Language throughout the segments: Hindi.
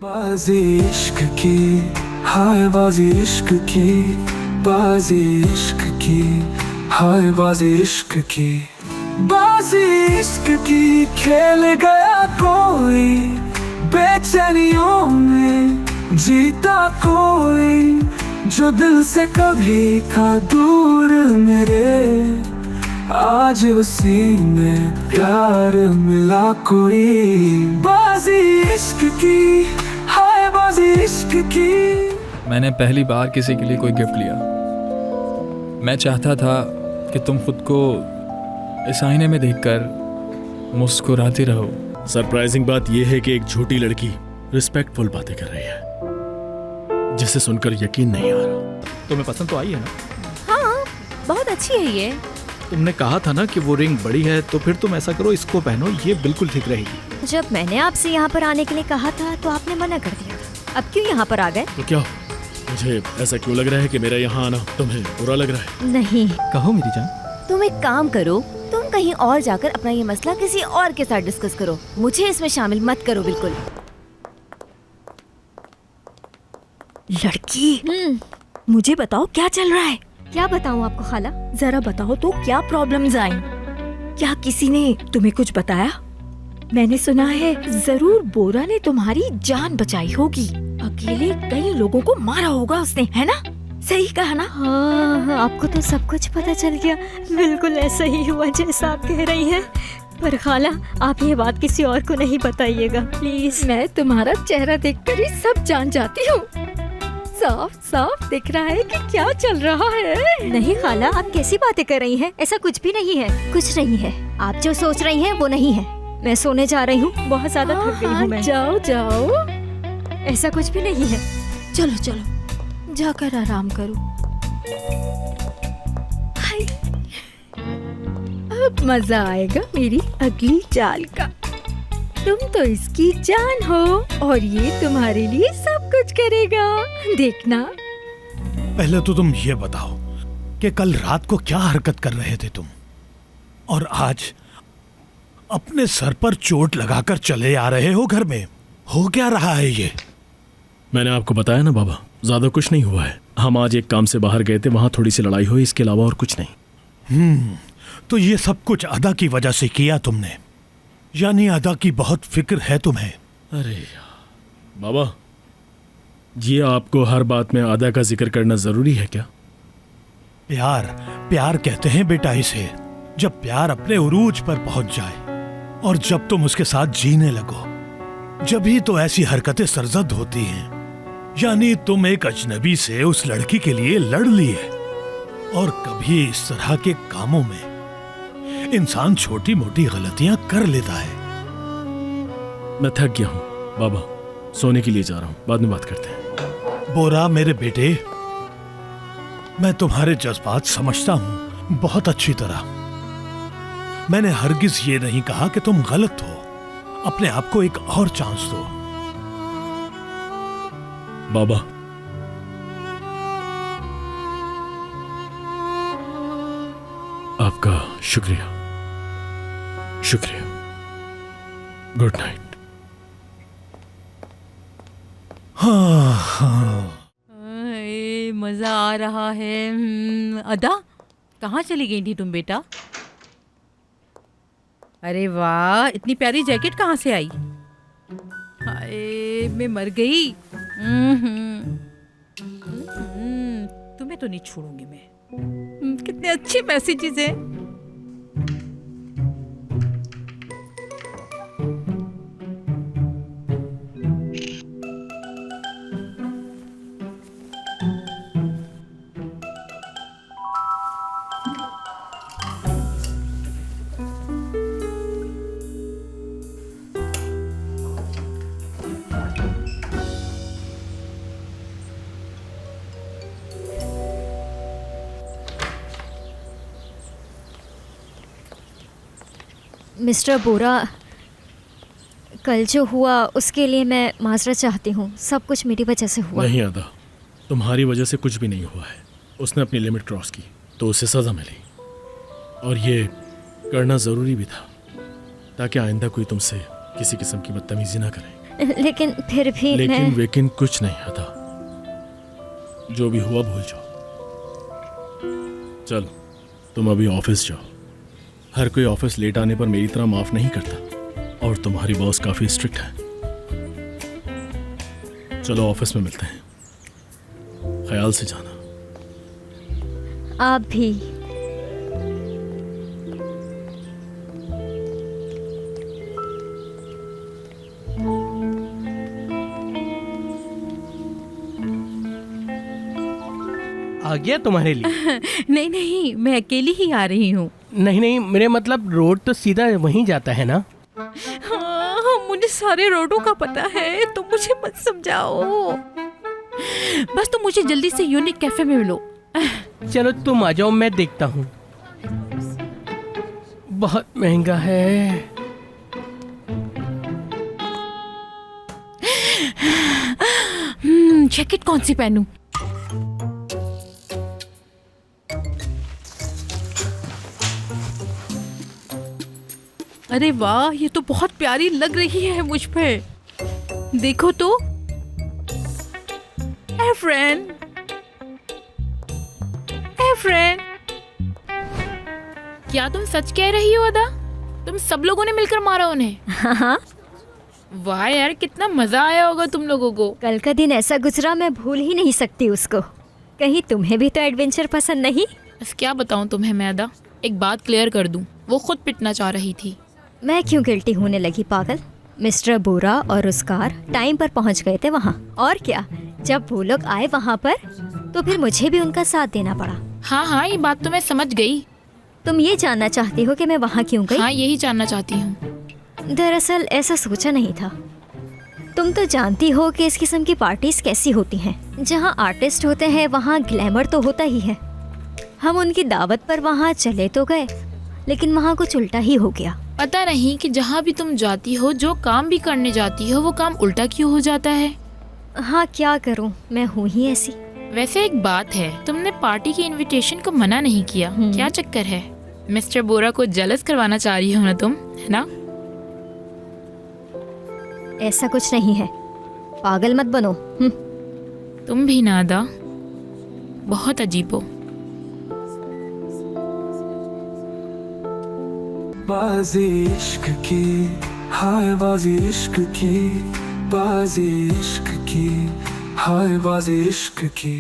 बाजी इश्क की, हाय बाजी इश्क की, बाजी इश्क की, हाय बाजी इश्क की, बाजी इश्क की खेल गया कोई, बेचैनियों में जीता कोई, जो दिल से कभी था दूर मेरे, आज उसी में प्यार मिला कोई, बाजी इश्क की, हाय बाजी इश्क की। मैंने पहली बार किसी के लिए कोई गिफ्ट लिया। मैं चाहता था कि तुम खुद को इस आईने में देखकर मुस्कुराती रहो। सरप्राइजिंग बात यह है कि एक झूठी लड़की रिस्पेक्टफुल बातें कर रही है, जिसे सुनकर यकीन नहीं आ रहा। तुम्हें पसंद तो आई है ना? हाँ, बहुत अच्छी है ये। तुमने कहा था ना कि वो रिंग बड़ी है, तो फिर तुम ऐसा करो, इसको पहनो, ये बिल्कुल ठीक रहेगी। जब मैंने आपसे यहाँ पर आने के लिए कहा था तो आपने मना कर दिया। अब क्यों यहाँ पर आ गए? तो क्या, मुझे ऐसा क्यों लग रहा है कि मेरा यहाँ आना तुम्हें बुरा लग रहा है? नहीं। कहो मेरी जान। तुम एक काम करो, तुम कहीं और जाकर अपना ये मसला किसी और के साथ डिस्कस करो, मुझे इसमें शामिल मत करो बिल्कुल। लड़की, मुझे बताओ क्या चल रहा है? क्या बताऊँ आपको खाला? जरा बताओ तो क्या प्रॉब्लम्स आई? क्या किसी ने तुम्हें कुछ बताया? मैंने सुना है जरूर बोरा ने तुम्हारी जान बचाई होगी। अकेले कई लोगों को मारा होगा उसने, है ना? सही कहा ना? हाँ, आपको तो सब कुछ पता चल गया। बिल्कुल ऐसा ही हुआ जैसा आप कह रही हैं। पर खाला, आप ये बात किसी और को नहीं बताइएगा प्लीज। मैं तुम्हारा चेहरा देखकर ही सब जान जाती हूँ। साफ साफ दिख रहा है कि क्या चल रहा है। नहीं खाला, आप कैसी बातें कर रही हैं? ऐसा कुछ भी नहीं है, कुछ नहीं है। आप जो सोच रही हैं वो नहीं है। मैं सोने जा रही हूँ, बहुत ज्यादा थक गई हूँ मैं। जाओ जाओ, ऐसा कुछ भी नहीं है। चलो चलो, जाकर आराम करो। हाय, अब मजा आएगा मेरी अगली चाल का। तुम तो इसकी जान हो और ये तुम्हारे लिए सब कुछ करेगा, देखना। पहले तो तुम ये बताओ कि कल रात को क्या हरकत कर रहे थे तुम, और आज अपने सर पर चोट लगाकर चले आ रहे हो घर में। हो क्या रहा है ये? मैंने आपको बताया ना बाबा, ज्यादा कुछ नहीं हुआ है। हम आज एक काम से बाहर गए थे, वहां थोड़ी सी लड़ाई हुई, इसके अलावा और कुछ नहीं। तो ये सब कुछ अदा की वजह से किया तुमने? यानी अदा की बहुत फिक्र है तुम्हें? अरे बाबा, ये आपको हर बात में अदा का जिक्र करना जरूरी है क्या? प्यार, प्यार कहते हैं बेटा इसे, जब प्यार अपने उरूज पर पहुंच जाए और जब तुम उसके साथ जीने लगो, जब ही तो ऐसी हरकतें सरजद होती हैं। यानी तुम एक अजनबी से उस लड़की के लिए लड़ लिए, और कभी इस तरह के कामों में इंसान छोटी मोटी गलतियां कर लेता है। मैं थक गया हूँ बाबा, सोने के लिए जा रहा हूँ, बाद में बात करते हैं। बोरा मेरे बेटे, मैं तुम्हारे जज्बात समझता हूँ बहुत अच्छी तरह। मैंने हरगिज ये नहीं कहा कि तुम गलत हो। अपने आप को एक और चांस दो। बाबा, आपका शुक्रिया, शुक्रिया। Good night. हाँ हाँ, मजा आ रहा है। अदा, कहाँ चली गई थी तुम बेटा? अरे वाह, इतनी प्यारी जैकेट कहाँ से आई? हाय, मैं मर गई। तुम्हें तो नहीं छोड़ूंगी मैं। कितने अच्छे मैसेजेस हैं। मिस्टर बोरा, कल जो हुआ उसके लिए मैं माजरत चाहती हूँ। सब कुछ मेरी वजह से हुआ। नहीं अदा, तुम्हारी वजह से कुछ भी नहीं हुआ है। उसने अपनी लिमिट क्रॉस की तो उसे सज़ा मिली, और ये करना ज़रूरी भी था ताकि आइंदा कोई तुमसे किसी किस्म की बदतमीजी ना करे। लेकिन फिर भी लेकिन वेकिन कुछ नहीं अदा, जो भी हुआ भूल जाओ। चलो तुम अभी ऑफिस जाओ। हर कोई ऑफिस लेट आने पर मेरी तरह माफ नहीं करता, और तुम्हारी बॉस काफी स्ट्रिक्ट है। चलो ऑफिस में मिलते हैं, ख्याल से जाना। आप भी। आ गया तुम्हारे लिए? नहीं नहीं, मैं अकेली ही आ रही हूँ। नहीं नहीं, मेरे मतलब रोड तो सीधा वहीं जाता है ना? हाँ, मुझे सारे रोडों का पता है, तो मुझे मत समझाओ। बस तुम मुझे जल्दी से यूनिक कैफे में मिलो। चलो तुम आ जाओ, मैं देखता हूँ। बहुत महंगा है। जैकेट कौन सी पहनूं? अरे वाह, ये तो बहुत प्यारी लग रही है मुझ पे। देखो तो। Hey friend, hey friend। क्या तुम सच कह रही हो अदा? तुम सब लोगों ने मिलकर मारा उन्हें? हाँ, वाह यार, कितना मजा आया होगा तुम लोगों को। कल का दिन ऐसा गुजरा, मैं भूल ही नहीं सकती उसको। कहीं तुम्हें भी तो एडवेंचर पसंद नहीं? बस क्या बताऊं तुम्हें मैं अदा, एक बात क्लियर कर दूं, वो खुद पिटना चाह रही थी। मैं क्यों गिल्टी होने लगी पागल? मिस्टर बोरा और उसकार टाइम पर पहुंच गए थे वहाँ, और क्या, जब वो लोग आए वहाँ पर तो फिर मुझे भी उनका साथ देना पड़ा। हाँ हाँ, ये बात तो मैं समझ गई। तुम ये जानना चाहती हो कि मैं वहाँ क्यों गई? हाँ, यही जानना चाहती हूँ। दरअसल ऐसा सोचा नहीं था। तुम तो जानती हो कि इस किस्म की पार्टीज कैसी होती हैं। जहाँ आर्टिस्ट होते हैं वहाँ ग्लैमर तो होता ही है। हम उनकी दावत पर वहाँ चले तो गए, लेकिन वहाँ कुछ उल्टा ही हो गया। पता नहीं कि जहाँ भी तुम जाती हो, जो काम भी करने जाती हो, वो काम उल्टा क्यों हो जाता है। हाँ, क्या करूँ, मैं हूँ ही ऐसी। वैसे एक बात है, तुमने पार्टी की इनविटेशन को मना नहीं किया, क्या चक्कर है? मिस्टर बोरा को जेलस करवाना चाह रही हो ना तुम, है ना? ऐसा कुछ नहीं है, पागल मत बनो। तुम भी ना अदा, बहुत अजीब हो। बाजी इश्क की, हाय बाजी इश्क की, बाजी इश्क की, हाय बाजी इश्क की।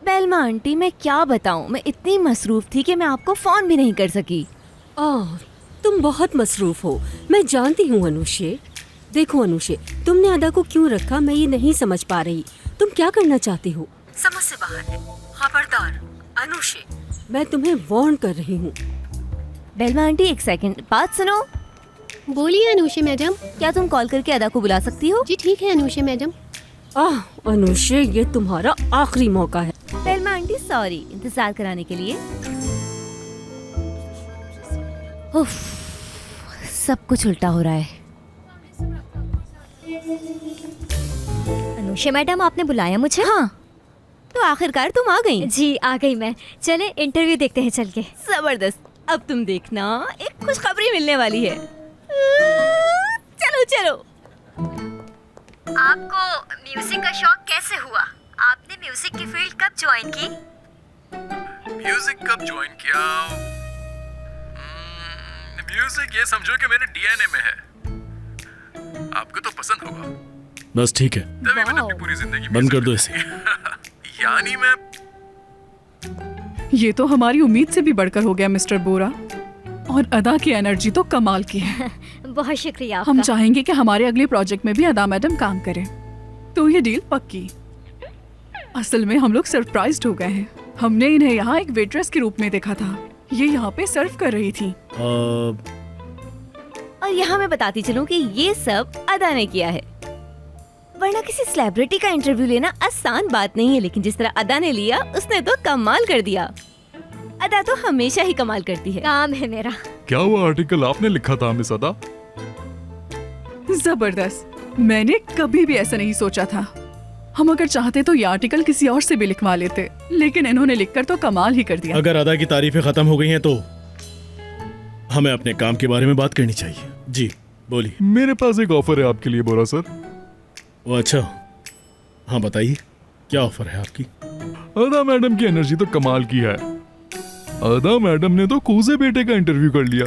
बेलमा आंटी, मैं क्या बताऊं, मैं इतनी मसरूफ थी कि मैं आपको फोन भी नहीं कर सकी। ओह, तुम बहुत मसरूफ हो, मैं जानती हूँ अनुषे। देखो अनुषे, तुमने अदा को क्यों रखा मैं ये नहीं समझ पा रही। तुम क्या करना चाहती हो? समझ से बाहर है। खबरदार अनुषे, मैं तुम्हें वार्न कर रही हूँ। बेलमा आंटी, एक सेकंड, बात सुनो। बोलिए अनुषे मैडम। क्या तुम कॉल करके अदा को बुला सकती हो? जी ठीक है अनुषे मैडम। अनुषे, ये तुम्हारा आखिरी मौका है। बेलमा आंटी सॉरी इंतजार कराने के लिए। उफ, सब कुछ उल्टा हो रहा है। अनुषा मैडम, आपने बुलाया मुझे? हाँ, तो आखिरकार तुम आ गई। जी आ गई मैं। चले इंटरव्यू देखते हैं चल के। जबरदस्त, अब तुम देखना, एक खुशखबरी मिलने वाली है। चलो चलो। आपको म्यूजिक का शौक कैसे हुआ? आपने म्यूजिक की फील्ड कब ज्वाइन की? म्यूजिक कब ज्वाइन किया? म्यूजिक ये समझो कि मेरे डीएनए में है। आपको तो पसंद होगा। बस ठीक है, तभी मैंने अपनी पूरी जिंदगी बंद कर दो इसे। यानी मैं ये तो हमारी उम्मीद से भी बढ़कर हो गया मिस्टर बोरा। और अदा की एनर्जी तो कमाल की है। बहुत शुक्रिया आपका। हम चाहेंगे कि हमारे अगले प्रोजेक्ट में भी अदा मैडम काम करें, तो ये डील पक्की। असल में हम लोग सरप्राइज्ड हो गए हैं। हमने इन्हें यहाँ एक वेट्रेस के रूप में देखा था। ये यहाँ पे सर्व कर रही थी। और यहाँ मैं बताती चलूँ कि ये सब अदा ने किया है। वरना किसी सेलिब्रिटी का इंटरव्यू लेना आसान बात नहीं है, लेकिन जिस तरह अदा ने लिया उसने तो कमाल कर दिया। अदा तो हमेशा ही कमाल करती है। काम है मेरा। क्या वो आर्टिकल आपने लिखा था मिस अदा? जबरदस्त, मैंने कभी भी ऐसा नहीं सोचा था। हम अगर चाहते तो ये आर्टिकल किसी और से भी लिखवा लेते, लेकिन इन्होंने लिखकर तो कमाल ही कर दिया। अगर अदा की तारीफें खत्म हो गई हैं तो हमें अपने काम के बारे में बात करनी चाहिए। जी बोलिए। मेरे पास एक ऑफर है आपके लिए बोरा सर। वो अच्छा, हाँ बताइए क्या ऑफर है आपकी? अदा मैडम की एनर्जी तो कमाल की है। अदा मैडम ने तो कूजे बेटे का इंटरव्यू कर लिया।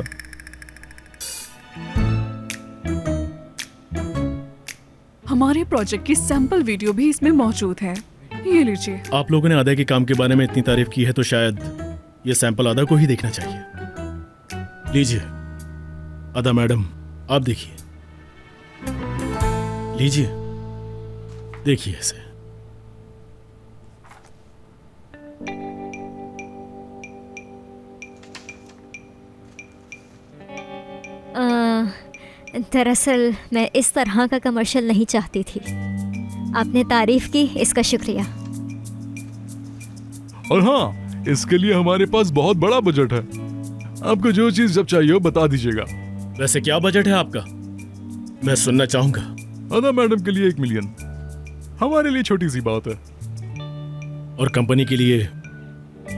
हमारे प्रोजेक्ट की सैंपल वीडियो भी इसमें मौजूद है, ये लीजिए। आप लोगों ने अदा के काम के बारे में इतनी तारीफ की है तो शायद ये सैंपल अदा को ही देखना चाहिए। लीजिए अदा मैडम, आप देखिए, लीजिए देखिए इसे। दरअसल मैं इस तरह का कमर्शियल नहीं चाहती थी। आपने तारीफ की, इसका शुक्रिया। और हाँ, इसके लिए हमारे पास बहुत बड़ा बजट है। आपको जो चीज जब चाहिए हो बता दीजिएगा। वैसे क्या बजट है आपका, मैं सुनना चाहूंगा। अदा मैडम के लिए 1 मिलियन, हमारे लिए छोटी सी बात है। और कंपनी के लिए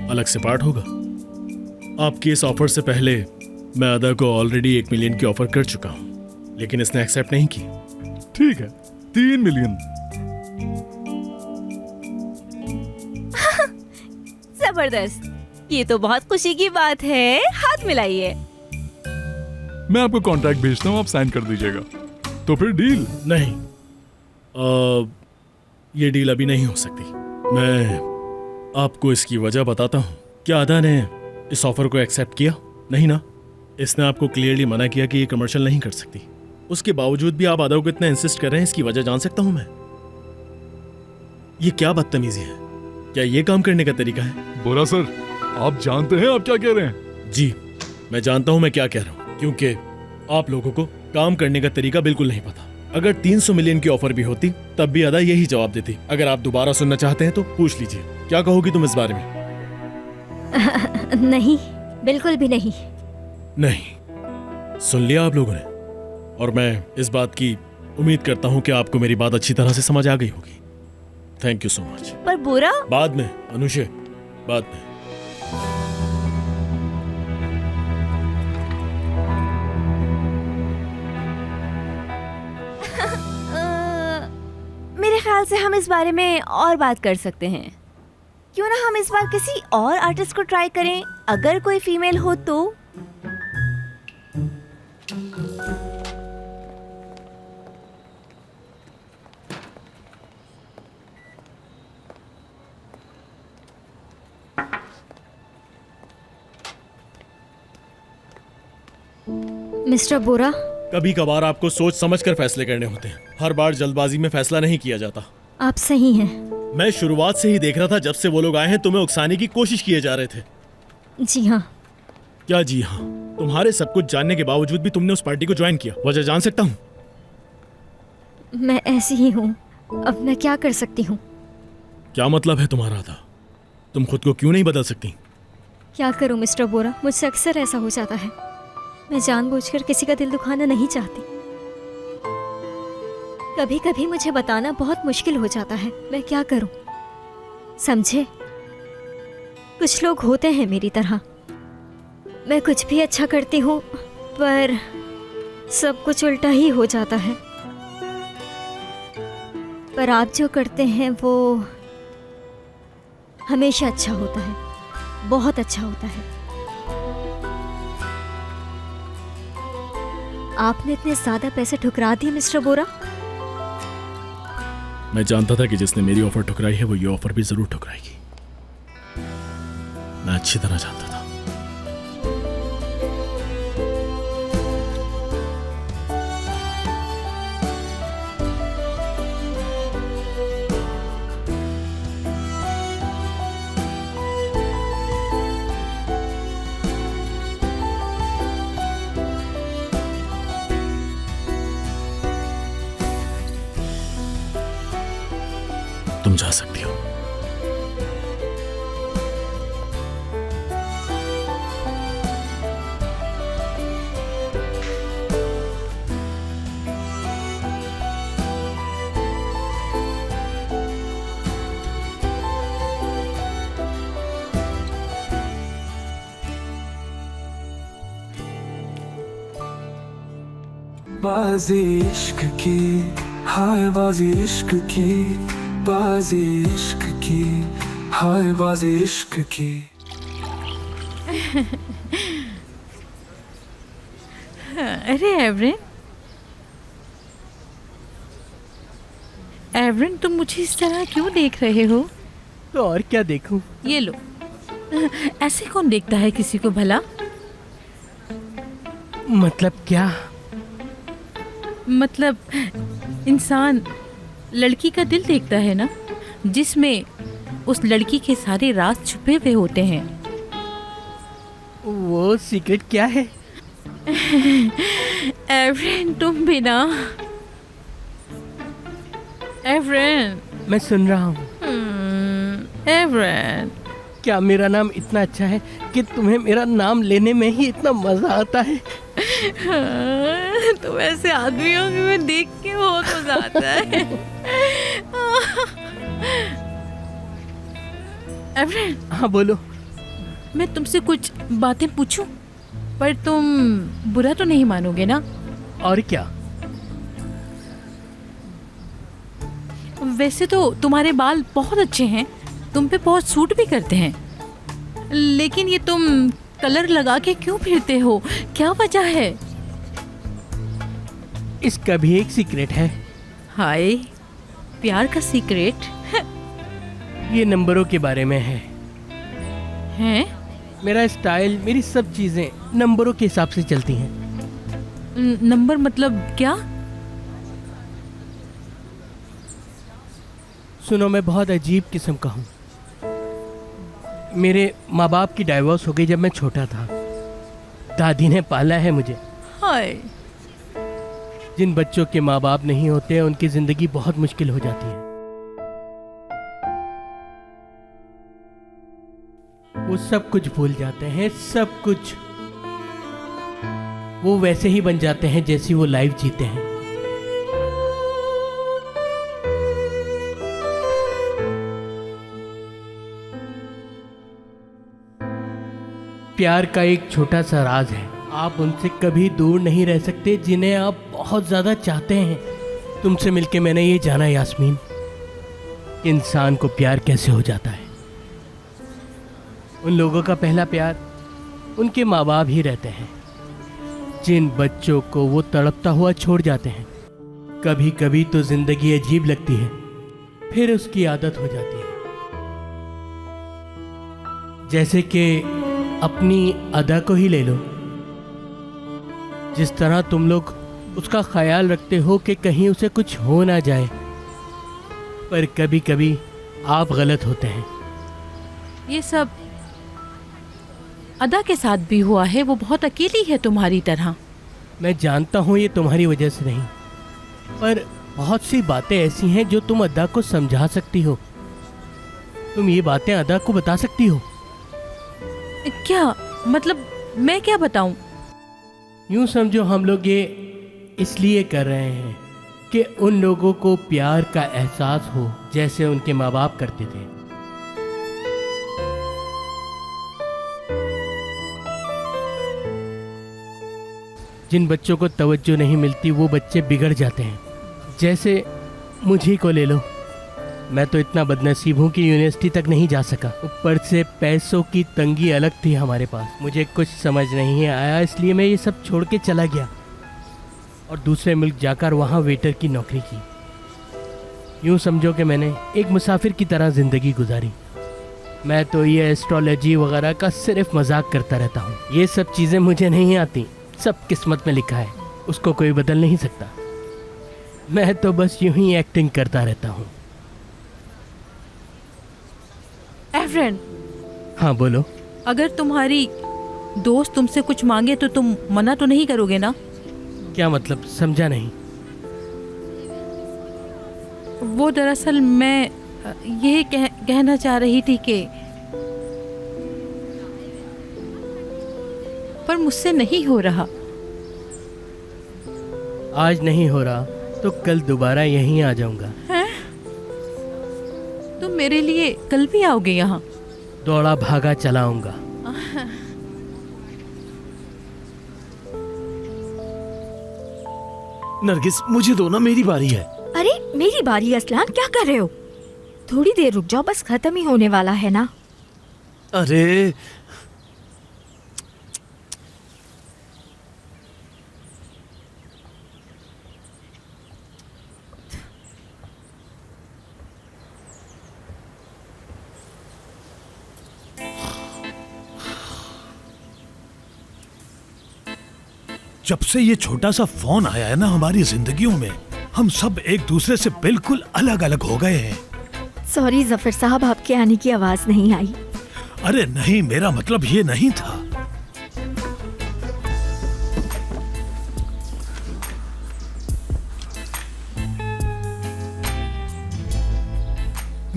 अलग से पार्ट होगा। आपके इस ऑफर से पहले मैं अदा को ऑलरेडी 1 मिलियन की ऑफर कर चुका हूं, लेकिन इसने एक्सेप्ट नहीं की। ठीक है, 3 मिलियन। जबरदस्त, ये तो बहुत खुशी की बात है। हाथ मिलाइए। मैं आपको कॉन्ट्रैक्ट भेजता हूँ, आप साइन कर दीजिएगा। तो फिर डील? नहीं, ये डील अभी नहीं हो सकती। मैं आपको इसकी वजह बताता हूँ। क्या अदा ने इस ऑफर को एक्सेप्ट किया? नहीं ना। इसने आपको क्लियरली मना किया कि ये कमर्शियल नहीं कर सकती। उसके बावजूद भी आप अदा को इतना इंसिस्ट कर रहे हैं, इसकी वजह जान सकता हूं मैं? ये क्या बदतमीजी है? क्या ये काम करने का तरीका है? बोरा सर, आप जानते हैं आप क्या कह रहे हैं? जी मैं जानता हूं मैं क्या कह रहा हूं, क्योंकि आप लोगों को काम करने का तरीका बिल्कुल नहीं पता। अगर 300 मिलियन की ऑफर भी होती तब भी अदा यही जवाब देती। अगर आप दोबारा सुनना चाहते हैं तो पूछ लीजिए। क्या कहोगी तुम इस बारे में? नहीं, बिल्कुल भी नहीं। नहीं, सुन लिया आप लोगों ने। और मैं इस बात की उम्मीद करता हूं कि आपको मेरी बात अच्छी तरह से समझ आ गई होगी। Thank you so much. पर बोरा, बाद में अनुषे, बाद में। मेरे ख्याल से हम इस बारे में और बात कर सकते हैं। क्यों ना हम इस बार किसी और आर्टिस्ट को ट्राई करें, अगर कोई फीमेल हो तो। मिस्टर बोरा, कभी कभार आपको सोच समझ कर फैसले करने होते हैं। हर बार जल्दबाजी में फैसला नहीं किया जाता। आप सही हैं। मैं शुरुआत से ही देख रहा था, जब से वो लोग आए हैं तुम्हें उकसाने की कोशिश किए जा रहे थे। जी हाँ। क्या जी हाँ? तुम्हारे सब कुछ जानने के बावजूद भी तुमने उस पार्टी को ज्वाइन किया, वजह जान सकता हूँ? मैं ऐसी ही हूँ, अब मैं क्या कर सकती हूँ? क्या मतलब है तुम्हारा था? तुम खुद को क्यों नहीं बदल सकती? क्या करूँ मिस्टर बोरा, मुझसे अक्सर ऐसा हो जाता है। मैं जानबूझकर किसी का दिल दुखाना नहीं चाहती। कभी कभी मुझे बताना बहुत मुश्किल हो जाता है, मैं क्या करूं? समझे? कुछ लोग होते हैं मेरी तरह। मैं कुछ भी अच्छा करती हूँ पर सब कुछ उल्टा ही हो जाता है। पर आप जो करते हैं वो हमेशा अच्छा होता है, बहुत अच्छा होता है। आपने इतने ज्यादा पैसे ठुकरा दिए मिस्टर बोरा। मैं जानता था कि जिसने मेरी ऑफर ठुकराई है वो ये ऑफर भी जरूर ठुकराएगी। मैं अच्छी तरह जानता था। तुम जा सकती हो। बाजी इश्क की, हाय बाजी इश्क की, बाजी इश्क की, हाय बाजी इश्क की। अरे एवरेन, एवरेन तुम मुझे इस तरह क्यों देख रहे हो? तो और क्या देखूं? ये लो, ऐसे कौन देखता है किसी को भला? मतलब क्या? मतलब इंसान लड़की का दिल देखता है ना, जिसमें उस लड़की के सारे राज छुपे हुए होते हैं। वो सीक्रेट क्या है? एवरेन तुम भी ना। एवरेन, मैं सुन रहा हूँ। एवरेन, क्या मेरा नाम इतना अच्छा है कि तुम्हें मेरा नाम लेने में ही इतना मजा आता है? तुम ऐसे आदमियों को मैं देख के बहुत मजा आता है। एवरेन, हाँ बोलो। मैं तुमसे कुछ बातें पूछूं, पर तुम बुरा तो नहीं मानोगे ना? और क्या? वैसे तो तुम्हारे बाल बहुत अच्छे हैं, तुम पे बहुत सूट भी करते हैं, लेकिन ये तुम कलर लगा के क्यों फिरते हो? क्या वजह है? इसका भी एक सीक्रेट है। हाय, प्यार का सीक्रेट? ये नंबरों के बारे में है। हैं? मेरा स्टाइल, मेरी सब चीजें नंबरों के हिसाब से चलती हैं। नंबर मतलब क्या? सुनो, मैं बहुत अजीब किस्म का हूँ। मेरे माँ बाप की डाइवोर्स हो गई जब मैं छोटा था। दादी ने पाला है मुझे। हाय। जिन बच्चों के माँ बाप नहीं होते उनकी जिंदगी बहुत मुश्किल हो जाती है। वो सब कुछ भूल जाते हैं, सब कुछ। वो वैसे ही बन जाते हैं जैसी वो लाइफ जीते हैं। प्यार का एक छोटा सा राज है, आप उनसे कभी दूर नहीं रह सकते जिन्हें आप बहुत ज़्यादा चाहते हैं। तुमसे मिलके मैंने ये जाना यास्मीन, इंसान को प्यार कैसे हो जाता है। उन लोगों का पहला प्यार उनके माँ बाप ही रहते हैं, जिन बच्चों को वो तड़पता हुआ छोड़ जाते हैं। कभी कभी तो जिंदगी अजीब लगती है, फिर उसकी आदत हो जाती है। जैसे कि अपनी अदा को ही ले लो। जिस तरह तुम लोग उसका ख्याल रखते हो कि कहीं उसे कुछ हो ना जाए, पर कभी कभी आप गलत होते हैं। ये सब अदा के साथ भी हुआ है। वो बहुत अकेली है तुम्हारी तरह। मैं जानता हूँ ये तुम्हारी वजह से नहीं, पर बहुत सी बातें ऐसी हैं जो तुम अदा को समझा सकती हो। तुम ये बातें अदा को बता सकती हो। क्या मतलब? मैं क्या बताऊं? यूं समझो, हम लोग ये इसलिए कर रहे हैं कि उन लोगों को प्यार का एहसास हो जैसे उनके माँ बाप करते थे। जिन बच्चों को तवज्जो नहीं मिलती वो बच्चे बिगड़ जाते हैं। जैसे मुझे को ले लो, मैं तो इतना बदनसीब हूँ कि यूनिवर्सिटी तक नहीं जा सका। ऊपर से पैसों की तंगी अलग थी हमारे पास। मुझे कुछ समझ नहीं आया, इसलिए मैं ये सब छोड़ के चला गया और दूसरे मुल्क जाकर वहाँ वेटर की नौकरी की। यूँ समझो कि मैंने एक मुसाफिर की तरह ज़िंदगी गुजारी। मैं तो ये एस्ट्रोलॉजी वगैरह का सिर्फ मजाक करता रहता हूँ। ये सब चीज़ें मुझे नहीं आती, सब किस्मत में लिखा है, उसको कोई बदल नहीं सकता। मैं तो बस यूं ही एक्टिंग करता रहता हूँ। एवरेन, हाँ बोलो। अगर तुम्हारी दोस्त तुमसे कुछ मांगे तो तुम मना तो नहीं करोगे ना? क्या मतलब? समझा नहीं। वो दरअसल मैं ये कहना चाह रही थी कि पर मुझसे नहीं हो रहा। आज नहीं हो रहा तो कल दोबारा यहीं आ जाऊंगा। हैं? तुम मेरे लिए कल भी आओगे यहाँ? दौड़ा भागा चलाऊंगा। नरगिस मुझे दो ना, मेरी बारी है। अरे मेरी बारी असलान, क्या कर रहे हो? थोड़ी देर रुक जाओ, बस खत्म ही होने वाला है ना। अरे जब से ये छोटा सा फोन आया है ना हमारी जिंदगियों में, हम सब एक दूसरे से बिल्कुल अलग अलग हो गए हैं। सॉरी जफर साहब, आपके आने की आवाज नहीं आई। अरे नहीं, मेरा मतलब ये नहीं था।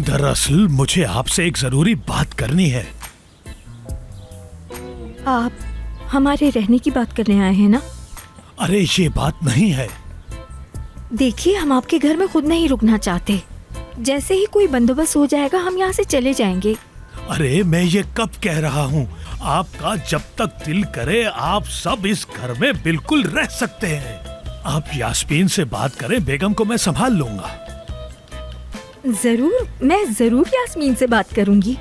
दरअसल मुझे आपसे एक जरूरी बात करनी है। आप हमारे रहने की बात करने आए हैं ना? अरे ये बात नहीं है। देखिए, हम आपके घर में खुद नहीं रुकना चाहते। जैसे ही कोई बंदोबस्त हो जाएगा हम यहाँ से चले जाएंगे। अरे मैं ये कब कह रहा हूँ, आपका जब तक दिल करे आप सब इस घर में बिल्कुल रह सकते हैं। आप यास्मीन से बात करें, बेगम को मैं संभाल लूंगा। जरूर, मैं जरूर यास्मीन से बात करूंगी।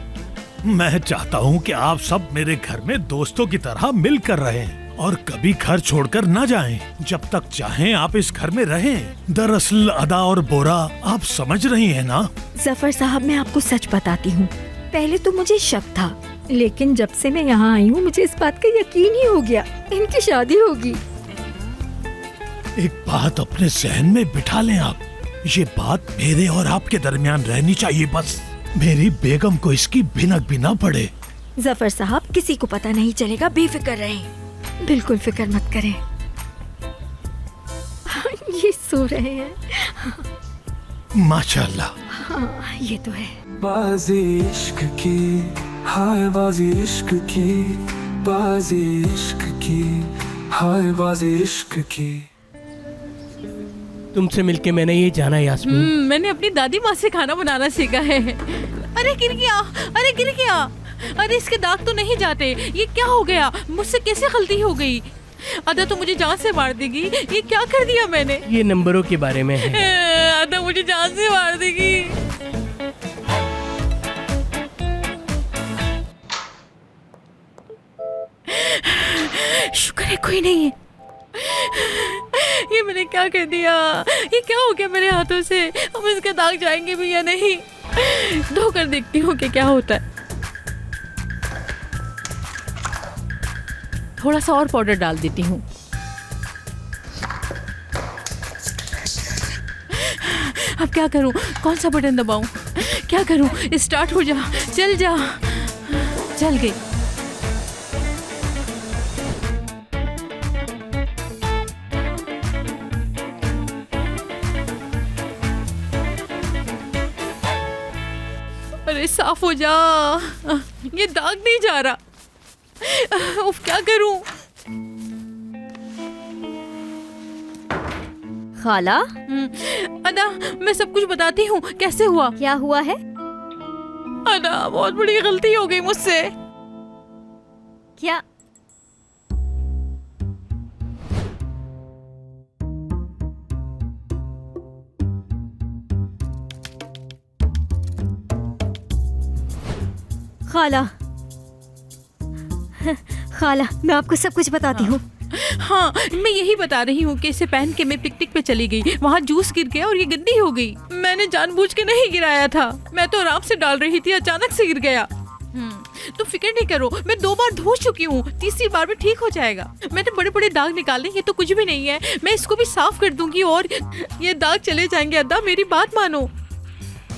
मैं चाहता हूँ कि आप सब मेरे घर में दोस्तों की तरह मिलकर रहें और कभी घर छोड़कर न जाएं। जब तक चाहें आप इस घर में रहें। दरअसल अदा और बोरा, आप समझ रही हैं ना? जफर साहब, मैं आपको सच बताती हूँ, पहले तो मुझे शक था, लेकिन जब से मैं यहाँ आई हूँ मुझे इस बात का यकीन ही हो गया, इनकी शादी होगी। एक बात अपने जहन में बिठा लें आप, ये बात मेरे और आपके दरमियान रहनी चाहिए बस। मेरी बेगम को इसकी भिनक भी ना पड़े। जफर साहब, किसी को पता नहीं चलेगा, बेफिक्र रहें, बिल्कुल फिक्र मत करें। ये सो रहे हैं। माशाल्लाह। हाँ, ये तो है। बाजी इश्क की, हाय बाजी इश्क की, बाजी इश्क की, हाय बाजी इश्क की। तुमसे मिलके मैंने ये जाना यास्मीन। मैंने अपनी दादी माँ से खाना बनाना सीखा है। अरे गिर गया, अरे गिर गया, अरे इसके दाग तो नहीं जाते। ये क्या हो गया, मुझसे कैसे गलती हो गई? अदा तो मुझे जान से मार देगी। ये क्या कर दिया मैंने? ये नंबरों के बारे में है। अदा मुझे जान से मार देगी। शुक्र है कोई नहीं है। ये मैंने क्या कर दिया? ये क्या हो गया मेरे हाथों से? अब इसके दाग जाएंगे भी या नहीं? धोकर देखती हूँ कि क्या होता है। थोड़ा सा और पाउडर डाल देती हूँ। अब क्या करूँ? कौन सा बटन दबाऊँ? क्या करूँ? स्टार्ट हो जा, चल जा। चल गई। अरे साफ हो जा, ये दाग नहीं जा रहा। उफ, क्या करूं? खाला, अदा मैं सब कुछ बताती हूँ। कैसे हुआ? क्या हुआ है? अदा बहुत बड़ी गलती हो गई मुझसे। क्या? खाला, खाला, मैं आपको सब कुछ बताती हूँ। हाँ, मैं यही बता रही हूँ कि इसे पहन के मैं पिकनिक पे चली गई। वहाँ जूस गिर गया और ये गंदी हो गई। मैंने जानबूझ के नहीं गिराया था, मैं तो आराम से डाल रही थी, अचानक से गिर गया। तो फिक्र नहीं करो, मैं 2 बार धो चुकी हूँ, तीसरी बार में ठीक हो जाएगा। मैंने बड़े बड़े दाग निकाले, ये तो कुछ भी नहीं है। मैं इसको भी साफ कर दूंगी और ये दाग चले जाएंगे। अदा मेरी बात मानो।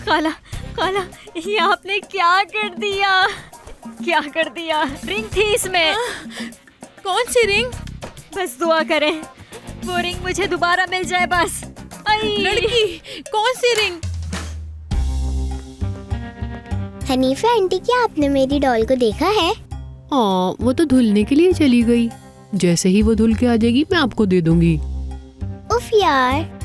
खाला, खाला, ये आपने क्या कर दिया? क्या कर दिया? रिंग थी इसमें। कौन सी रिंग? बस दुआ करें वो रिंग मुझे दोबारा मिल जाए बस। लड़की, कौन सी रिंग? हनीफा आंटी, क्या आपने मेरी डॉल को देखा है? हाँ, वो तो धुलने के लिए चली गई। जैसे ही वो धुल के आ जाएगी मैं आपको दे दूंगी। उफ यार।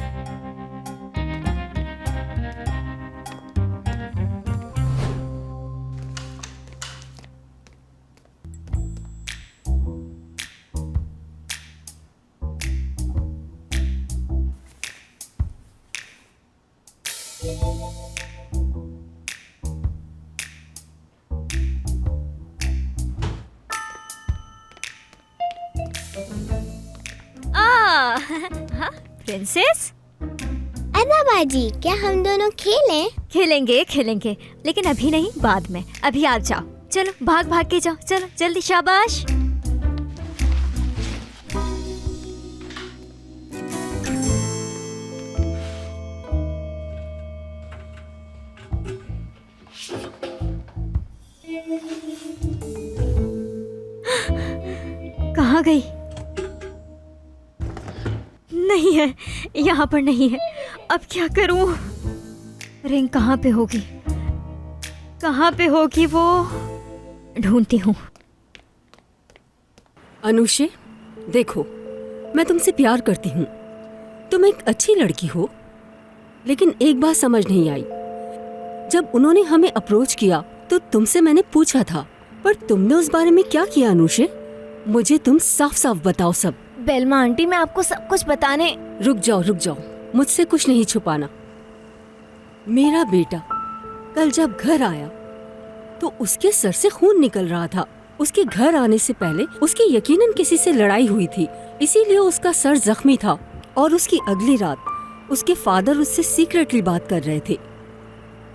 हाँ प्रिंसेस। अदा बाजी, क्या हम दोनों खेलें? खेलेंगे खेलेंगे, लेकिन अभी नहीं, बाद में। अभी आप जाओ, चलो भाग भाग के जाओ, चलो जल्दी, शाबाश। कहाँ गई? नहीं है, यहाँ पर नहीं है। अब क्या करूं? रिंग कहाँ पे होगी? कहाँ पे होगी वो? ढूंढती हूँ। अनुषे, देखो, मैं तुमसे प्यार करती हूँ। तुम एक अच्छी लड़की हो, लेकिन एक बात समझ नहीं आई। जब उन्होंने हमें अप्रोच किया तो तुमसे मैंने पूछा था, पर तुमने उस बारे में क्या किया अनुषे? मुझे तुम साफ साफ बताओ सब। बेलमा आंटी, मैं आपको सब कुछ बताने। रुक जाओ, मुझसे कुछ नहीं छुपाना। मेरा बेटा कल जब घर आया तो उसके सर से खून निकल रहा था। उसके घर आने से पहले उसकी यकीनन किसी से लड़ाई हुई थी, इसीलिए उसका सर जख्मी था। और उसकी अगली रात उसके फादर उससे सीक्रेटली बात कर रहे थे।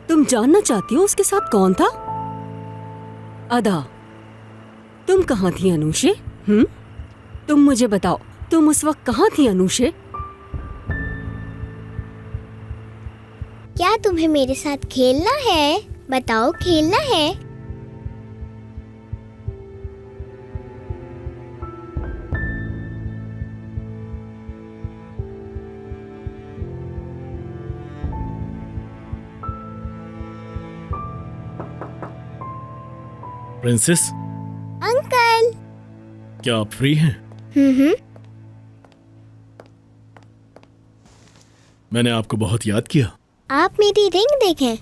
तुम जानना चाहती हो उसके साथ कौन था? अदा, तुम कहाँ थी अनुषे? तुम मुझे बताओ, तुम उस वक्त कहाँ थी अनुषे? क्या तुम्हें मेरे साथ खेलना है? बताओ, खेलना है? Princess, uncle. क्या आप फ्री हैं? मैंने आपको बहुत याद किया। आप मेरी रिंग देखें।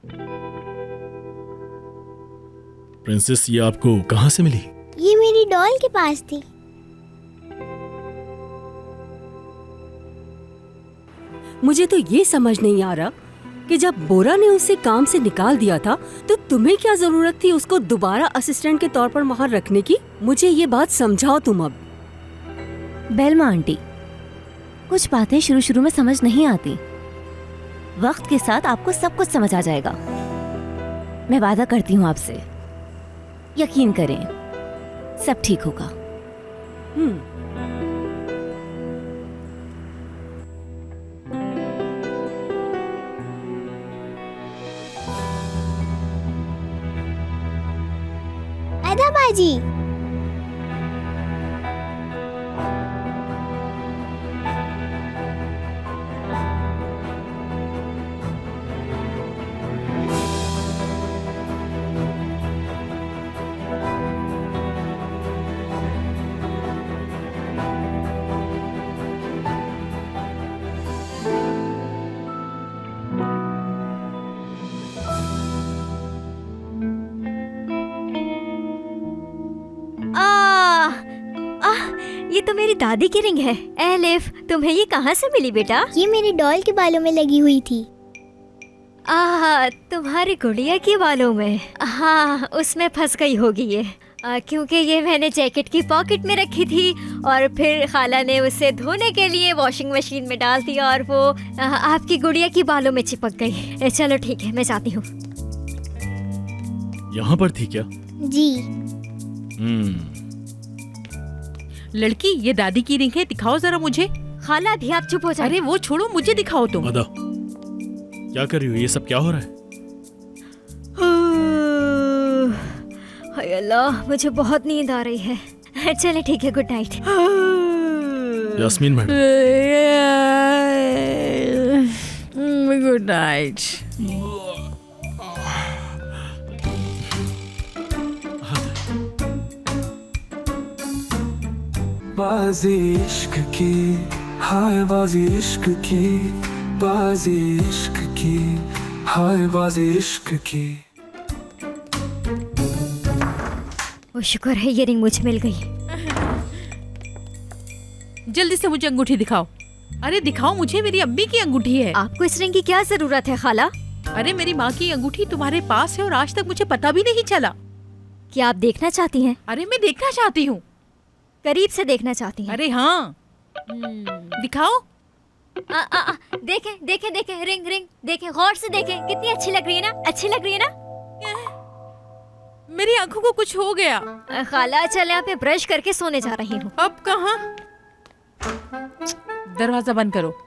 प्रिंसेस, ये आपको कहाँ से मिली? ये मेरी डॉल के पास थी। मुझे तो ये समझ नहीं आ रहा कि जब बोरा ने उसे काम से निकाल दिया था तो तुम्हें क्या जरूरत थी उसको दोबारा असिस्टेंट के तौर पर वहाँ रखने की? मुझे ये बात समझाओ तुम अब। बेलमा आंटी, कुछ बातें शुरू शुरू में समझ नहीं आती, वक्त के साथ आपको सब कुछ समझ आ जाएगा। मैं वादा करती हूँ आपसे, यकीन करें, सब ठीक होगा। अदा बाजी, ये तो मेरी दादी की रिंग है। एलिफ, तुम्हें ये कहाँ से मिली बेटा? ये मेरी डॉल के बालों में लगी हुई थी। तुम्हारी गुड़िया के बालों में? हाँ, उसमें फंस गई होगी ये, क्योंकि ये मैंने जैकेट की पॉकेट में रखी थी और फिर खाला ने उसे धोने के लिए वॉशिंग मशीन में डाल दिया और वो आपकी गुड़िया की बालों में चिपक गई। चलो ठीक है, मैं जाती हूँ। यहाँ पर थी क्या? जी। लड़की, ये दादी की रिंग है, दिखाओ जरा मुझे। खाला भी आप चुप हो जाओ। अरे वो छोड़ो, मुझे दिखाओ तुम। अदा, क्या कर रही हो? ये सब क्या हो रहा है? हाय अल्लाह, मुझे बहुत नींद आ रही है। चले ठीक है, good night. Yasmin madam. Good night. बाजी इश्क की, हाय बाजी इश्क की, बाजी इश्क की, हाय बाजी इश्क की। वो शुक्र है ये रिंग मुझे मिल गई। जल्दी से मुझे अंगूठी दिखाओ। अरे दिखाओ मुझे, मेरी अम्मी की अंगूठी है। आपको इस रिंग की क्या जरूरत है खाला? अरे मेरी माँ की अंगूठी तुम्हारे पास है और आज तक मुझे पता भी नहीं चला। क्या आप देखना चाहती हैं? अरे मैं देखना चाहती हूँ। करीब से देखना चाहती हैं? अरे हाँ। दिखाओ। देखे देखे देखे, रिंग रिंग देखे, गौर से देखे, कितनी अच्छी लग रही है ना, अच्छी लग रही है ना। मेरी आंखों को कुछ हो गया। खाला चल यहाँ पे ब्रश करके सोने जा रही हूँ। अब कहाँ? दरवाजा बंद करो।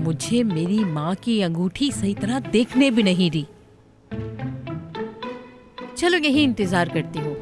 मुझे मेरी माँ की अंगूठी सही तरह देखने भी नहीं दी। चलो यही इंतजार करती हूँ।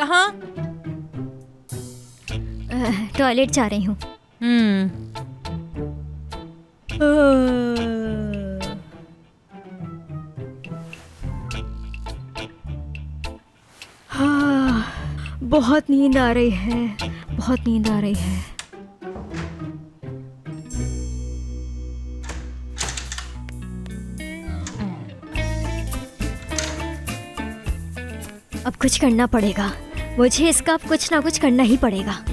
कहाँ? टॉयलेट जा रही हूँ। बहुत नींद आ रही है, बहुत नींद आ रही है। अब कुछ करना पड़ेगा, मुझे इसका अब कुछ ना कुछ करना ही पड़ेगा।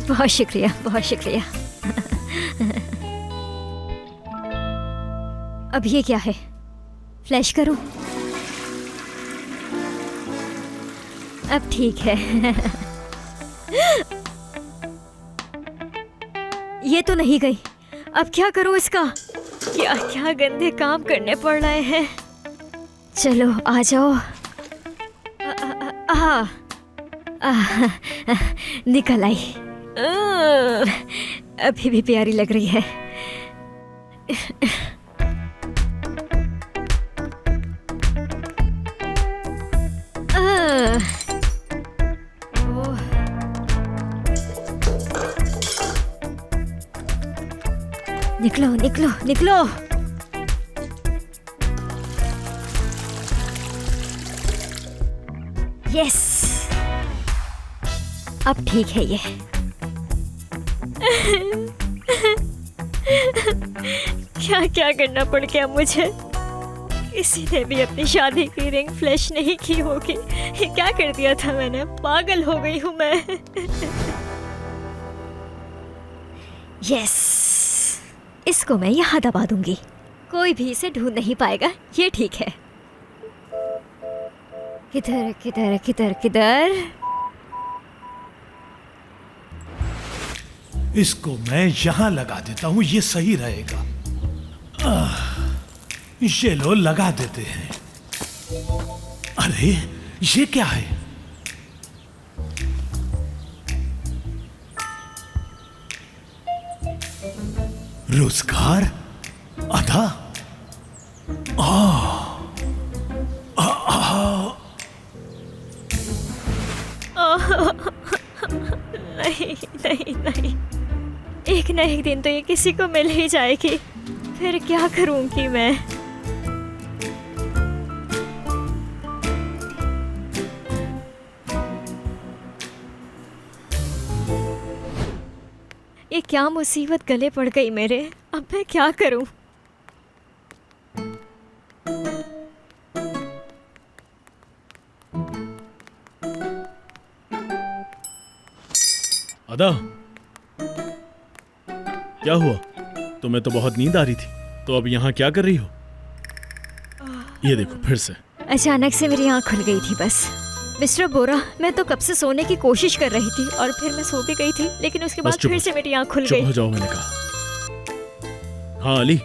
बहुत शुक्रिया, बहुत शुक्रिया। अब ये क्या है? फ्लैश करूं? अब ठीक है। ये तो नहीं गई, अब क्या करूं इसका? क्या क्या गंदे काम करने पड़ रहे हैं। चलो आ जाओ। निकल आई। अभी भी प्यारी लग रही है। निकलो निकलो निकलो। यस, अब ठीक है ये। क्या क्या करना पड़ गया मुझे। किसी ने भी अपनी शादी की रिंग फ्लैश नहीं की होगी। ये क्या कर दिया था मैंने, पागल हो गई हूँ मैं। यस, इसको मैं यहाँ दबा दूंगी, कोई भी इसे ढूंढ नहीं पाएगा। ये ठीक है। किधर किधर किधर किधर? इसको मैं यहाँ लगा देता हूँ, ये सही रहेगा। ये लो लगा देते हैं। अरे ये क्या है? रोजगार आधा। नहीं नहीं नहीं, एक न एक दिन तो ये किसी को मिल ही जाएगी। फिर क्या करूंगी मैं? ये क्या मुसीबत गले पड़ गई मेरे। अब मैं क्या करूं? अदा, क्या हुआ? तुम्हें तो बहुत नींद आ रही थी, तो अब यहाँ क्या कर रही हो? ये देखो फिर से। अचानक से मेरी आँख खुल गई थी बस। मिस्टर बोरा, मैं तो कब से सोने की कोशिश कर रही थी और फिर मैं सो भी गई थी, लेकिन उसके बाद फिर से मेरी आँख खुल गई। चुप हो जाओ, मैंने कहा। हाँ अली।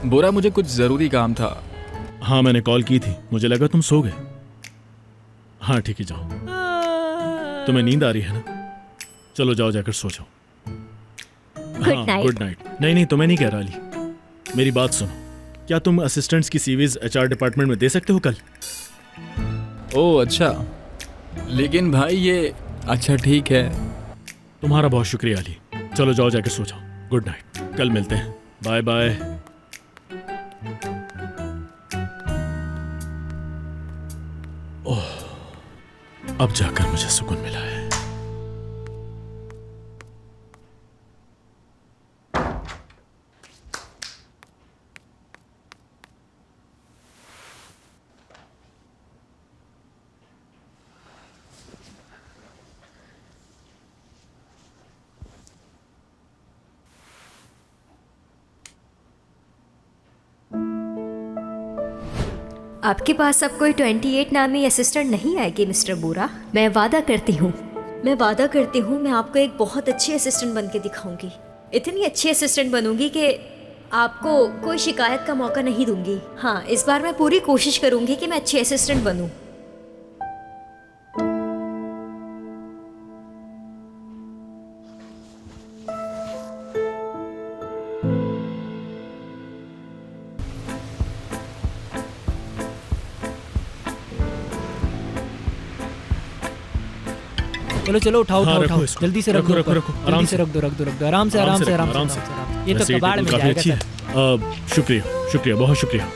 बोरा, मुझे कुछ जरूरी काम था। हाँ मैंने कॉल की थी, मुझे लगा तुम सो गए। हाँ ठीक है, जाओ। तुम्हें नींद आ रही है ना? चलो जाओ, जाकर सो जाओ। Good night. Good night. नहीं नहीं, तुम्हें नहीं कह रहा अली, मेरी बात सुनो। क्या तुम असिस्टेंट्स की सीवीज एचआर डिपार्टमेंट में दे सकते हो कल? ओह अच्छा, लेकिन भाई ये अच्छा ठीक है। तुम्हारा बहुत शुक्रिया अली। चलो जाओ जाके सो जाओ। गुड नाइट, कल मिलते हैं। Bye bye. ओह, अब जाकर मुझे सुकून मिला है। आपके पास अब कोई 28 नामी असिस्टेंट नहीं आएगी मिस्टर बोरा। मैं वादा करती हूँ मैं आपको एक बहुत अच्छी असिस्टेंट बन के दिखाऊंगी। इतनी अच्छी असिस्टेंट बनूंगी कि आपको कोई शिकायत का मौका नहीं दूंगी। हाँ, इस बार मैं पूरी कोशिश करूंगी कि मैं अच्छी असिस्टेंट बनूं। चलो चलो उठाओ हाँ, उठाओ रखो उठाओ इसको। जल्दी से रख दो रखो, ऊपर। रखो, जल्दी आराम से से। रख दो आराम से आराम से आराम से। ये तो वैसे कबाड़ में काफी जाएगा अच्छी है। सर। शुक्रिया शुक्रिया, बहुत शुक्रिया।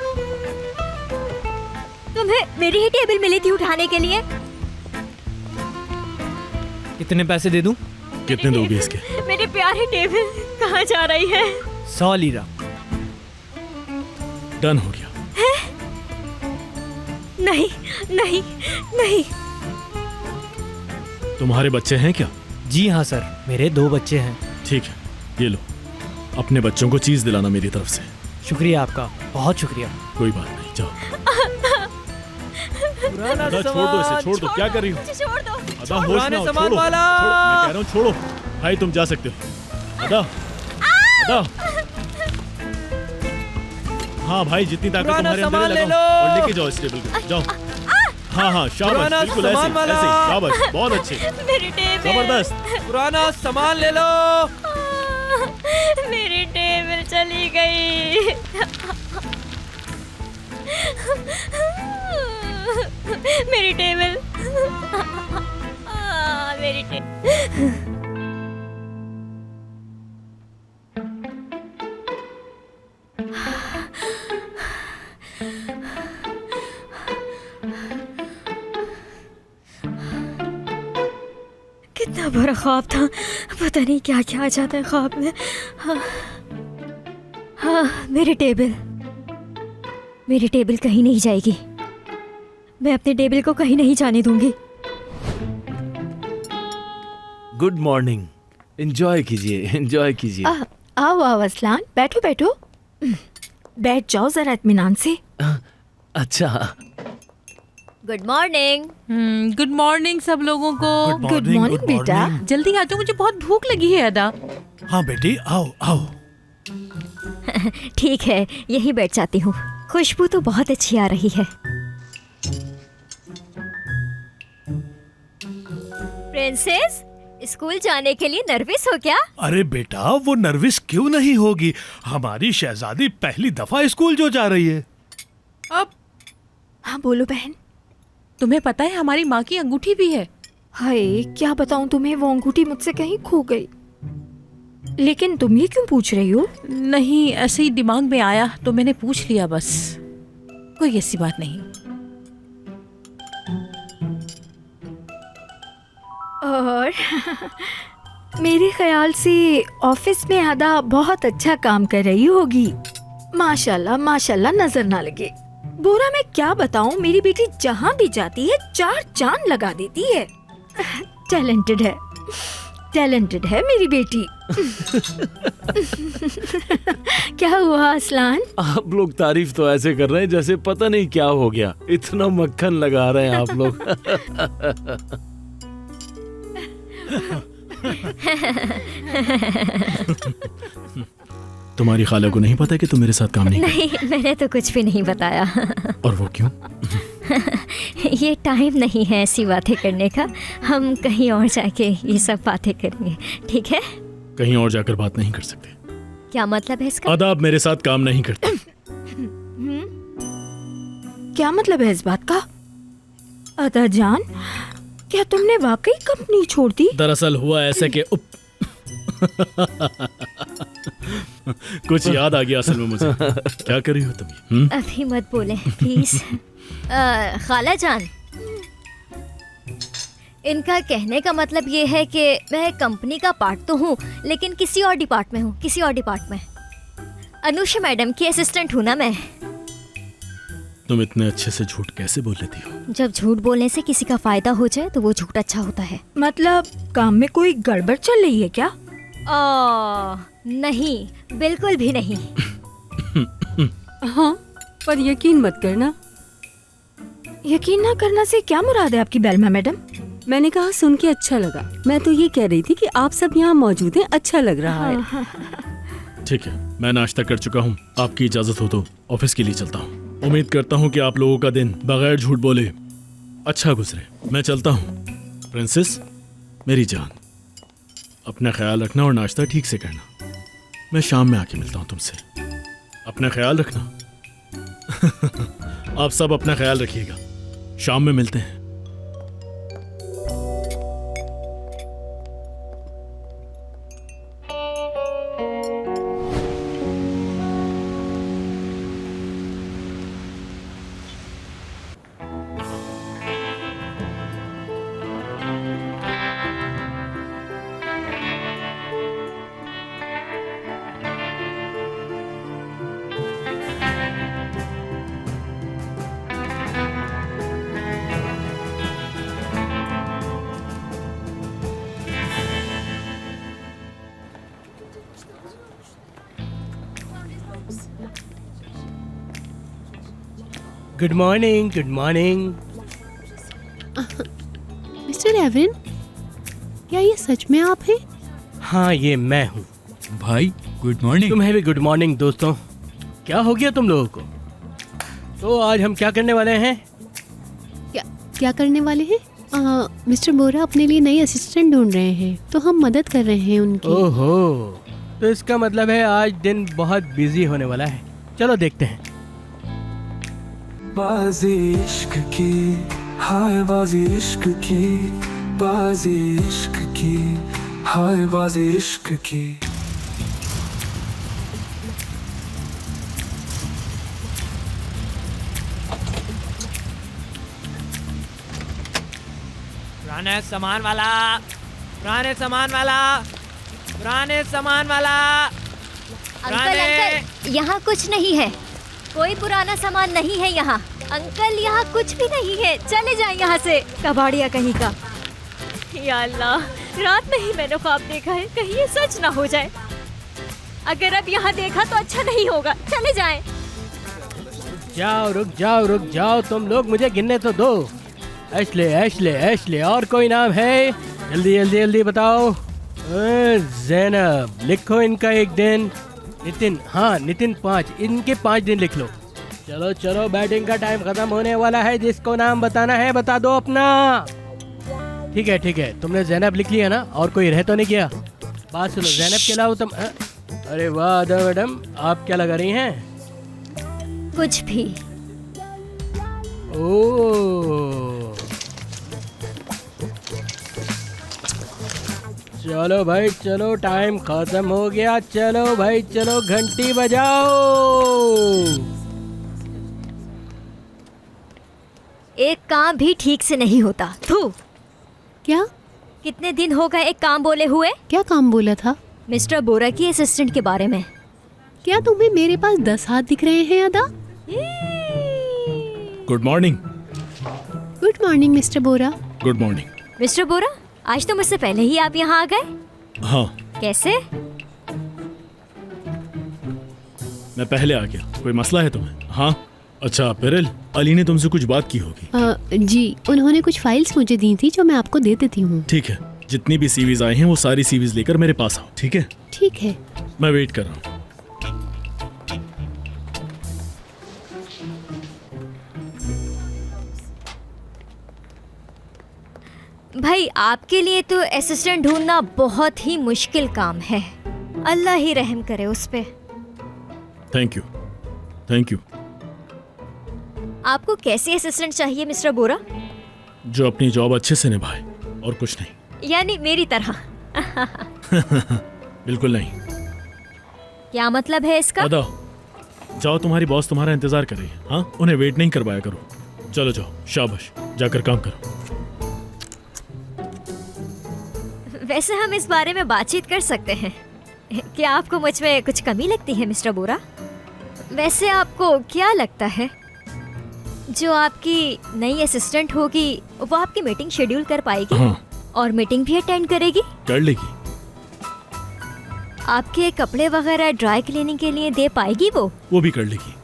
तुम्हें मेरी ही टेबल मिली थी उठाने के लिए। कितने पैसे दे दूं? कितने दोगे इसके? मेरी प्यारी टेबल कहाँ जा रही है? 100 लीरा। डन हो गया। नहीं नहीं नहीं। तुम्हारे बच्चे हैं क्या? जी हाँ सर, मेरे 2 बच्चे हैं। ठीक है, ये लो, अपने बच्चों को चीज दिलाना मेरी तरफ से। शुक्रिया आपका, बहुत शुक्रिया। कोई बात नहीं, जाओ। अदा छोड़ दो इसे, छोड़ दो। क्या कर रही हो? छोड़ दो। अदा होश पुराने में आओ, सामान छोड़ो, वाला। छोड़ो, मैं कह रहा हूँ छोड़ो। भाई तुम जा सकते हो। अदा अदा, हाँ भाई, जितनी ताकत पुराना तुम्हारे अंदर है सामान ले लगाओ और लो। लेके जाओ इस टेबल को। जाओ। हाँ हाँ, शाबाश, पुराना बिल्कुल ऐसे सामान वाला। ऐसे, शाबाश, बहुत अच्छे, मेरी टेबल। जबरदस्त। पुराना सामान ले लो। मेरी टेबल चली गई। मेरी टेबल। मेरी टेबल। कितना बुरा ख्वाब था। पता नहीं क्या क्या आ जाता है ख्वाब में। हाँ, हाँ, मेरी टेबल कहीं नहीं जाएगी। मैं अपने टेबल को कहीं नहीं जाने दूंगी। Good morning. एंजॉय कीजिए, एंजॉय कीजिए। आओ आओ असलान, बैठो बैठो। बैठ जाओ जरा इत्मीनान से। अच्छा, गुड मॉर्निंग। गुड मॉर्निंग सब लोगों को। गुड मॉर्निंग बेटा। जल्दी आ जाओ, मुझे बहुत भूख लगी है अदा। हाँ बेटी, आओ आओ। ठीक है, यहीं बैठ जाती हूँ। खुशबू तो बहुत अच्छी आ रही है। प्रिंसेस, स्कूल जाने के लिए नर्वस हो क्या? अरे बेटा, वो नर्वस क्यों नहीं होगी? हमारी शहजादी पहली दफा स्कूल जो जा रही है। अब हाँ बोलो बहन। तुम्हें पता है हमारी माँ की अंगूठी भी है। हाय, क्या बताऊं तुम्हें, वो अंगूठी मुझसे कहीं खो गई। लेकिन तुम ये क्यों पूछ रही हो? नहीं, ऐसे ही दिमाग में आया तो मैंने पूछ लिया, बस। कोई ऐसी बात नहीं। और मेरे ख्याल से ऑफिस में अदा बहुत अच्छा काम कर रही होगी। माशाल्लाह माशाल्लाह, नजर ना लगे। बोरा, मैं क्या बताऊं, मेरी बेटी जहाँ भी जाती है 4 चांद लगा देती है। टैलेंटेड है मेरी बेटी। क्या हुआ असलान? आप लोग तारीफ तो ऐसे कर रहे हैं जैसे पता नहीं क्या हो गया। इतना मक्खन लगा रहे हैं आप लोग। तुम्हारी खाला को नहीं पता कि तुम मेरे साथ काम नहीं नहीं, मैंने तो कुछ भी नहीं बताया। और वो क्यों? ये टाइम नहीं है ऐसी बातें करने का। हम कहीं और जाके ये सब बातें करेंगे, ठीक है? कहीं और जाकर बात नहीं कर सकते। क्या मतलब है इसका? अदा, आप मेरे साथ काम नहीं करते। क्या मतलब है इस बात का? अदा जान, क्या तुमने वाकई कंपनी छोड़ दी? दरअसल हुआ ऐसे कि कुछ याद आ गया असल में मुझे। क्या कर रही हो तुम? अभी मत बोले प्लीज। खाला जान, इनका कहने का मतलब ये है कि मैं कंपनी का पार्ट तो हूँ लेकिन किसी और डिपार्टमेंट। अनुषा मैडम की असिस्टेंट हूँ ना मैं। तुम इतने अच्छे से झूठ कैसे बोल लेती हो? जब झूठ बोलने से किसी का फायदा हो जाए तो वो झूठ अच्छा होता है। मतलब काम में कोई गड़बड़ चल रही है क्या? नहीं, बिल्कुल भी नहीं। हाँ, पर यकीन मत करना। यकीन ना करना से क्या मुराद है आपकी बेलमा मैडम? मैंने कहा सुन के अच्छा लगा। मैं तो ये कह रही थी कि आप सब यहाँ मौजूद हैं, अच्छा लग रहा है। ठीक है, मैं नाश्ता कर चुका हूँ। आपकी इजाजत हो तो ऑफिस के लिए चलता हूँ। उम्मीद करता हूँ कि आप लोगों का दिन बगैर झूठ बोले अच्छा गुजरे। मैं चलता हूँ। प्रिंसेस, मेरी जान, अपना ख्याल रखना और नाश्ता ठीक से करना। मैं शाम में आके मिलता हूँ तुमसे। अपना ख्याल रखना। आप सब अपना ख्याल रखिएगा। शाम में मिलते हैं। Good morning, good morning. Mister Evan, क्या ये सच में आप हैं? हाँ, ये मैं हूँ। भाई गुड मॉर्निंग। तुम्हें भी गुड मॉर्निंग दोस्तों। क्या हो गया तुम लोगों को? तो आज हम क्या करने वाले हैं? क्या करने वाले हैं? मिस्टर बोरा अपने लिए नई असिस्टेंट ढूंढ रहे हैं, तो हम मदद कर रहे हैं उनकी। ओहो, तो इसका मतलब है आज दिन बहुत बिजी होने वाला है। चलो देखते हैं। बाजी इश्क की, हाय बाजी इश्क की, बाजी इश्क की, हाय बाजी इश्क की। पुराने सामान वाला, पुराने सामान वाला, पुराने सामान वाला। अंकल, यहाँ कुछ नहीं है। कोई पुराना सामान नहीं है यहाँ। अंकल, यहाँ कुछ भी नहीं है। चले जाएं यहाँ से। कबाड़िया कहीं का। या अल्लाह, रात में ही मैंने ख्वाब देखा है, कहीं ये सच ना हो जाए। अगर अब यहाँ देखा तो अच्छा नहीं होगा। चले जाएं। जाओ, रुक जाओ, तुम लोग मुझे गिनने तो दो। एशले, एशले, एशले, और कोई नाम है? जल्दी जल्दी जल्दी बताओ। ज़ैनब, लिखो इनका एक दिन। नितिन, हाँ नितिन 5, इनके 5 दिन लिख लो। चलो चलो, बैटिंग का टाइम खत्म होने वाला है। जिसको नाम बताना है बता दो अपना। ठीक है, तुमने ज़ैनब लिख लिया ना? और कोई रह तो नहीं गया? बात सुनो, ज़ैनब के अलावा तुम अरे वाह अदा मैडम, आप क्या लगा रही हैं? कुछ भी। ओह, चलो भाई चलो, टाइम खत्म हो गया। चलो भाई चलो, घंटी बजाओ। एक काम भी ठीक से नहीं होता। थू। क्या? कितने दिन हो गए एक काम बोले हुए? क्या काम बोला था? मिस्टर बोरा की असिस्टेंट के बारे में। क्या तुम्हें मेरे पास 10 हाथ दिख रहे हैं अदा? Good morning. Good morning mister Bora. Good morning. Mister Bora, आज तो मुझसे पहले ही आप यहाँ आ गए। हाँ। कैसे? मैं पहले आ गया। कोई मसला है तुम्हें? हाँ। अच्छा पेरिल, अली ने तुमसे कुछ बात की होगी। जी, उन्होंने कुछ फाइल्स मुझे दी थी जो मैं आपको दे देती हूँ। ठीक है, जितनी भी सीवीज आए हैं वो सारी सीवीज लेकर मेरे पास आओ। ठीक है? ठीक है। मैं वेट कर रहा हूँ। भाई, आपके लिए तो असिस्टेंट ढूंढना बहुत ही मुश्किल काम है। अल्लाह ही रहम करे उस पे। Thank you, thank you. आपको कैसी असिस्टेंट चाहिए मिस्टर बोरा? जो अपनी जॉब अच्छे से निभाए और कुछ नहीं। यानी मेरी तरह। बिल्कुल नहीं। क्या मतलब है इसका? अदा, जाओ, तुम्हारी बॉस तुम्हारा इंतजार कर रही है। हाँ, उन्हें वेट नहीं करवाया करो। चलो जाओ, शाबाश, जाकर काम करो। वैसे हम इस बारे में बातचीत कर सकते हैं। क्या आपको मुझ में कुछ कमी लगती है मिस्टर बोरा? वैसे आपको क्या लगता है जो आपकी नई असिस्टेंट होगी वो आपकी मीटिंग शेड्यूल कर पाएगी? हाँ। और मीटिंग भी अटेंड करेगी? कर लेगी। आपके कपड़े वगैरह ड्राई क्लीनिंग के लिए दे पाएगी वो भी कर लेगी।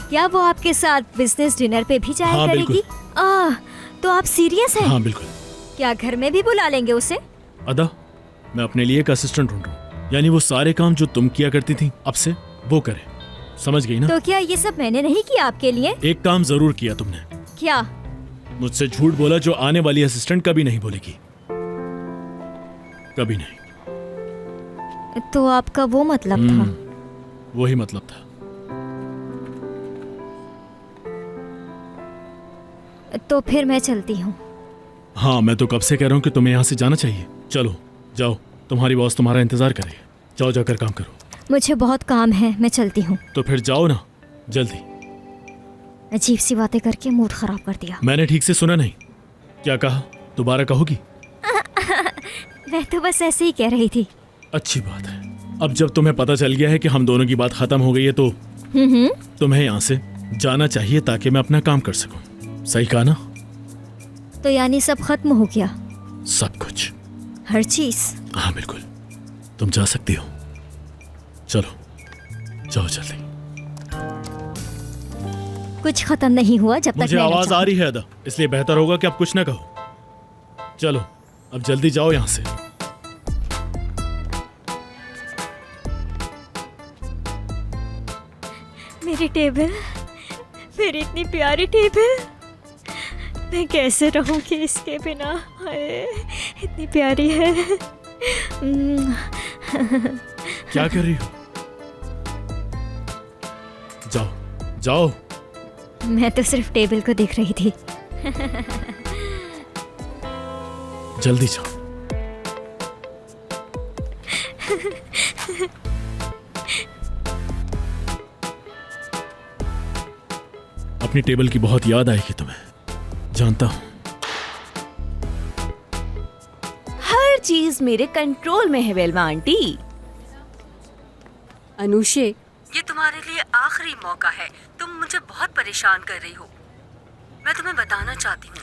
क्या वो आपके साथ बिजनेस डिनर पे भी जाया हाँ, करेगी? तो आप सीरियस हैं? हाँ बिल्कुल। क्या घर में भी बुला लेंगे उसे? अदा, मैं अपने लिए एक असिस्टेंट ढूंढ रहा हूँ, यानी वो सारे काम जो तुम किया करती थी अब से वो करे। समझ गई ना? तो क्या ये सब मैंने नहीं किया आपके लिए? एक काम जरूर किया तुमने। क्या? मुझसे झूठ बोला जो आने वाली असिस्टेंट कभी नहीं बोलेगी। कभी नहीं। तो आपका वो मतलब था? वही मतलब था। तो फिर मैं चलती हूँ। हाँ, मैं तो कब से कह रहा हूँ कि तुम्हें यहाँ से जाना चाहिए। चलो जाओ, तुम्हारी बॉस तुम्हारा इंतजार कर रही है। जाओ, जाकर काम करो। मुझे बहुत काम है, मैं चलती हूँ। तो फिर जाओ ना, जल्दी। अजीब सी बातें करके मूड खराब कर दिया। मैंने ठीक से सुना नहीं। क्या कहा? दोबारा कहोगी? मैं तो बस ऐसे ही कह रही थी। अच्छी बात है। अब जब तुम्हें पता चल गया है कि हम दोनों की बात खत्म हो गई है तो तुम्हें यहाँ से जाना चाहिए ताकि मैं अपना काम कर सकूं। सही कहा ना? तो यानी सब खत्म हो गया? सब कुछ, हर चीज? हाँ बिल्कुल। तुम जा सकती हो। चलो जाओ जल्दी। कुछ खत्म नहीं हुआ जब तक मुझे मैं आवाज आ रही है अदा, इसलिए बेहतर होगा कि आप कुछ ना कहो। चलो अब जल्दी जाओ यहाँ से। मेरी टेबल, मेरी इतनी प्यारी टेबल, मैं कैसे रहूंगी इसके बिना? हाय, इतनी प्यारी है। क्या कर रही हो? जाओ जाओ। मैं तो सिर्फ टेबल को देख रही थी। जल्दी जाओ। अपनी टेबल की बहुत याद आएगी तुम्हें, जानता हूं। हर चीज मेरे कंट्रोल में है वेल्मा आंटी। अनुषे, ये तुम्हारे लिए आखिरी मौका है। तुम मुझे बहुत परेशान कर रही हो। मैं तुम्हें बताना चाहती हूँ,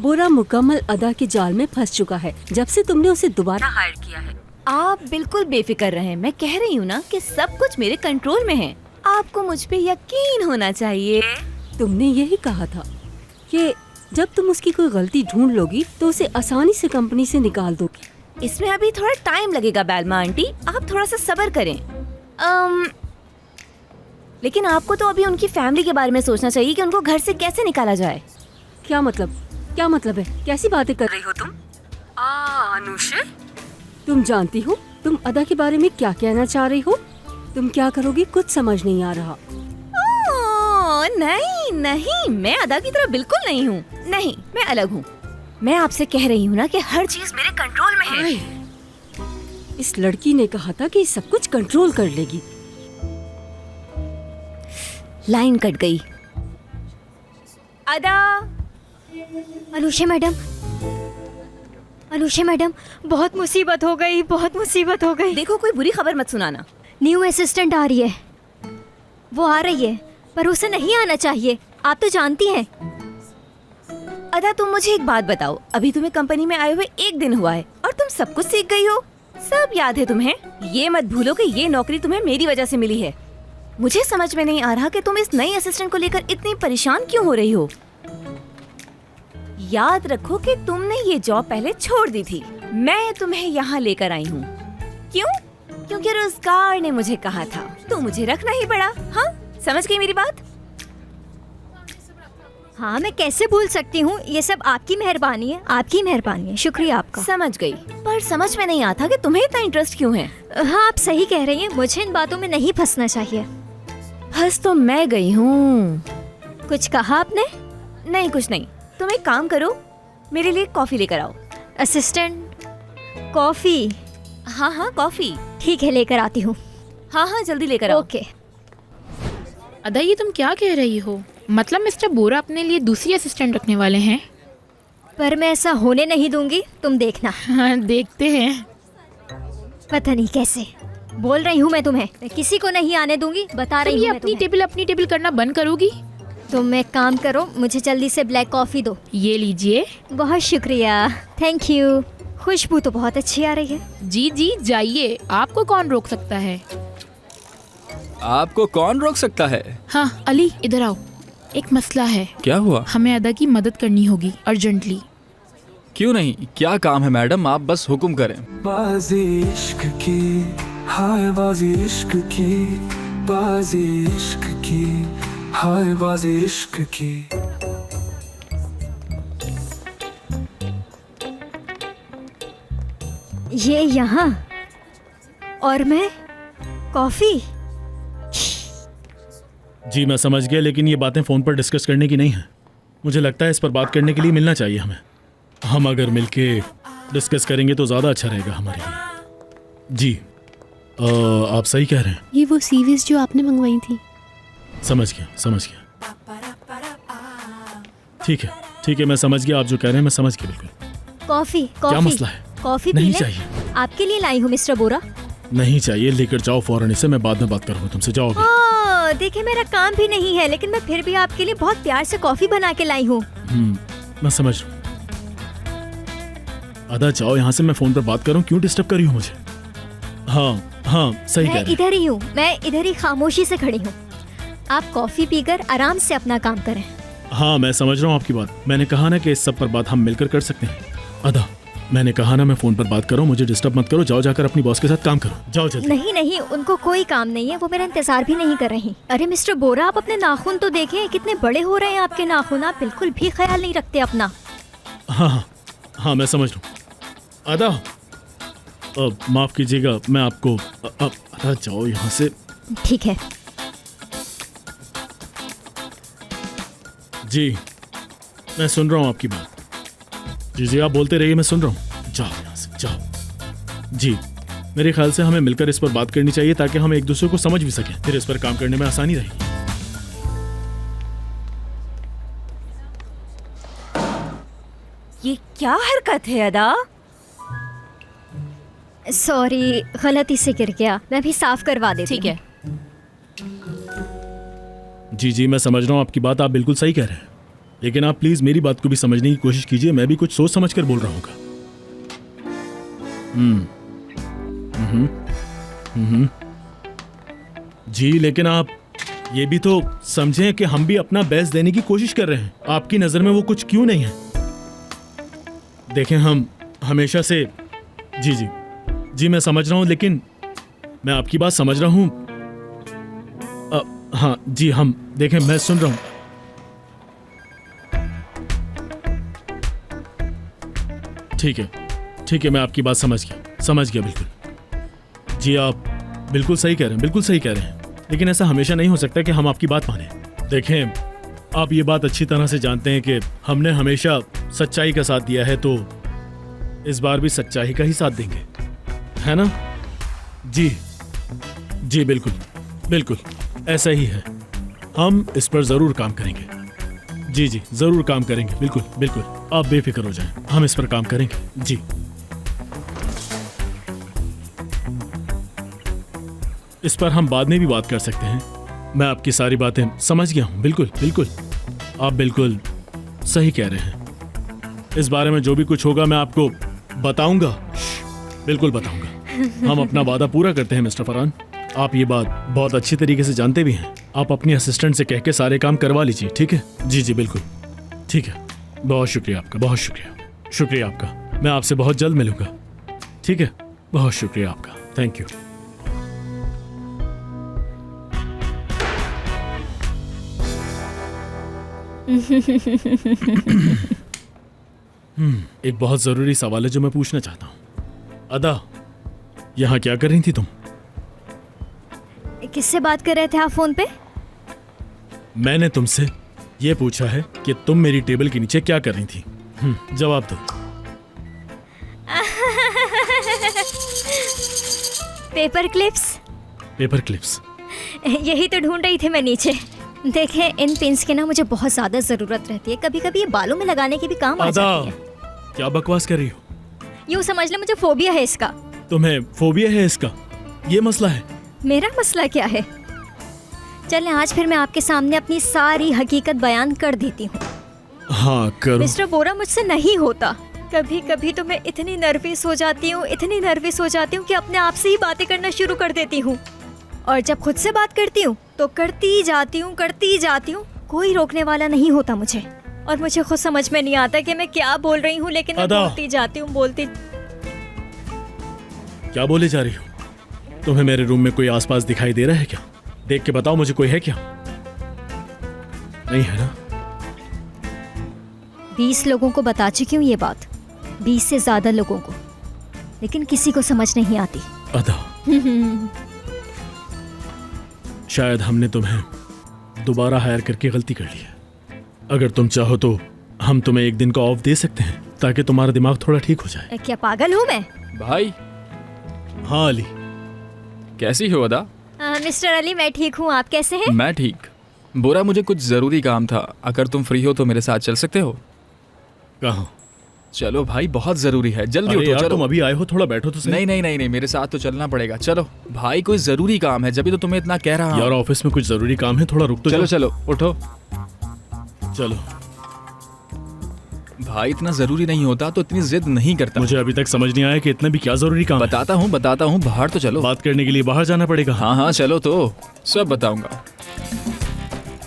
बोरा मुकम्मल अदा के जाल में फंस चुका है जब से तुमने उसे दोबारा हायर किया है। आप बिल्कुल बेफिक्र रहें, मैं कह रही हूँ ना कि सब कुछ मेरे कंट्रोल में है। आपको मुझ पे यकीन होना चाहिए। तुमने यही कहा था कि जब तुम उसकी कोई गलती ढूंढ लोगी तो उसे आसानी से कंपनी से निकाल दोगी। इसमें अभी थोड़ा टाइम लगेगा बेल्मा आंटी, आप थोड़ा सा सब्र करें। लेकिन आपको तो अभी उनकी फैमिली के बारे में सोचना चाहिए कि उनको घर से कैसे निकाला जाए। क्या मतलब? क्या मतलब है? कैसी बातें कर रही हो तुम? अनुषे, तुम जानती हो तुम अदा के बारे में क्या कहना चाह रही हो? तुम क्या करोगी कुछ समझ नहीं आ रहा। नहीं नहीं, मैं अदा की तरह बिल्कुल नहीं हूँ। नहीं, मैं अलग हूँ। मैं आपसे कह रही हूँ ना कि हर चीज मेरे कंट्रोल में है। इस लड़की ने कहा था कि सब कुछ कंट्रोल कर लेगी। लाइन कट गई। अदा। अनुषा मैडम, अनुषा मैडम, बहुत मुसीबत हो गई, बहुत मुसीबत हो गई। देखो, कोई बुरी खबर मत सुनाना। न्यू असिस्टेंट आ रही है। वो आ रही है पर उसे नहीं आना चाहिए, आप तो जानती हैं। अदा, तुम मुझे एक बात बताओ, अभी तुम्हें कंपनी में आए हुए 1 दिन हुआ है और तुम सब कुछ सीख गई हो। सब याद है तुम्हें। ये मत भूलो कि ये नौकरी तुम्हें मेरी वजह से मिली है। मुझे समझ में नहीं आ रहा कि तुम इस नई असिस्टेंट को लेकर इतनी परेशान क्यों हो रही हो। याद रखो कि तुमने ये जॉब पहले छोड़ दी थी। मैं तुम्हें यहाँ लेकर आई हूँ। क्यों? क्योंकि रोजगार ने मुझे कहा था, तो मुझे रखना ही पड़ा। हाँ, समझ गई मेरी बात? हाँ, मैं कैसे भूल सकती हूँ। ये सब आपकी मेहरबानी है, आपकी मेहरबानी है, शुक्रिया आपका। समझ गई, पर समझ में नहीं आता कि तुम्हें इतना इंटरेस्ट क्यों है। हाँ, आप सही कह रही हैं, मुझे इन बातों में नहीं फंसना चाहिए। फंस तो मैं गई हूँ। कुछ कहा आपने? नहीं, कुछ नहीं। तुम एक काम करो, मेरे लिए कॉफी लेकर आओ। Assistant, coffee? हाँ हाँ कॉफी। ठीक है, लेकर आती हूँ। हाँ हाँ जल्दी लेकर आओ। ओके। अदा ये तुम क्या कह रही हो? मतलब मिस्टर बोरा अपने लिए दूसरी असिस्टेंट रखने वाले हैं? पर मैं ऐसा होने नहीं दूंगी, तुम देखना। हाँ देखते हैं। पता नहीं कैसे बोल रही हूँ मैं तुम्हें, मैं किसी को नहीं आने दूंगी, बता रही हूँ। अपनी टेबल करना बंद करोगी? तुम एक काम करो, मुझे जल्दी से ब्लैक कॉफी दो। ये लीजिए। बहुत शुक्रिया, थैंक यू। खुशबू तो बहुत अच्छी आ रही है। जी जी जाइए, आपको कौन रोक सकता है? आपको कौन रोक सकता है? हाँ अली इधर आओ, एक मसला है। क्या हुआ? हमें अदा की मदद करनी होगी अर्जेंटली। क्यों नहीं, क्या काम है मैडम, आप बस हुक्म करें। बाजी इश्क की, हाय बाजी इश्क की, बाजी इश्क की, हाय बाजी इश्क की। ये यहाँ और मैं कॉफी। जी मैं समझ गया, लेकिन ये बातें फ़ोन पर डिस्कस करने की नहीं है। मुझे लगता है इस पर बात करने के लिए मिलना चाहिए हमें। हम अगर मिलके डिस्कस करेंगे तो ज़्यादा अच्छा रहेगा हमारे लिए। जी आप सही कह रहे हैं। ये वो सीरीज जो आपने मंगवाई थी। समझ गया। ठीक है मैं समझ गया, आप जो कह रहे हैं मैं समझ गया बिल्कुल। कॉफी क्या मसला है? कॉफी नहीं पीना? चाहिए। आपके लिए लाई हूँ मिस्टर बोरा। नहीं चाहिए, लेकर जाओ फौरन इसे, मैं बाद में बात करूँगा तुमसे। जाओगे? देखिए मेरा काम भी नहीं है, लेकिन मैं फिर भी आपके लिए बहुत प्यार से कॉफी बना के लाई हूँ। मैं समझ रहा हूँ। अदा जाओ यहाँ से, मैं फोन पर बात करूँ, क्यों डिस्टर्ब कर रही हूँ मुझे? हाँ सही कह रहे मैं इधर ही हूँ, मैं इधर ही खामोशी से खड़ी हूँ। आप कॉफी पीकर आराम से अपना काम करें। हाँ मैं समझ रहा हूँ आपकी बात। मैंने कहा ना कि इस सब पर बात हम मिलकर कर सकते हैं। अदा मैंने कहा ना, मैं फोन पर बात करूँ, मुझे डिस्टर्ब मत करो। जाओ जाकर अपनी बॉस के साथ काम करो, जाओ जल्दी। नहीं, उनको कोई काम नहीं है, वो मेरा इंतजार भी नहीं कर रही। अरे मिस्टर बोरा, आप अपने नाखून तो देखें, कितने बड़े हो रहे हैं आपके नाखून। आप बिल्कुल भी ख्याल नहीं रखते अपना। हाँ मैं समझ रहा हूँ। अदा माफ कीजिएगा, मैं आपको अदा जाओ यहाँ से। ठीक है। जी मैं सुन रहा हूँ आपकी बात। जी आप बोलते रहिए, मैं सुन रहा हूँ। जाओ यहाँ से, जाओ। जी मेरे ख्याल से हमें मिलकर इस पर बात करनी चाहिए, ताकि हम एक दूसरे को समझ भी सकें, फिर इस पर काम करने में आसानी रहेगी। ये क्या हरकत है अदा? सॉरी, गलती से गिर गया, मैं भी साफ करवा देती हूँ। ठीक है। जी मैं समझ रहा हूँ आपकी बात, आप बिल्कुल सही कह रहे हैं, लेकिन आप प्लीज मेरी बात को भी समझने की कोशिश कीजिए। मैं भी कुछ सोच समझ कर बोल रहा हूँ। जी लेकिन आप ये भी तो समझें कि हम भी अपना बेस्ट देने की कोशिश कर रहे हैं। आपकी नजर में वो कुछ क्यों नहीं है? देखें हम हमेशा से जी मैं समझ रहा हूँ, लेकिन मैं आपकी बात समझ रहा हूँ। हाँ जी हम देखें, मैं सुन रहा हूँ। ठीक है मैं आपकी बात समझ गया बिल्कुल। जी आप बिल्कुल सही कह रहे हैं, लेकिन ऐसा हमेशा नहीं हो सकता कि हम आपकी बात माने। देखें आप ये बात अच्छी तरह से जानते हैं कि हमने हमेशा सच्चाई का साथ दिया है, तो इस बार भी सच्चाई का ही साथ देंगे, है ना? जी बिल्कुल ऐसा ही है। हम इस पर जरूर काम करेंगे। जी जरूर काम करेंगे, बिल्कुल आप बेफिक्र हो जाएं, हम इस पर काम करेंगे। जी इस पर हम बाद में भी बात कर सकते हैं। मैं आपकी सारी बातें समझ गया हूँ। बिल्कुल आप बिल्कुल सही कह रहे हैं। इस बारे में जो भी कुछ होगा मैं आपको बताऊंगा, बिल्कुल बताऊंगा। हम अपना वादा पूरा करते हैं मिस्टर फरहान। आप ये बात बहुत अच्छी तरीके से जानते भी हैं। आप अपनी असिस्टेंट से कह के सारे काम करवा लीजिए, ठीक है? जी बिल्कुल ठीक है। बहुत शुक्रिया आपका, बहुत शुक्रिया आपका। मैं आपसे बहुत जल्द मिलूंगा, ठीक है? बहुत शुक्रिया आपका, थैंक यू। एक बहुत जरूरी सवाल है जो मैं पूछना चाहता हूँ। अदा यहाँ क्या कर रही थी तुम? किससे बात कर रहे थे आप फोन पे? मैंने तुमसे ये पूछा है कि तुम मेरी टेबल के नीचे क्या कर रही थी। जवाब दो। Paper clips. Paper clips. यही तो ढूंढ रही थी मैं नीचे। देखे, इन पिंस की ना मुझे बहुत ज्यादा जरूरत रहती है। कभी कभी ये बालों में लगाने की भी काम आ जाती है। क्या बकवास कर रही हो? यूँ समझ ले मुझे फोबिया है इसका। तुम्हें फोबिया है इसका? ये मसला है? मेरा मसला क्या है? चलें आज फिर मैं आपके सामने अपनी सारी हकीकत बयान कर देती हूँ। हाँ करो। मिस्टर बोरा, मुझसे नहीं होता। कभी कभी तो मैं इतनी नर्वस हो जाती हूँ, इतनी नर्वस हो जाती हूँ कि अपने आप से ही बातें करना शुरू कर देती हूँ। और जब खुद से बात करती हूँ तो करती जाती हूँ। कोई रोकने वाला नहीं होता मुझे। और मुझे खुद समझ में नहीं आता कि मैं क्या बोल रही हूँ, लेकिन मैं बोलती जाती हूँ, बोलती। क्या बोले जा रही हो? तुम्हें मेरे रूम में कोई आसपास दिखाई दे रहा है क्या? देख के बताओ मुझे, कोई है क्या? नहीं है ना? 20 लोगों को बता चुकी हूँ ये बात, 20 से ज्यादा लोगों को, लेकिन किसी को समझ नहीं आती। अदा, शायद हमने तुम्हें दोबारा हायर करके गलती कर ली है। अगर तुम चाहो तो हम तुम्हें एक दिन का ऑफ दे सकते हैं ताकि तुम्हारा दिमाग थोड़ा ठीक हो जाए। क्या पागल हूँ मैं? भाई। हाँ अली, कैसी हो अदा? मिस्टर अली, मैं ठीक हूँ, आप कैसे हैं? मैं ठीक। बोरा, मुझे कुछ जरूरी काम था, अगर तुम फ्री हो तो मेरे साथ चल सकते हो? कहाँ? चलो भाई, बहुत जरूरी है, जल्दी अरे उठो। यार, चलो। तुम अभी आए हो, थोड़ा बैठो तो सही। नहीं, मेरे साथ तो चलना पड़ेगा। चलो भाई, कोई जरूरी काम है, जब तो तुम्हें इतना कह रहा हूं। यार ऑफिस में कुछ जरूरी काम है, थोड़ा रुक तो चलो जाओ। चलो उठो। चलो भाई, इतना जरूरी नहीं होता तो इतनी जिद नहीं करता। मुझे अभी तक समझ नहीं आया कि इतना भी क्या जरूरी काम है। बताता हूँ, बाहर तो चलो। बात करने के लिए बाहर जाना पड़ेगा। हाँ चलो, तो सब बताऊंगा।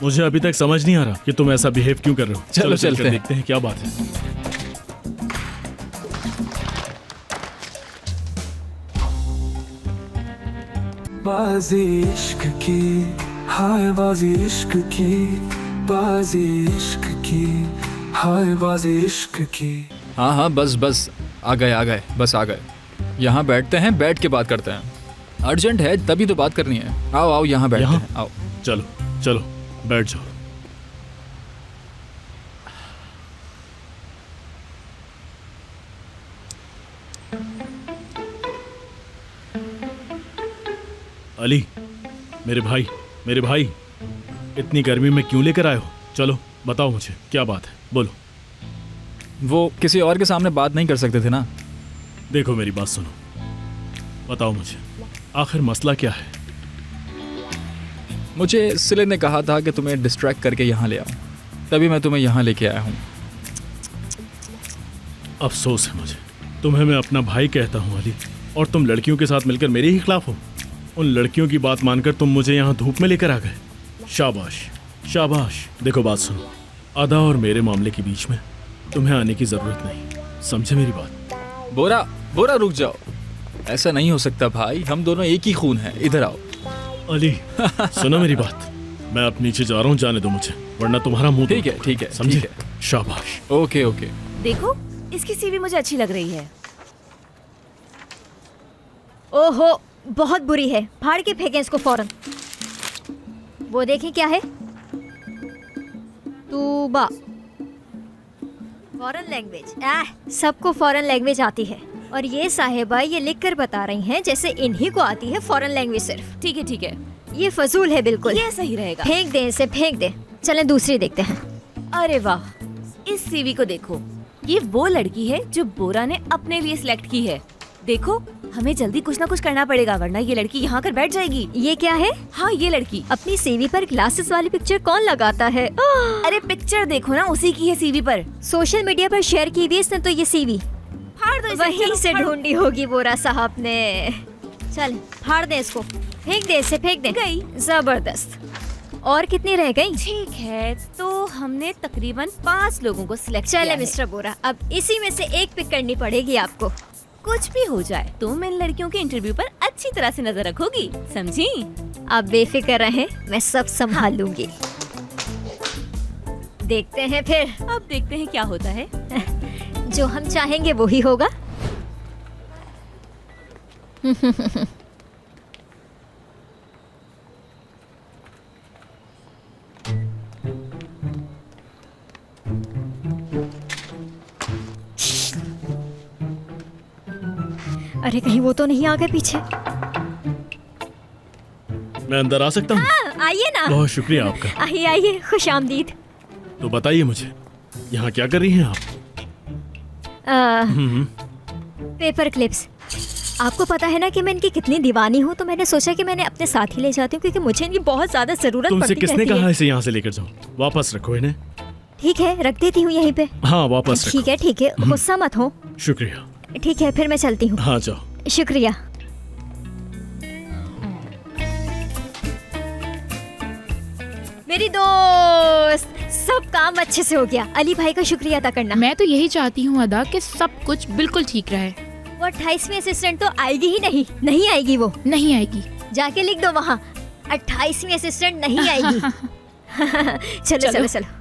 मुझे अभी तक समझ नहीं आ रहा कि तुम ऐसा बिहेव क्यों कर रहे हो। चलो चलते हैं। देखते हैं क्या बात है। बाजी इश्क की, हाय बाजी इश्क की, बाजी इश्क की, हाय बाजी इश्क की। हाँ बस आ गए, बस आ गए। यहाँ बैठते हैं, बैठ के बात करते हैं। अर्जेंट है तभी तो बात करनी है। आओ यहाँ बैठते हैं, आओ। चलो बैठ जाओ। अली, मेरे भाई, इतनी गर्मी में क्यों लेकर आए हो? चलो बताओ मुझे, क्या बात है, बोलो। वो किसी और के सामने बात नहीं कर सकते थे ना? देखो मेरी बात सुनो, बताओ मुझे आखिर मसला क्या है? मुझे सिले ने कहा था कि तुम्हें डिस्ट्रैक्ट करके यहाँ ले आऊँ, तभी मैं तुम्हें यहाँ लेके आया हूँ। अफसोस है मुझे, तुम्हें मैं अपना भाई कहता हूँ अली, और तुम लड़कियों के साथ मिलकर मेरे ही खिलाफ हो। उन लड़कियों की बात मानकर तुम मुझे यहाँ धूप में लेकर आ गए। शाबाश। देखो बात सुनो, अदा और मेरे मामले के बीच में तुम्हें आने की जरूरत नहीं, समझे मेरी बात? बोरा रुक जाओ, ऐसा नहीं हो सकता भाई, हम दोनों एक ही खून हैं। इधर आओ। अली सुनो मेरी बात, मैं अब नीचे जा रहा हूँ, जाने दो मुझे, वरना तुम्हारा मुंह। ठीक है, समझे? शाबाश। ओके। देखो, इसकी सीवी मुझे अच्छी लग रही है। ओहो, बहुत बुरी है, फाड़ के फेंकें इसको फौरन। वो देखें क्या है। Tuba, foreign language. सबको फॉरेन लैंग्वेज आती है, और ये साहिबा ये लिख कर बता रही हैं जैसे इन्हीं को आती है फॉरेन लैंग्वेज सिर्फ। ठीक है, ये फजूल है बिल्कुल। ये सही रहेगा। फेंक दे इसे, फेंक दे। चलें दूसरी देखते हैं। अरे वाह, इस सीवी को देखो, ये वो लड़की है जो बोरा ने अपने लिए सिलेक्ट की है। देखो, हमें जल्दी कुछ ना कुछ करना पड़ेगा, वरना ये लड़की यहाँ कर बैठ जाएगी। ये क्या है? हाँ, ये लड़की। अपनी सीवी पर ग्लासेस वाली पिक्चर कौन लगाता है? अरे पिक्चर देखो ना, उसी की है सीवी पर। सोशल मीडिया पर शेयर की हुई इसने तो ये सीवी। फाड़ दो इसे। वहीं से ढूंढी होगी बोरा साहब ने। चल फाड़ दे इसको, फेंक दे इसे, फेंक दे। गई। जबरदस्त। और कितनी रह गई? ठीक है, तो हमने तकरीबन 5 लोगों को सिलेक्ट किया है। चले मिस्टर बोरा, अब इसी में से एक पिक करनी पड़ेगी आपको। कुछ भी हो जाए, तुम इन लड़कियों के इंटरव्यू पर अच्छी तरह से नजर रखोगी, समझी? आप बेफिक्र रहें, मैं सब संभाल लूंगी। देखते हैं फिर। अब देखते हैं क्या होता है। जो हम चाहेंगे वो ही होगा। अरे कहीं वो तो नहीं आ गए पीछे। मैं अंदर आ सकता हूँ? आइए ना। बहुत शुक्रिया आपका। आइए आइए, खुश आमदीद। तो बताइए मुझे, यहाँ क्या कर रही हैं आप? Paper clips. आपको पता है ना कि मैं इनकी कितनी दीवानी हूँ, तो मैंने सोचा कि मैंने अपने साथ ही ले जाती हूँ क्योंकि मुझे इनकी बहुत ज्यादा जरूरत तुमसे पड़ती किसने रहती कहा है। इसे यहाँ से लेकर जाओ? वापस रखो इन्हें। ठीक है, रख देती हूँ यहीं पे। हाँ वापस रखो। ठीक है, गुस्सा मत हो। शुक्रिया। ठीक है, फिर मैं चलती हूँ। हाँ जाओ। शुक्रिया। मेरी दोस्त, सब काम अच्छे से हो गया। अली भाई का शुक्रिया अदा करना। मैं तो यही चाहती हूँ अदा कि सब कुछ बिल्कुल ठीक रहे। वो 28वीं असिस्टेंट तो आएगी ही नहीं। नहीं आएगी, वो नहीं आएगी। जाके लिख दो वहाँ, 28वीं असिस्टेंट नहीं आएगी। चलो चलो चलो।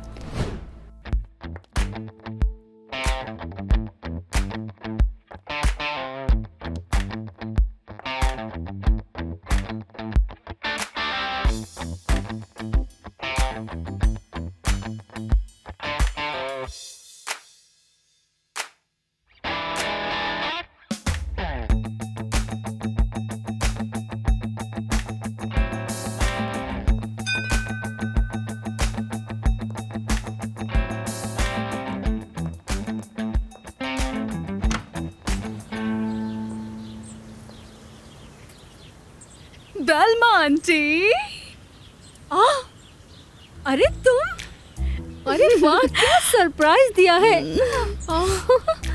बेलमा आंटी। अरे तुम, अरे वाह क्या सरप्राइज दिया है।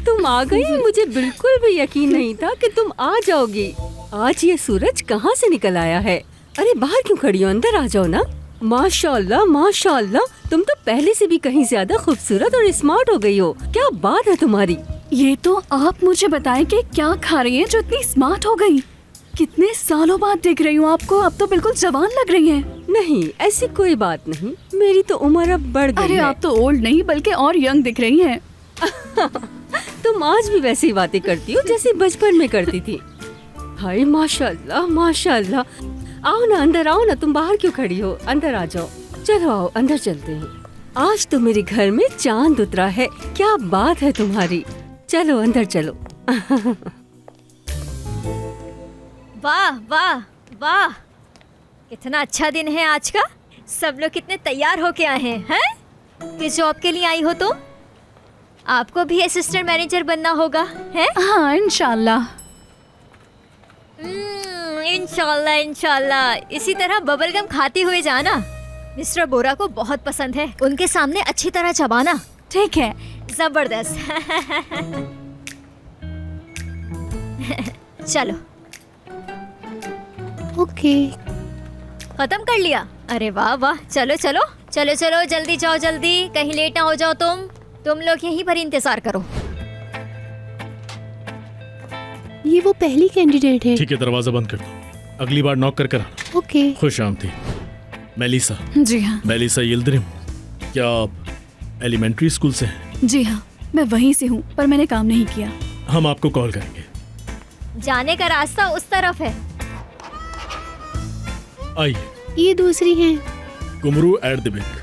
तुम आ गई, मुझे बिल्कुल भी यकीन नहीं था कि तुम आ जाओगी। आज ये सूरज कहाँ से निकल आया है? अरे बाहर क्यों खड़ी हो, अंदर आ जाओ ना। माशाल्लाह माशाल्लाह, तुम तो पहले से भी कहीं ज्यादा खूबसूरत और स्मार्ट हो गई हो। क्या बात है तुम्हारी। ये तो आप मुझे बताएं कि क्या खा रही हैं जो इतनी स्मार्ट हो गई। कितने सालों बाद देख रही हूँ आपको, अब तो बिल्कुल जवान लग रही हैं। नहीं ऐसी कोई बात नहीं, मेरी तो उम्र अब बढ़ गई अरे है। आप तो ओल्ड नहीं बल्कि और यंग दिख रही हैं। तुम आज भी वैसी बातें करती हो जैसे बचपन में करती थी। हाय माशाल्लाह माशाल्लाह। आओ ना अंदर आओ ना, तुम बाहर क्यों खड़ी हो, अंदर आ जाओ। चलो आओ अंदर चलते हैं। आज तो मेरे घर में चांद उतरा है। क्या बात है तुम्हारी। चलो अंदर चलो। वाह वाह वाह, कितना अच्छा दिन है आज का। सब लोग कितने तैयार होके आए हैं। हैं? किस जॉब के लिए आई हो तुम? आपको भी असिस्टेंट मैनेजर बनना होगा, है? हाँ इंशाल्लाह। इंशाल्लाह इंशाल्लाह। इसी तरह बबल गम खाती हुए जाना। मिस्टर बोरा को बहुत पसंद है, उनके सामने अच्छी तरह चबाना। ठीक है, जबरदस्त। चलो। ओके। खत्म कर लिया? अरे वाह वाह, चलो चलो चलो चलो, जल्दी जाओ जल्दी, कहीं लेट ना हो जाओ तुम लोग यहीं पर इंतजार करो। ये वो पहली कैंडिडेट है। ठीक है, दरवाजा बंद कर दो, अगली बार नॉक कर आना। ओके। खुश आमदीद। मेलिसा। जी हाँ। मेलिसा यिल्दिरिम, क्या आप एलिमेंट्री स्कूल से हैं? जी हाँ, मैं वहीं से हूँ, पर मैंने काम नहीं किया। हम आपको कॉल करेंगे। जाने का रास्ता उस तरफ है। आइए। ये दूसरी है। कुमरू एट द बैंक।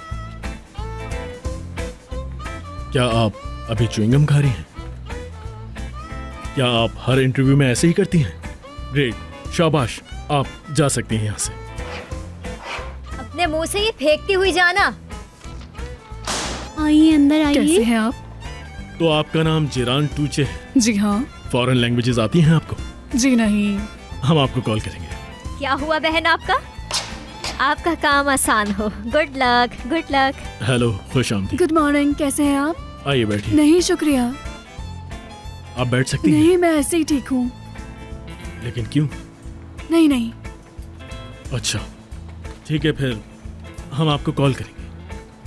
क्या आप अभी च्युइंगम खा रही हैं? क्या आप हर इंटरव्यू में ऐसे ही करती हैं? ग्रेट, शाबाश, आप जा सकती हैं यहाँ से। अपने मुंह से ये फेंकती हुई जाना। आइए अंदर आइए। कैसे हैं आप? तो आपका नाम जिरान टूचे है? जी हाँ। फॉरेन लैंग्वेजेस आती हैं आपको? जी नहीं। हम आपको कॉल करेंगे। क्या हुआ बहन आपका? आपका काम आसान हो। Good luck good luck. Hello, खुश आमदीद। गुड मॉर्निंग, कैसे हैं आप? आइए बैठिए। नहीं शुक्रिया। आप बैठ सकती हैं। नहीं, मैं ऐसे ही ठीक हूँ। लेकिन क्यों? नहीं नहीं। अच्छा ठीक है, फिर हम आपको कॉल करेंगे,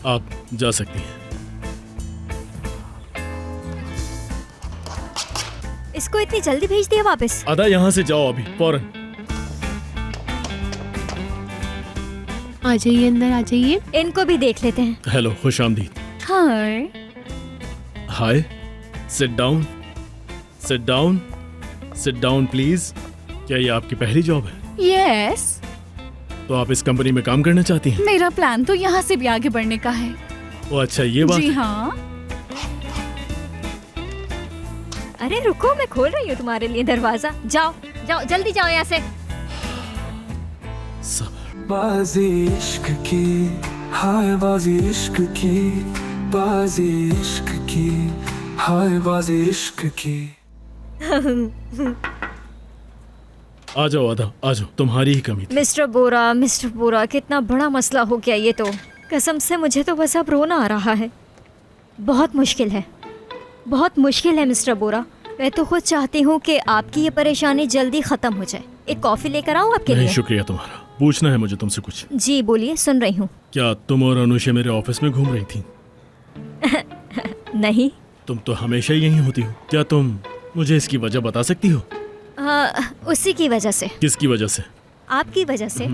आप जा सकती हैं। इसको इतनी जल्दी भेज दिया वापस? अदा यहाँ से जाओ अभी फौरन। आ जाइए अंदर आ जाइए। इनको भी देख लेते हैं। हेलो, खुश आमदीद। Hi. Hi, sit down sit down sit down please. क्या ये आपकी पहली जॉब है? यस। तो आप इस कंपनी में काम करना चाहती हैं? मेरा प्लान तो यहाँ से भी आगे बढ़ने का है। ओ अच्छा, ये बात जी है। हाँ। अरे रुको, मैं खोल रही हूँ तुम्हारे लिए दरवाजा। जाओ जाओ, जल्दी जाओ यहाँ से। बाजी इश्क की, हाय बाजी इश्क की, बाजी इश्क की, हाय बाजी इश्क की। आ जाओ आदा, आ जाओ, तुम्हारी ही कमी थी। मिस्टर बोरा, कितना बड़ा मसला हो गया ये तो। कसम से मुझे तो बस अब रोना आ रहा है। बहुत मुश्किल है, बहुत मुश्किल है मिस्टर बोरा। मैं तो खुद चाहती हूँ कि आपकी ये परेशानी जल्दी ख़त्म हो जाए। एक कॉफ़ी लेकर आऊँ आपके लिए? शुक्रिया तुम्हारा। पूछना है मुझे तुमसे कुछ। जी बोलिए, सुन रही हूँ। क्या तुम और अनुषा मेरे ऑफिस में घूम रही थी? नहीं। तुम तो हमेशा यहीं होती हो। क्या तुम मुझे इसकी वजह बता सकती हो? उसी की वजह से। किसकी वजह से? आपकी वजह से।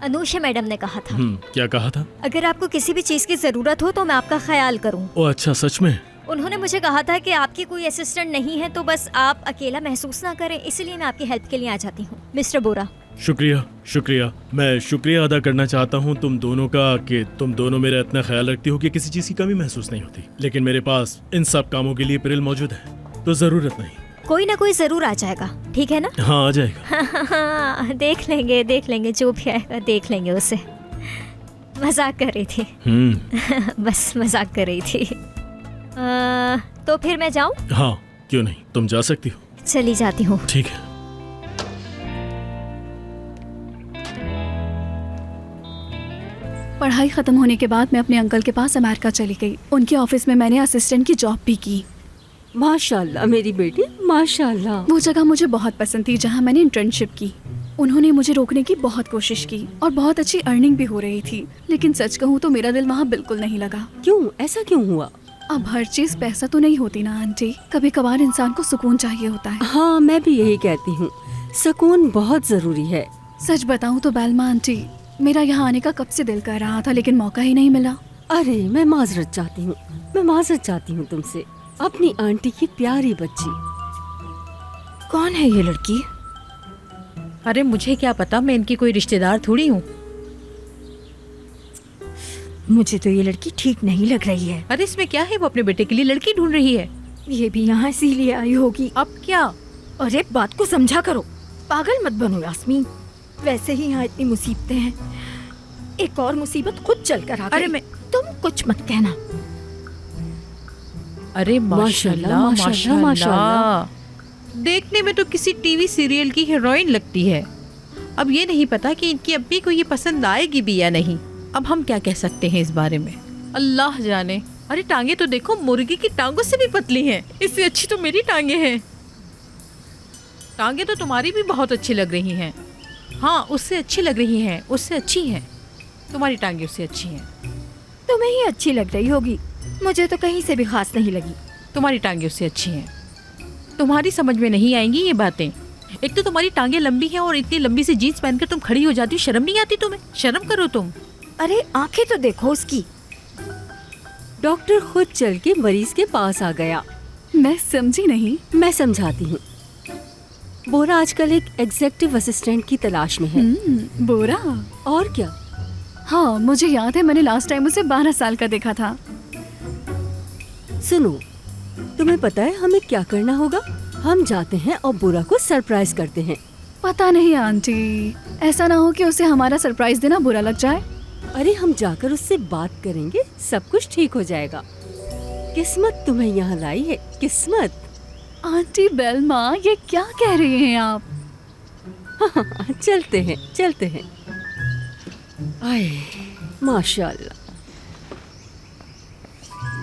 अनुषा मैडम ने कहा था। क्या कहा था? अगर आपको किसी भी चीज़ की ज़रूरत हो तो मैं आपका ख्याल करूँ। ओ अच्छा, सच में? उन्होंने मुझे कहा था कि आपकी कोई असिस्टेंट नहीं है तो बस आप अकेला महसूस ना करें, इसलिए मैं आपकी हेल्प के लिए आ जाती हूँ। मिस्टर बोरा। शुक्रिया शुक्रिया। मैं शुक्रिया अदा करना चाहता हूँ तुम दोनों का कि तुम दोनों मेरा इतना ख्याल रखती हो कि किसी चीज़ की कमी महसूस नहीं होती। लेकिन मेरे पास इन सब कामों के लिए प्रिल मौजूद है, तो ज़रूरत नहीं। कोई ना कोई ज़रूर आ जाएगा, ठीक है ना? हाँ, आ जाएगा। हाँ, देख लेंगे, जो भी आएगा देख लेंगे उसे। मजाक कर रही थी। बस मजाक कर रही थी। तो फिर मैं जाऊँ? हाँ, क्यों नहीं, तुम जा सकती हो। चली जाती हूँ। ठीक है। पढ़ाई ख़त्म होने के बाद मैं अपने अंकल के पास अमेरिका चली गई। उनके ऑफिस में मैंने असिस्टेंट की जॉब भी की। माशाल्लाह मेरी बेटी, माशाल्लाह। वो जगह मुझे बहुत पसंद थी जहाँ मैंने इंटर्नशिप की। उन्होंने मुझे रोकने की बहुत कोशिश की और बहुत अच्छी अर्निंग भी हो रही थी, लेकिन सच कहूँ तो मेरा दिल वहाँ बिल्कुल नहीं लगा। क्यों, ऐसा क्यों हुआ? अब हर चीज़ पैसा तो नहीं होती ना आंटी, कभी कभार इंसान को सुकून चाहिए होता है। हाँ, मैं भी यही कहती हूँ, सुकून बहुत जरूरी है। सच बताऊँ तो बेलमा आंटी, मेरा यहाँ आने का कब से दिल कर रहा था, लेकिन मौका ही नहीं मिला। अरे मैं माजरत चाहती हूँ तुमसे, अपनी आंटी की प्यारी बच्ची। कौन है ये लड़की? अरे मुझे क्या पता, मैं इनकी कोई रिश्तेदार थोड़ी हूँ। मुझे तो ये लड़की ठीक नहीं लग रही है। अरे इसमें क्या है, वो अपने बेटे के लिए लड़की ढूंढ रही है। ये भी यहाँ इसीलिए आई होगी। अब क्या? अरे बात को समझा करो, पागल मत बनो यास्मीन। वैसे ही यहाँ इतनी मुसीबतें हैं, एक और मुसीबत खुद चल कर आ गई। तुम कुछ मत कहना। अरे माशाल्लाह माशाल्लाह माशाल्लाह, देखने में तो किसी टीवी सीरियल की हीरोइन लगती है। अब ये नहीं पता कि इनकी अब्बी को ये पसंद आएगी भी या नहीं। अब हम क्या कह सकते हैं इस बारे में, अल्लाह जाने। अरे टांगे तो देखो, मुर्गी की टांगों से भी पतली हैं। इससे अच्छी तो मेरी टांगे हैं। टांगे तो तुम्हारी भी बहुत अच्छी लग रही हैं। हाँ, उससे अच्छी लग रही हैं, उससे अच्छी हैं। तुम्हारी टांगे उससे अच्छी हैं। तुम्हें ही अच्छी लग रही होगी, मुझे तो कहीं से भी खास नहीं लगी। तुम्हारी टांगे उससे अच्छी हैं। तुम्हारी समझ में नहीं आएंगी ये बातें। एक तो तुम्हारी टांगे लंबी हैं और इतनी लंबी सी जीन्स पहनकर तुम खड़ी हो जाती हो। शर्म नहीं आती तुम्हें? शर्म करो तुम। अरे आंखें तो देखो उसकी। डॉक्टर खुद चल के मरीज के पास आ गया। मैं समझी नहीं। मैं समझाती हूँ। बोरा आजकल एक एग्जीक्यूटिव असिस्टेंट की तलाश में है। बोरा? और क्या? हाँ, मुझे याद है, मैंने लास्ट टाइम उसे 12 साल का देखा था। सुनो, तुम्हें पता है हमें क्या करना होगा? हम जाते हैं और बोरा को सरप्राइज करते हैं। पता नहीं आंटी, ऐसा ना हो कि उसे हमारा सरप्राइज देना बुरा लग जाए। अरे हम जाकर उससे बात करेंगे, सब कुछ ठीक हो जाएगा। किस्मत तुम्हें यहाँ लाई है, किस्मत। आंटी बेलमा, ये क्या कह रही हैं आप? चलते हैं। आए, माशाल्लाह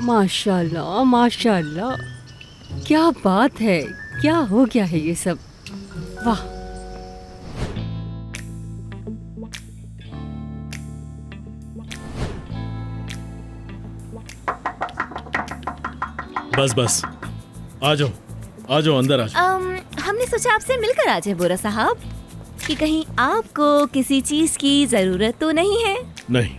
माशाल्लाह माशाल्लाह, क्या बात है, क्या हो गया है ये सब। वाह। बस आ जाओ अंदर आ जाओ। हमने सोचा आपसे मिलकर आ जाए बोरा साहब, कि कहीं आपको किसी चीज की जरूरत तो नहीं है? नहीं,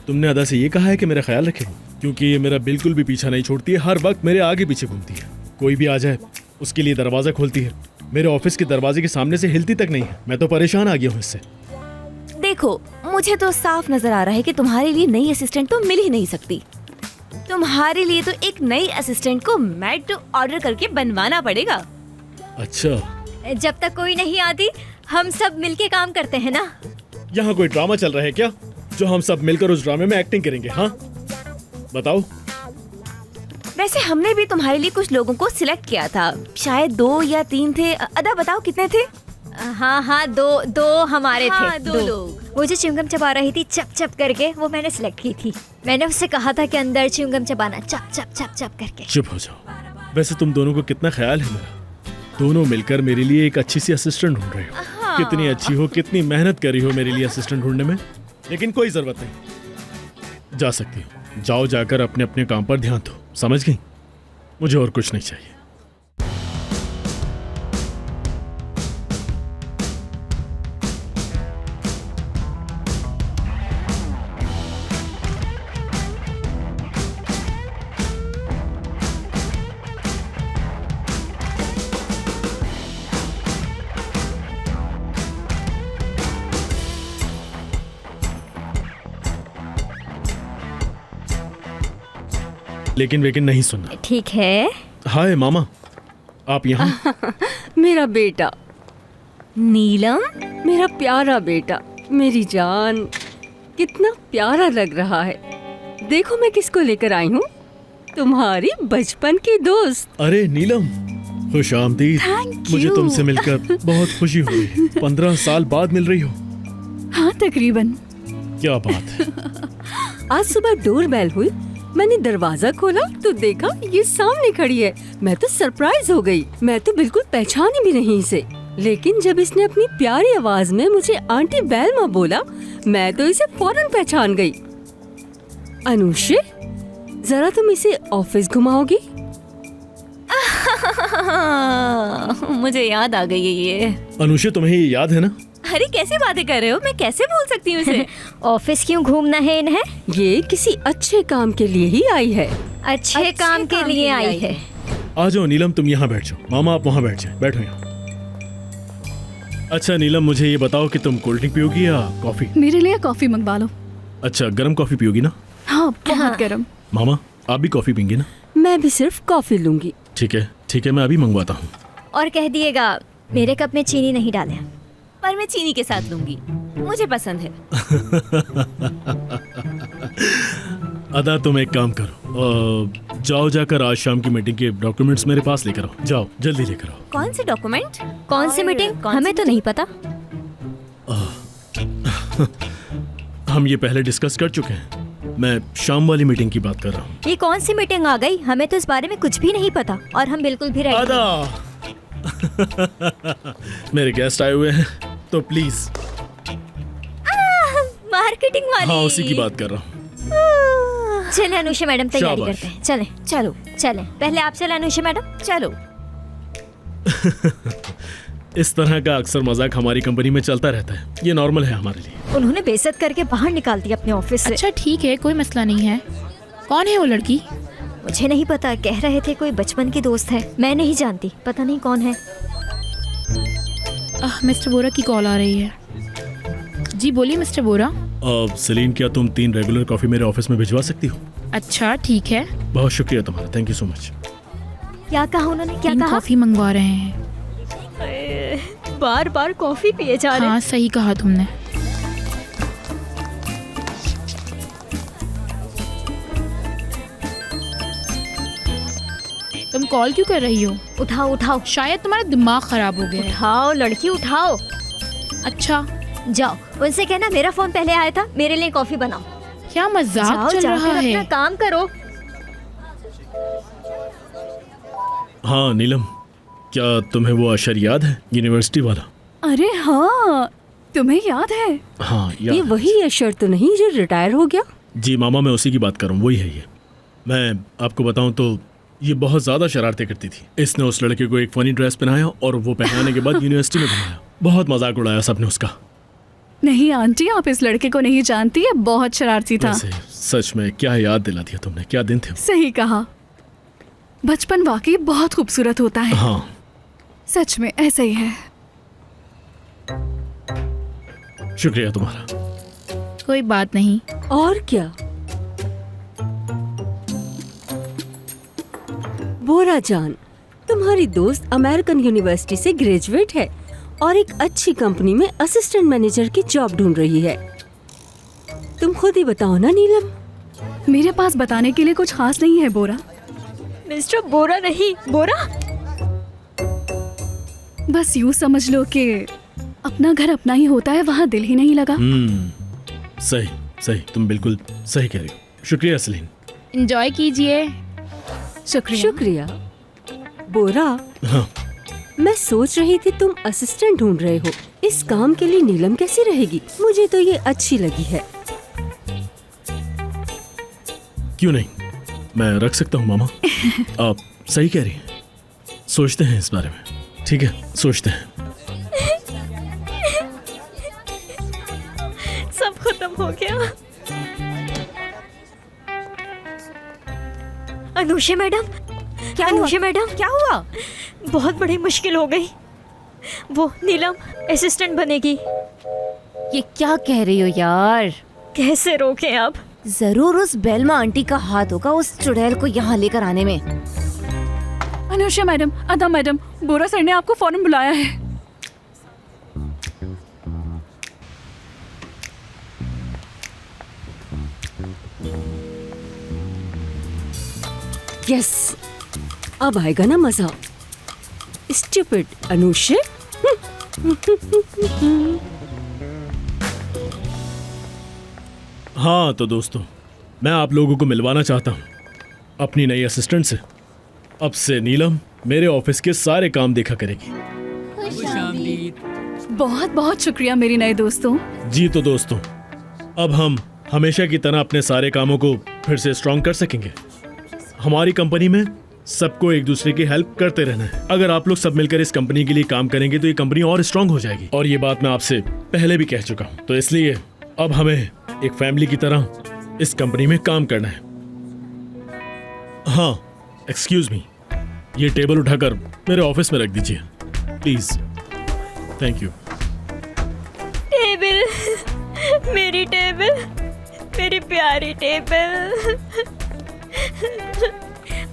तुमने अदा से ये कहा है कि मेरा ख्याल रखेगी, क्योंकि ये मेरा बिल्कुल भी पीछा नहीं छोड़ती है। हर वक्त मेरे आगे पीछे घूमती है। कोई भी आ जाए उसके लिए दरवाजा खोलती है। मेरे ऑफिस के दरवाजे के सामने से हिलती तक नहीं है। मैं तो परेशान आ गया हूँ इससे। देखो, मुझे तो साफ नजर आ रहा है कि तुम्हारे लिए नई असिस्टेंट तो मिल ही नहीं सकती। तुम्हारे लिए तो एक नई असिस्टेंट को मैड ऑर्डर करके बनवाना पड़ेगा। अच्छा, जब तक कोई नहीं आती हम सब मिलके काम करते हैं ना। यहाँ कोई ड्रामा चल रहा है क्या जो हम सब मिलकर उस ड्रामे में एक्टिंग करेंगे? हाँ बताओ। वैसे हमने भी तुम्हारे लिए कुछ लोगों को सिलेक्ट किया था, शायद 2 या 3 थे। अदा बताओ कितने थे? हाँ, दो हमारे हाँ, थे। 2 लोग। वो जो च्युइंगम चबा रही थी चप चप करके, वो मैंने सिलेक्ट की थी। मैंने उससे कहा था कि अंदर च्युइंगम चबाना चप चप चप चप करके। चुप हो जाओ। वैसे तुम दोनों को कितना ख्याल है मेरा। दोनों मिलकर मेरे लिए एक अच्छी सी असिस्टेंट ढूंढ रहे हो। हाँ। कितनी अच्छी हो, कितनी मेहनत करी हो मेरे लिए असिस्टेंट ढूंढने में। लेकिन कोई जरूरत नहीं, जा सकती हो। जाओ, जाकर अपने अपने काम पर ध्यान दो, समझ गई? मुझे और कुछ नहीं चाहिए। लेकिन नहीं सुनना। ठीक है। हाय मामा, आप यहाँ? मेरा बेटा नीलम, मेरा प्यारा बेटा, मेरी जान, कितना प्यारा लग रहा है। देखो मैं किसको लेकर आई हूँ, तुम्हारी बचपन की दोस्त। अरे नीलम, खुश आमदीद। मुझे तुमसे मिलकर बहुत खुशी हो रही है। 15 साल बाद मिल रही हो। हाँ तकरीबन। क्या बात है। आज सुबह डोर बेल हुई, मैंने दरवाजा खोला तो देखा ये सामने खड़ी है। मैं तो सरप्राइज हो गई। मैं तो बिल्कुल पहचानी भी नहीं इसे, लेकिन जब इसने अपनी प्यारी आवाज में मुझे आंटी बेलमा बोला, मैं तो इसे फौरन पहचान गई। अनुषे, जरा तुम इसे ऑफिस घुमाओगी? मुझे याद आ गई है ये। अनुषे, तुम्हें ये याद है ना? अरे कैसी बातें कर रहे हो, मैं कैसे भूल सकती हूँ इसे। ऑफिस क्यों घूमना है इन्हें? ये किसी अच्छे काम के लिए ही आई है। अच्छे काम के लिए आई है। आ जाओ नीलम, तुम यहाँ बैठ जाओ। मामा आप वहाँ बैठ जाए, बैठो यहाँ। अच्छा नीलम, मुझे ये बताओ कि तुम कोल्ड ड्रिंक पियोगी या कॉफी? मेरे लिए कॉफी मंगवा लो। अच्छा, गर्म कॉफी पियोगी ना? हाँ, बहुत गर्म। मामा आप भी कॉफी पीएंगे ना? मैं भी सिर्फ कॉफी लूंगी। ठीक है, मैं अभी मंगवाता हूँ। और कह दिएगा मेरे कप में चीनी नहीं डालें। पर मैं चीनी के साथ लूंगी, मुझे पसंद है। अदा तुम एक काम करो, जाओ जाकर आज शाम की मीटिंग के डॉक्यूमेंट्स मेरे पास लेकर आओ। जाओ जल्दी लेकर आओ। कौन से डॉक्यूमेंट? कौन सी मीटिंग? हमें तो नहीं पता। हम ये पहले डिस्कस कर चुके हैं। मैं शाम वाली मीटिंग की बात कर रहा हूँ। ये कौन सी मीटिंग आ गई? हमें तो इस बारे में कुछ भी नहीं पता और हम बिल्कुल भी रेडी नहीं। मेरे गेस्ट आए हुए हैं तो प्लीज। मार्केटिंग वाली। हाँ, उसी की बात कर रहा हूँ। चले अनुषा मैडम, तैयारी शाबाश। करते हैं। चलो पहले आप चले अनुषा मैडम, चलो। इस तरह का अक्सर मजाक हमारी कंपनी में चलता रहता है, ये नॉर्मल है हमारे लिए। उन्होंने बेइज्जत करके बाहर निकाल दिया अपने ऑफिस से। अच्छा ठीक है, कोई मसला नहीं है। कौन है वो लड़की? मुझे नहीं पता, कह रहे थे कोई बचपन की दोस्त है। मैं नहीं जानती, पता नहीं कौन है। मिस्टर बोरा की कॉल आ रही है। जी बोलिए मिस्टर बोरा। सलीन, क्या तुम 3 रेगुलर कॉफी मेरे ऑफिस में भिजवा सकती हो? अच्छा ठीक है। बहुत शुक्रिया तुम्हारा, थैंक यू सो मच। क्या कहा उन्होंने? क्या कहा? कॉफी मंगवा रहे हैं। बार बार कॉफी पिए जा रहे। हाँ सही कहा तुमने। तुम कॉल क्यों कर रही हो? उठाओ। शायद तुम्हारा दिमाग खराब हो गया है। उठाओ लड़की, उठाओ। अच्छा जाओ, उनसे कहना मेरा फोन पहले आया था, मेरे लिए कॉफी बनाओ। क्या मजाक चल रहा है? अपना काम करो। हाँ नीलम, क्या तुम्हें वो अशर याद है, यूनिवर्सिटी वाला? अरे हाँ, तुम्हें याद है? हाँ याद ये है। वही अशर तो नहीं जो रिटायर हो गया? जी मामा, मैं उसी की बात कर रहा हूँ, वही है ये। मैं आपको बताऊं तो ये बहुत ज्यादा शरारतें करती थी। इसने उस लड़के को एक फनी ड्रेस पहनाया और वो पहनाने के बाद यूनिवर्सिटी में घुमाया। बहुत मजाक उड़ाया सबने उसका। नहीं आंटी, आप इस लड़के को नहीं जानती, है बहुत शरारती था। वैसे सच में क्या याद दिला दिया तुमने, क्या दिन थे। सही कहा, बचपन वाकई बहुत खूबसूरत होता है। हाँ सच में ऐसा ही है। शुक्रिया तुम्हारा। कोई बात नहीं। और क्या, बोरा जान, तुम्हारी दोस्त अमेरिकन यूनिवर्सिटी से ग्रेजुएट है और एक अच्छी कंपनी में असिस्टेंट मैनेजर की जॉब ढूंढ रही है। तुम खुद ही बताओ ना नीलम। मेरे पास बताने के लिए कुछ खास नहीं है बोरा। मिस्टर बोरा नहीं, बोरा। बस यूँ समझ लो कि अपना घर अपना ही होता है, वहाँ दिल ही नहीं लगा। सही सही, तुम बिल्कुल सही कह रही हो। शुक्रिया सलीन। एंजॉय कीजिए। शुक्रिया। शुक्रिया। बोरा, हाँ, मैं सोच रही थी तुम असिस्टेंट ढूंढ रहे हो। इस काम के लिए नीलम कैसी रहेगी? मुझे तो ये अच्छी लगी है। क्यों नहीं, मैं रख सकता हूँ मामा। आप सही कह रही हैं। सोचते हैं इस बारे में। ठीक है, सोचते हैं। सब खत्म हो गया। अनुषा मैडम, क्या अनुषा मैडम, क्या हुआ? बहुत बड़ी मुश्किल हो गई। वो नीलम असिस्टेंट बनेगी। ये क्या कह रही हो यार? कैसे रोकें अब? जरूर उस बेलमा आंटी का हाथ होगा उस चुड़ैल को यहाँ लेकर आने में। अनुषा मैडम, अदा मैडम, बोरा सर ने आपको फौरन बुलाया है। यस, अब आएगा ना मजा। स्टूपिड अनुषा। हाँ तो दोस्तों, मैं आप लोगों को मिलवाना चाहता हूँ अपनी नई असिस्टेंट से। अब से नीलम मेरे ऑफिस के सारे काम देखा करेगी। बहुत बहुत शुक्रिया मेरे नए दोस्तों। जी तो दोस्तों, अब हम हमेशा की तरह अपने सारे कामों को फिर से स्ट्रॉन्ग कर सकेंगे। हमारी कंपनी में सबको एक दूसरे की हेल्प करते रहना है। अगर आप लोग सब मिलकर इस कंपनी के लिए काम करेंगे तो ये कंपनी और स्ट्रांग हो जाएगी। और ये बात मैं आपसे पहले भी कह चुका हूँ, तो इसलिए अब हमें एक फैमिली की तरह इस कंपनी में काम करना है। हाँ, एक्सक्यूज मी, ये टेबल उठाकर मेरे ऑफिस में रख दीजिए प्लीज। Thank you. टेबल, मेरी टेबल, मेरी प्यारी टेबल।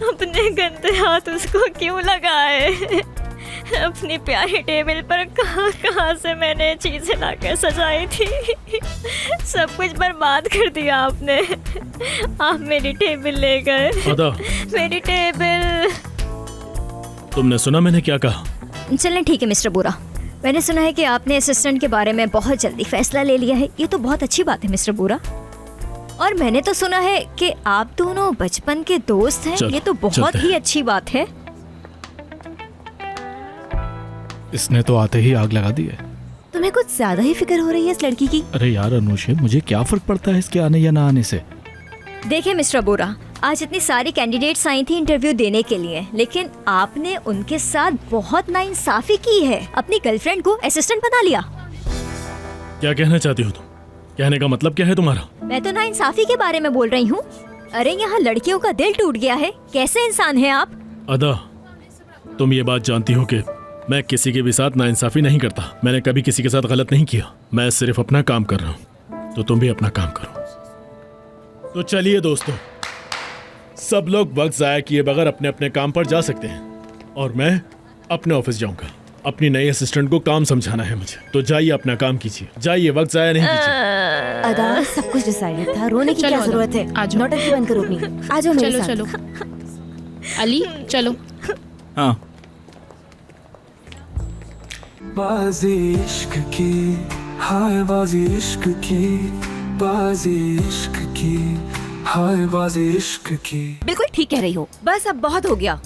अपने गंदे हाथ उसको क्यों लगाए? अपनी प्यारी टेबल पर कहाँ कहाँ से मैंने चीजें लाकर सजाई थी। सब कुछ बर्बाद कर दिया आपने। आप मेरी टेबल ले गए। मेरी टेबल। तुमने सुना मैंने क्या कहा? चलें ठीक है मिस्टर बोरा, मैंने सुना है कि आपने असिस्टेंट के बारे में बहुत जल्दी फैसला ले लिया है। ये तो बहुत अच्छी बात है मिस्टर बोरा। और मैंने तो सुना है कि आप दोनों बचपन के दोस्त हैं। ये तो बहुत ही अच्छी बात है। इसने तो आते ही आग लगा दी है। तुम्हें कुछ ज्यादा ही फिक्र हो रही है इस लड़की की। अरे यार अनुषा, मुझे क्या फर्क पड़ता है इसके आने या ना आने से। देखिए मिस्टर बोरा, आज इतनी सारी कैंडिडेट्स आई थी इंटरव्यू देने के लिए, लेकिन आपने उनके साथ बहुत नाइंसाफी की है। अपनी गर्लफ्रेंड को असिस्टेंट बना लिया। क्या कहना चाहती हो तुम? कहने का मतलब क्या है तुम्हारा? मैं तो नाइंसाफी के बारे में बोल रही हूँ। अरे यहाँ लड़कियों का दिल टूट गया है। कैसे इंसान हैं आप? अदा, तुम ये बात जानती हो कि मैं किसी के भी साथ नाइंसाफी नहीं करता। मैंने कभी किसी के साथ गलत नहीं किया। मैं सिर्फ अपना काम कर रहा हूँ, तो तुम भी अपना काम करो। तो चलिए दोस्तों, सब लोग वक्त जाया किए बगैर अपने अपने काम पर जा सकते हैं और मैं अपने ऑफिस जाऊंगा। अपनी नई असिस्टेंट को काम समझाना है मुझे। तो जाइए अपना काम कीजिए, जाइए, वक्त जाया नहीं कीजिए। अदा, सब कुछ डिसाइडेड था, रोने की क्या जरूरत है? नौटंकी बंद करो अपनी। आ जाओ मेरे साथ। चलो अली, चलो। हाँ। बाजी इश्क की, हाय बाजी इश्क की, बाजी इश्क की, हाय बाजी इश्क की। बिल्कुल ठीक कह रही हो। बस अब बहुत हो गया।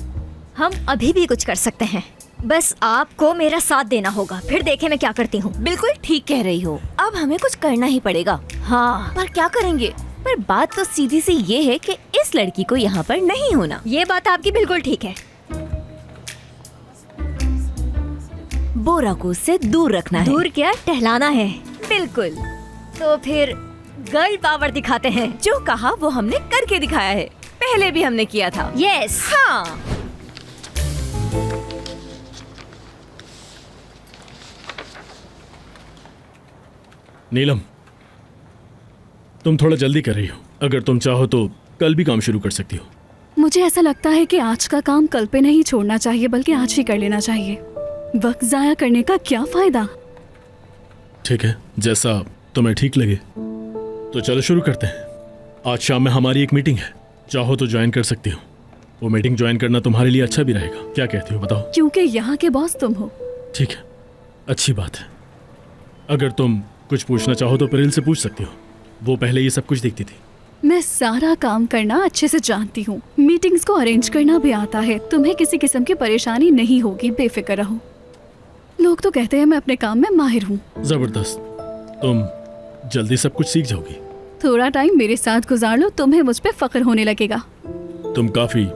हम अभी भी कुछ कर सकते हैं, बस आपको मेरा साथ देना होगा। फिर देखें मैं क्या करती हूँ। बिल्कुल ठीक कह रही हो। अब हमें कुछ करना ही पड़ेगा। हाँ, पर क्या करेंगे? पर बात तो सीधी सी ये है कि इस लड़की को यहाँ पर नहीं होना। ये बात आपकी बिल्कुल ठीक है। बोरा को उससे दूर रखना है। दूर क्या, टहलाना है। बिल्कुल। तो फिर गर्ल पावर दिखाते हैं। जो कहा वो हमने करके दिखाया है। पहले भी हमने किया था। यस। हाँ। नीलम, तुम थोड़ा जल्दी कर रही हो। अगर तुम चाहो तो कल भी काम शुरू कर सकती हो। मुझे ऐसा लगता है कि आज का काम कल पे नहीं छोड़ना चाहिए, बल्कि आज ही कर लेना चाहिए। वक्त जाया करने का क्या फायदा। ठीक है, जैसा तुम्हें ठीक लगे। तो चलो शुरू करते हैं। आज शाम में हमारी एक मीटिंग है, चाहो तो ज्वाइन कर सकती हो। वो मीटिंग ज्वाइन करना तुम्हारे लिए अच्छा भी रहेगा, क्या कहती हो बताओ? क्योंकि यहाँ के बॉस तुम हो। ठीक है, अच्छी बात है। अगर तुम कुछ पूछना चाहो तो परिल से पूछ सकती हो, वो पहले ये सब कुछ देखती थी। मैं सारा काम करना अच्छे से जानती हूँ, मीटिंग्स को अरेंज करना भी आता है। तुम्हें किसी किस्म की परेशानी नहीं होगी, बेफिक्र रहो। लोग तो कहते हैं मैं अपने काम में माहिर हूँ। जबरदस्त, तुम जल्दी सब कुछ सीख जाओगी। थोड़ा टाइम मेरे साथ गुजार लो, तुम्हें मुझ पे फख्र होने लगेगा। तुम काफी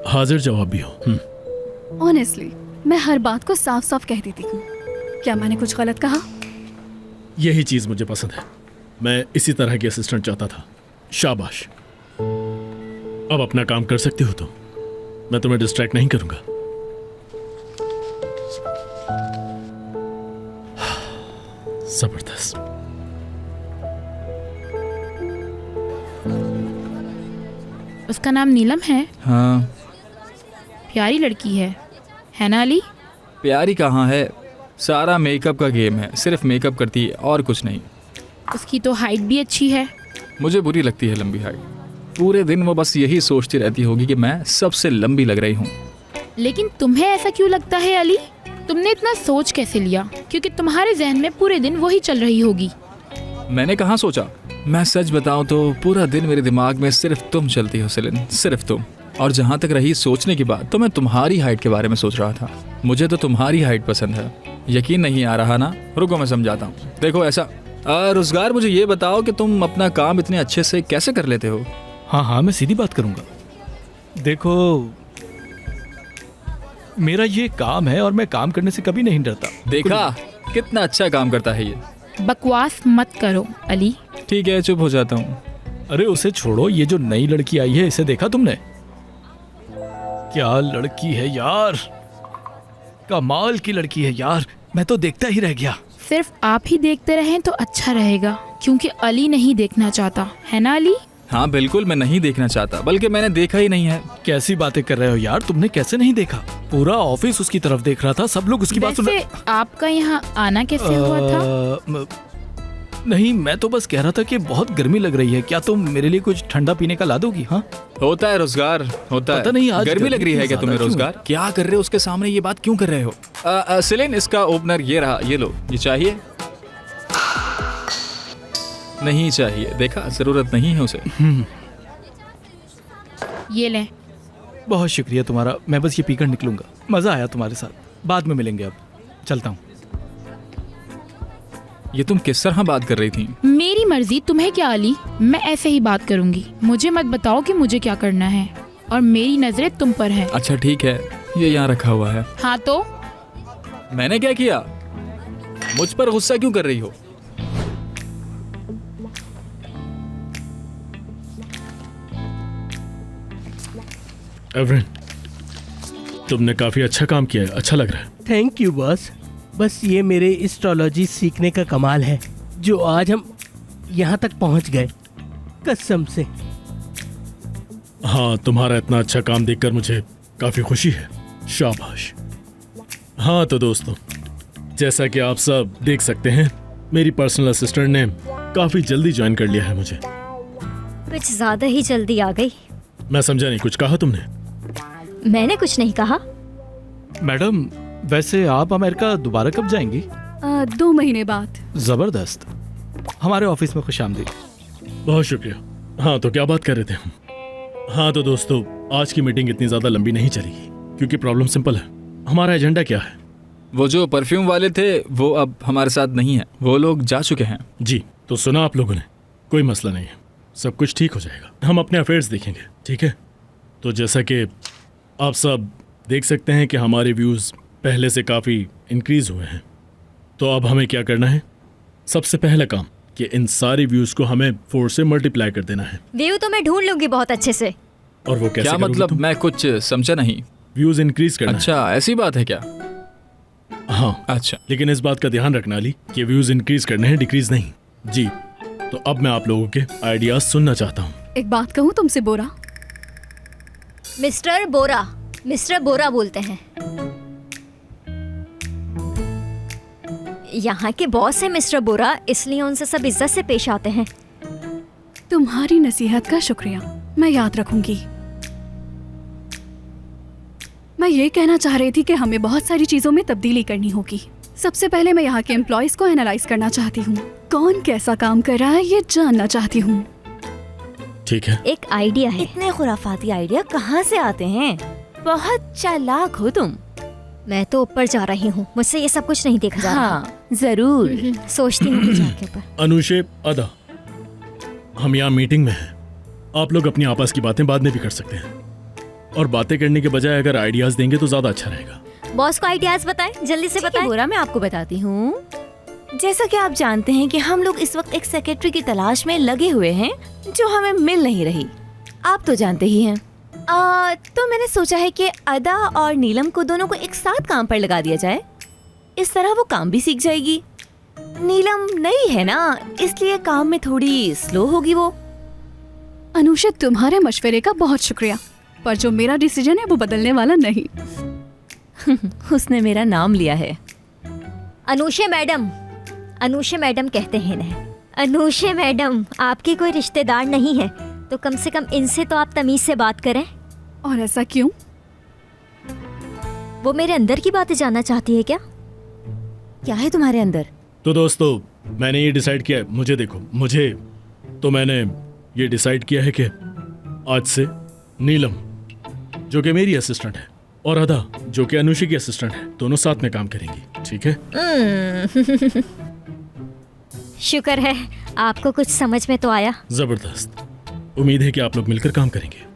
हाजिर जवाब भी हो। ऑनेस्टली मैं हर बात को साफ साफ कह देती हूँ। क्या मैंने कुछ गलत कहा? यही चीज मुझे पसंद है, मैं इसी तरह की असिस्टेंट चाहता था। शाबाश, अब अपना काम कर सकती हो तो मैं तुम्हें डिस्ट्रैक्ट नहीं करूंगा। जबरदस्त। उसका नाम नीलम है? हाँ। प्यारी लड़की है ना अली? प्यारी कहाँ है, सारा मेकअप का गेम है, सिर्फ मेकअप करती है और कुछ नहीं। उसकी तो हाइट भी अच्छी है। मुझे बुरी लगती है लंबी हाइट। पूरे दिन वो बस यही सोचती रहती होगी कि मैं सबसे लंबी लग रही हूँ। लेकिन तुम्हें ऐसा क्यों लगता है अली? तुमने इतना सोच कैसे लिया? क्योंकि तुम्हारे जहन में पूरे दिन वही चल रही होगी। मैंने कहाँ सोचा, मैं सच बताऊं तो पूरा दिन मेरे दिमाग में सिर्फ तुम चलती हो सेलिन, सिर्फ तुम। और जहाँ तक रही सोचने की बात, तो मैं तुम्हारी हाइट के बारे में सोच रहा था। मुझे तो तुम्हारी हाइट पसंद है। यकीन नहीं आ रहा ना? रुको मैं समझाता हूँ। देखो ऐसा, रोजगार मुझे ये बताओ कि तुम अपना काम इतने अच्छे से कैसे कर लेते हो? हाँ हाँ, मैं सीधी बात करूंगा। देखो, मेरा ये काम है और मैं काम करने से कभी नहीं डरता। देखा कितना अच्छा काम करता है ये। बकवास मत करो अली। ठीक है, चुप हो जाता हूँ। अरे उसे छोड़ो, ये जो नई लड़की आई है इसे देखा तुमने? क्या लड़की है यार, कमाल की लड़की है यार, मैं तो देखता ही रह गया। सिर्फ आप ही देखते रहें तो अच्छा रहेगा, क्योंकि अली नहीं देखना चाहता, है ना अली? हाँ बिल्कुल, मैं नहीं देखना चाहता, बल्कि मैंने देखा ही नहीं है। कैसी बातें कर रहे हो यार, तुमने कैसे नहीं देखा? पूरा ऑफिस उसकी तरफ देख रहा था, सब लोग उसकी बात सुन रहे। आपका यहाँ आना कैसे हुआ था? नहीं, मैं तो बस कह रहा था कि बहुत गर्मी लग रही है, क्या तुम मेरे लिए कुछ ठंडा पीने का ला दोगी? हाँ होता है रोजगार, होता है। पता नहीं आज गर्मी लग रही है क्या तुम्हें? रोजगार क्या कर रहे हो उसके सामने, ये बात क्यों कर रहे हो? सेलिन, इसका ओपनर ये रहा, ये लो। ये चाहिए? नहीं चाहिए, देखा जरूरत नहीं है उसे। ये ले। बहुत शुक्रिया तुम्हारा, मैं बस ये पीकर निकलूंगा। मजा आया तुम्हारे साथ, बाद में मिलेंगे, अब चलता हूँ। ये तुम किस तरह बात कर रही थी? मेरी मर्जी, तुम्हें क्या अली, मैं ऐसे ही बात करूंगी। मुझे मत बताओ कि मुझे क्या करना है, और मेरी नजरें तुम पर हैं। अच्छा ठीक है, ये यहाँ रखा हुआ है। हाँ तो? मैंने क्या किया? मुझ पर गुस्सा क्यों कर रही हो? एवरेन, तुमने काफी अच्छा काम किया है, अच्छा लग रहा है। Thank you boss. बस ये मेरे एस्ट्रोलॉजी सीखने का कमाल है, जो आज हम यहाँ तक पहुँच गए, कसम से। हाँ, तुम्हारा इतना अच्छा काम देखकर मुझे काफी खुशी है, शाबाश। हाँ तो दोस्तों, जैसा कि आप सब देख सकते हैं, मेरी पर्सनल असिस्टेंट ने काफी जल्दी ज्वाइन कर लिया है मुझे। कुछ ज्यादा ही जल्दी आ गई। मैं समझा नहीं, कुछ कहा तुमने? मैंने कुछ नहीं कहा। मैडम, वैसे आप अमेरिका दोबारा कब जाएंगी? 2 महीने बाद। जबरदस्त, हमारे ऑफिस में खुशामदीद। बहुत शुक्रिया। हाँ तो क्या बात कर रहे थे हम? हाँ तो दोस्तों, आज की मीटिंग इतनी ज्यादा लंबी नहीं चलेगी, क्योंकि प्रॉब्लम सिंपल है। हमारा एजेंडा क्या है? वो जो परफ्यूम वाले थे वो अब हमारे साथ नहीं है, वो लोग जा चुके हैं। जी, तो सुना आप लोगों ने, कोई मसला नहीं है, सब कुछ ठीक हो जाएगा। हम अपने अफेयर्स देखेंगे, ठीक है? तो जैसा कि आप सब देख सकते हैं कि हमारे व्यूज़ पहले से काफ़ी इंक्रीज हुए हैं। तो अब हमें क्या करना है? सबसे पहला काम कि इन सारी व्यूज़ को हमें 4 से मल्टीप्लाई कर देना है। व्यू तो मैं ढूंढ लूंगी बहुत अच्छे से। और वो कैसे? क्या मतलब? मैं कुछ समझा नहीं। व्यूज़ इंक्रीज करना। अच्छा, ऐसी बात है क्या? हाँ अच्छा, लेकिन इस बात का ध्यान रखना अली कि व्यूज़ इंक्रीज करने हैं, डिक्रीज नहीं। जी, तो अब मैं आप लोगों के आइडियाज सुनना चाहता हूँ। एक बात कहूँ तुमसे बोरा, मिस्टर बोरा बोलते हैं। यहाँ के बॉस है मिस्टर बोरा, इसलिए उनसे सब इज्जत से पेश आते हैं। तुम्हारी नसीहत का शुक्रिया, मैं याद रखूंगी। मैं ये कहना चाह रही थी कि हमें बहुत सारी चीजों में तब्दीली करनी होगी। सबसे पहले मैं यहाँ के एम्प्लॉयज को एनालाइज करना चाहती हूँ। कौन कैसा काम कर रहा है ये जानना चाहती हूँ। ठीक है। एक आइडिया है। इतने खुराफाती आइडिया कहाँ से आते हैं? बहुत चालाक हो तुम। मैं तो ऊपर जा रही हूँ, मुझसे ये सब कुछ नहीं देखा जा रहा। हाँ, जरूर सोचती हूँ कि जाके ऊपर। अनुशे, अदा, हम यहाँ मीटिंग में हैं। आप लोग अपनी आपस की बातें बाद में भी कर सकते हैं, और बातें करने के बजाय अगर आइडियाज देंगे तो ज्यादा अच्छा रहेगा। बॉस को आइडियाज बताएं, जल्दी से बताएं। बोरा, मैं आपको बताती हूँ। जैसा कि आप जानते हैं कि हम लोग इस वक्त एक सेक्रेटरी की तलाश में लगे हुए हैं जो हमें मिल नहीं रही। आप तो जानते ही हैं। तो मैंने सोचा है कि अदा और नीलम को दोनों को एक साथ काम पर लगा दिया जाए। इस तरह वो काम भी सीख जाएगी। नीलम नई है ना, इसलिए काम में थोड़ी स्लो होगी वो। अनुषा, तुम्हारे मशवरे का बहुत शुक्रिया, पर जो मेरा डिसीजन है वो बदलने वाला नहीं। उसने मेरा नाम लिया है। अनुषा मैडम कहते हैं ना। अनुषा मैडम, आपके कोई रिश्तेदार नहीं है तो कम से कम इनसे तो आप तमीज से बात करें। और ऐसा क्यों? वो मेरे अंदर की बातें जानना चाहती है क्या? क्या है तुम्हारे अंदर? तो दोस्तों, मैंने ये डिसाइड किया है, मैंने ये डिसाइड किया है कि आज से नीलम, जो कि मेरी असिस्टेंट है, और अदा, जो कि अनुषा की असिस्टेंट है, दोनों साथ में काम करेंगी। ठीक है? शुक्र है आपको कुछ समझ में तो आया। जबरदस्त। उम्मीद है कि आप लोग मिलकर काम करेंगे।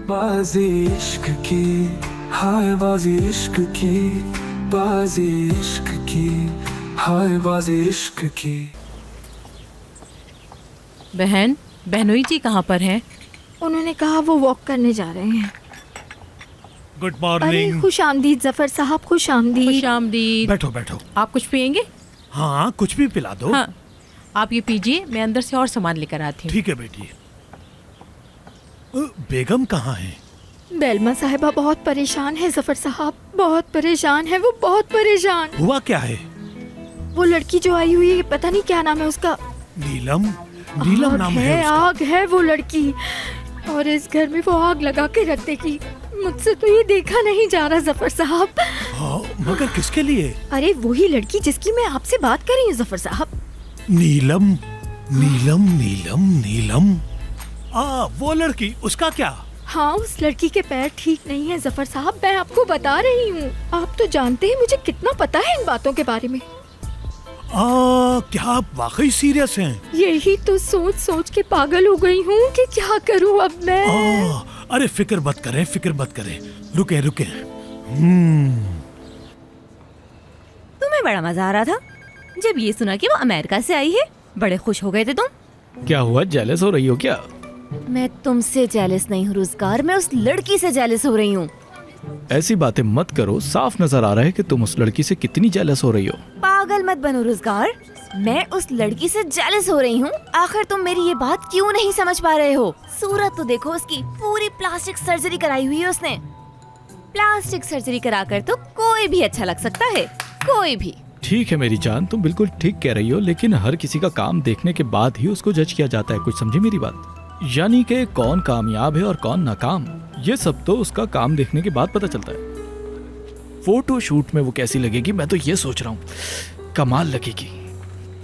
बाजी इश्क की, हाय बाजी इश्क की, बाजी इश्क की, हाय बाजी इश्क की। बहन, बहनोई जी कहाँ पर हैं? उन्होंने कहा वो वॉक करने जा रहे हैं। गुड अरे मॉर्निंग। खुश आमदीद जफर साहब, खुश आमदीद। खुश आमदीद। बैठो बैठो। आप कुछ पियेंगे? हाँ, कुछ भी पिला दो। हाँ, आप ये पीजिए, मैं अंदर से और सामान लेकर आती हूँ। ठीक है बेटी। बेगम कहाँ है? बेलमा साहिबा बहुत परेशान है जफर साहब, बहुत परेशान है वो, बहुत परेशान। हुआ क्या है? वो लड़की जो आई हुई है, पता नहीं क्या नाम है उसका। नीलम नाम है उसका। आग है वो लड़की, और इस घर में वो आग लगा के रख देगी। मुझसे तो ये देखा नहीं जा रहा जफर साहब। हाँ, मगर किसके लिए? अरे वही लड़की जिसकी मैं आपसे बात कर रही हूँ जफर साहब। नीलम नीलम नीलम नीलम। वो लड़की, उसका क्या? हाँ, उस लड़की के पैर ठीक नहीं है जफर साहब, मैं आपको बता रही हूँ। आप तो जानते हैं मुझे कितना पता है इन बातों के बारे में। क्या आप वाकई सीरियस हैं? यही तो सोच सोच के पागल हो गई हूँ कि क्या करूँ अब मैं। अरे फिक्र मत करें, रुके। तुम्हें बड़ा मजा आ रहा था जब ये सुना कि वो अमेरिका से आई है। बड़े खुश हो गए थे तुम। क्या हुआ, जेलस हो रही हो क्या? मैं तुमसे जेलस नहीं हूँ रुज़गार, मैं उस लड़की से जेलस हो रही हूँ। ऐसी बातें मत करो, साफ नजर आ रहा है कि तुम उस लड़की से कितनी जेलस हो रही हो। पागल मत बनो रुज़गार, मैं उस लड़की से जेलस हो रही हूँ। आखिर तुम मेरी ये बात क्यों नहीं समझ पा रहे हो? सूरत तो देखो उसकी, पूरी प्लास्टिक सर्जरी कराई हुई है उसने। प्लास्टिक सर्जरी कराकर तो कोई भी अच्छा लग सकता है, कोई भी। ठीक है मेरी जान, तुम बिल्कुल ठीक कह रही हो, लेकिन हर किसी का काम देखने के बाद ही उसको जज किया जाता है। कुछ समझे मेरी बात? यानी कि कौन कामयाब है और कौन नाकाम, ये सब तो उसका काम देखने के बाद पता चलता है। फोटो शूट में वो कैसी लगेगी, मैं तो ये सोच रहा हूँ, कमाल लगेगी।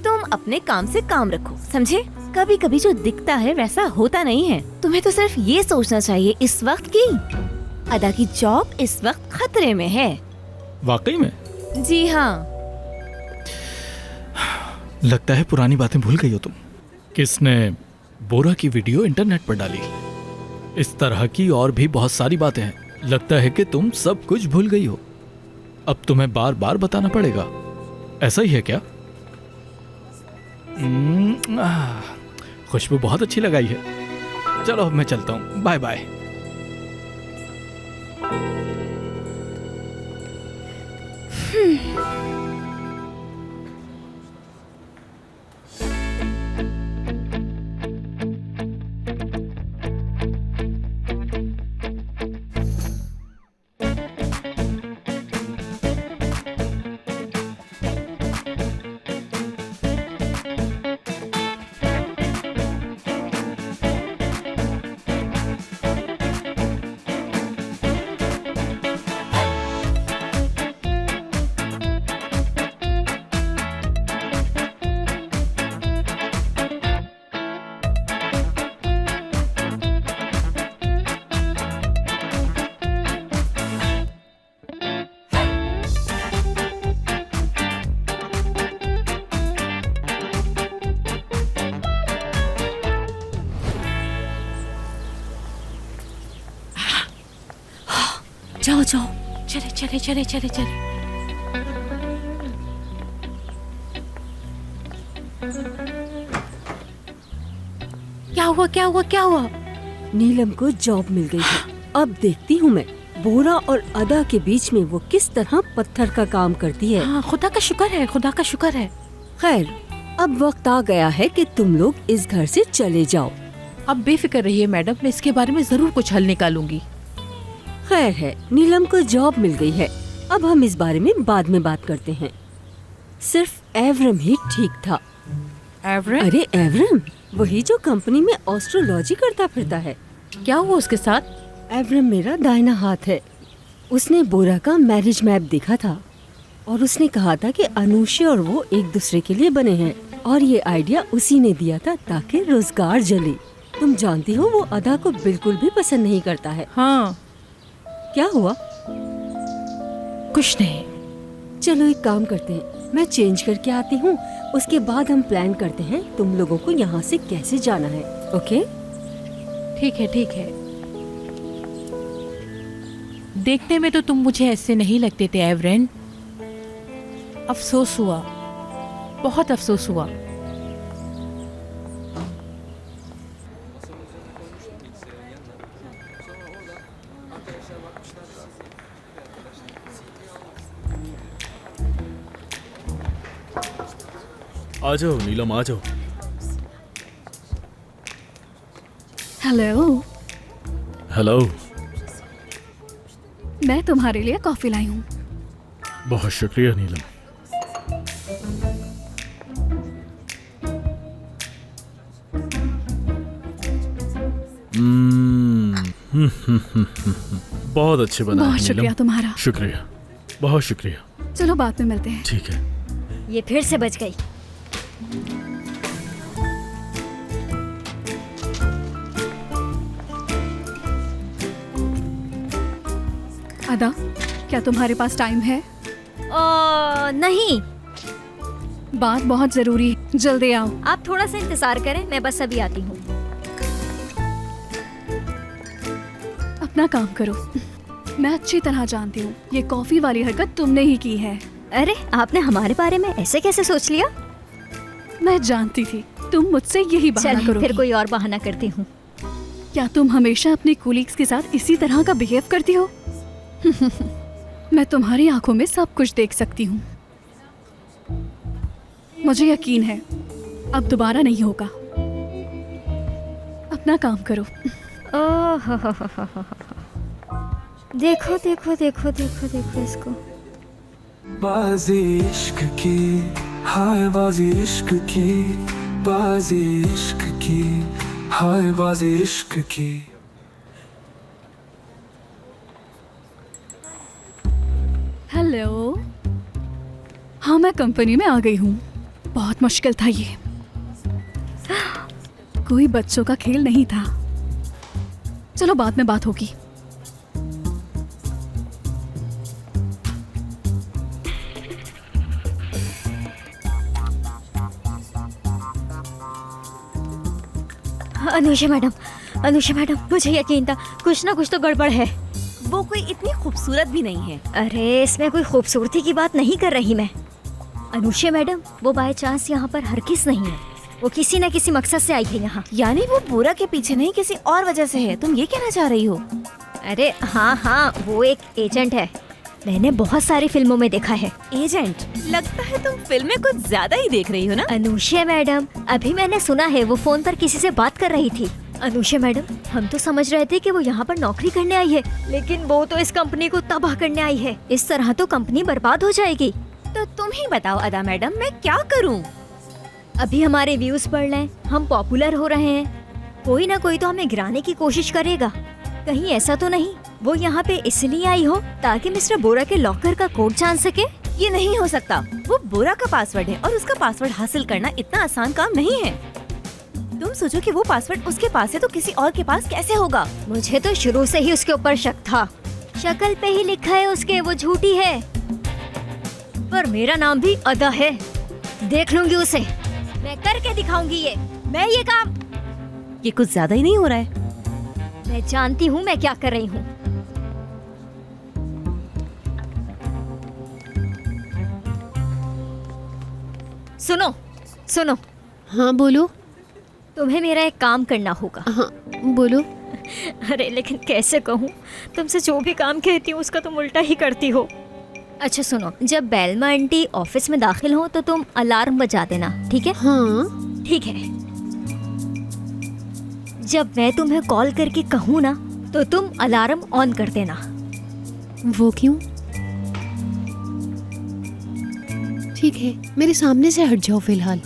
तुम अपने काम से काम रखो, समझे? कभी कभी जो दिखता है वैसा होता नहीं है। तुम्हें तो सिर्फ ये सोचना चाहिए इस वक्त की अदा की जॉब इस वक्त खतरे में है। वाकई में? जी हाँ। लगता है पुरानी बातें भूल गई हो तुम। किसने बोरा की वीडियो इंटरनेट पर डाली? इस तरह की और भी बहुत सारी बातें हैं। लगता है कि तुम सब कुछ भूल गई हो। अब तुम्हें बार बार बताना पड़ेगा, ऐसा ही है क्या? खुशबू बहुत अच्छी लगाई है। चलो अब मैं चलता हूँ, बाय बाय। जाओ जाओ, चले चले चले चले चले। क्या हुआ क्या हुआ क्या हुआ? नीलम को जॉब मिल गई है। अब देखती हूँ मैं बोरा और अदा के बीच में वो किस तरह पत्थर का काम करती है। हाँ, खुदा का शुक्र है, खुदा का शुक्र है। खैर, अब वक्त आ गया है कि तुम लोग इस घर से चले जाओ। अब बेफिक्र रहिए मैडम, मैं इसके बारे में जरूर कुछ हल निकालूंगी। खैर है, नीलम को जॉब मिल गई है। अब हम इस बारे में बाद में बात करते हैं। सिर्फ एवरम ही ठीक था। एवरम? अरे एवरम, वही जो कंपनी में एस्ट्रोलॉजी करता फिरता है। क्या हुआ उसके साथ? एवरम मेरा दाहिना हाथ है। उसने बोरा का मैरिज मैप देखा था और उसने कहा था कि अनुषे और वो एक दूसरे के लिए बने हैं, और ये आइडिया उसी ने दिया था ताकि रोजगार जले। तुम जानती हो वो अदा को बिल्कुल भी पसंद नहीं करता है। हाँ। क्या हुआ? कुछ नहीं। चलो एक काम करते हैं, मैं चेंज करके आती हूँ, उसके बाद हम प्लान करते हैं तुम लोगों को यहाँ से कैसे जाना है। ओके? ठीक है ठीक है। देखने में तो तुम मुझे ऐसे नहीं लगते थे एवरेन। अफसोस हुआ, बहुत अफसोस हुआ। आ जाओ नीलम, आ जाओ। हेलो। हेलो। मैं तुम्हारे लिए कॉफी लाई हूँ। बहुत शुक्रिया नीलम। बहुत अच्छे बना। बहुत शुक्रिया तुम्हारा। शुक्रिया, बहुत शुक्रिया। चलो बाद में मिलते हैं। ठीक है। ये फिर से बच गई। अदा, क्या तुम्हारे पास टाइम है? नहीं। बात बहुत जरूरी है, जल्दी आओ। आप थोड़ा सा इंतजार करें, मैं बस अभी आती हूँ। अपना काम करो। मैं अच्छी तरह जानती हूँ ये कॉफी वाली हरकत तुमने ही की है। अरे, आपने हमारे बारे में ऐसे कैसे सोच लिया? मैं जानती थी तुम मुझसे यही बहाना करोगी। फिर कोई और बहाना करती हूँ। क्या तुम हमेशा अपने कोलीग्स के साथ इसी तरह का बिहेव करती हो? मैं तुम्हारी आंखों में सब कुछ देख सकती हूँ। मुझे यकीन है अब दोबारा नहीं होगा। अपना काम करो। देखो देखो देखो देखो देखो इसको। बाजी इश्क की, हाय बाजी इश्क की, बाजी इश्क की, हाय बाजी इश्क की। हेलो। हाँ, मैं कंपनी में आ गई हूँ। बहुत मुश्किल था ये। कोई बच्चों का खेल नहीं था। चलो बाद में बात होगी। अनुषा मैडम, अनुषा मैडम, मुझे यकीन था कुछ ना कुछ तो गड़बड़ है। वो कोई इतनी खूबसूरत भी नहीं है। अरे, इसमें कोई खूबसूरती की बात नहीं कर रही मैं। अनुषा मैडम, वो बाय चांस यहाँ पर हरगिज नहीं है। वो किसी न किसी मकसद से आई है यहाँ। यानी वो बोरा के पीछे नहीं, किसी और वजह से है। तुम ये कहना चाह रही हो? अरे हाँ हाँ, वो एक एजेंट है। मैंने बहुत सारी फिल्मों में देखा है। एजेंट? लगता है तुम फिल्में कुछ ज्यादा ही देख रही हो ना। अनुषा मैडम, अभी मैंने सुना है वो फोन पर किसी से बात कर रही थी। अनुषा मैडम, हम तो समझ रहे थे कि वो यहाँ पर नौकरी करने आई है, लेकिन वो तो इस कंपनी को तबाह करने आई है। इस तरह तो कंपनी बर्बाद हो जाएगी। तो तुम ही बताओ अदा मैडम, मैं क्या करूँ? अभी हमारे व्यूज बढ़ रहे हैं, हम पॉपुलर हो रहे हैं। कोई ना कोई तो हमें गिराने की कोशिश करेगा। कहीं ऐसा तो नहीं वो यहाँ पे इसलिए आई हो ताकि मिस्टर बोरा के लॉकर का कोड जान सके? ये नहीं हो सकता। वो बोरा का पासवर्ड है और उसका पासवर्ड हासिल करना इतना आसान काम नहीं है। तुम सोचो कि वो पासवर्ड उसके पास है तो किसी और के पास कैसे होगा? मुझे तो शुरू से ही उसके ऊपर शक था। शक्ल पे ही लिखा है उसके वो झूठी है, पर मेरा नाम भी अदा है। देख लूंगी उसे, मैं करके दिखाऊंगी ये काम। ये कुछ ज्यादा ही नहीं हो रहा है? मैं जानती हूँ मैं क्या कर रही हूँ। सुनो सुनो। हाँ बोलो। तुम्हें मेरा एक काम करना होगा। हाँ बोलो। अरे लेकिन कैसे कहूँ, तुमसे जो भी काम कहती हूँ उसका तुम उल्टा ही करती हो। अच्छा सुनो, जब बेलमा आंटी ऑफिस में दाखिल हो तो तुम अलार्म बजा देना, ठीक है? हाँ ठीक है। जब मैं तुम्हें कॉल करके कहूँ ना तो तुम अलार्म ऑन कर देना। वो क्यों? ठीक है, मेरे सामने से हट जाओ फिलहाल।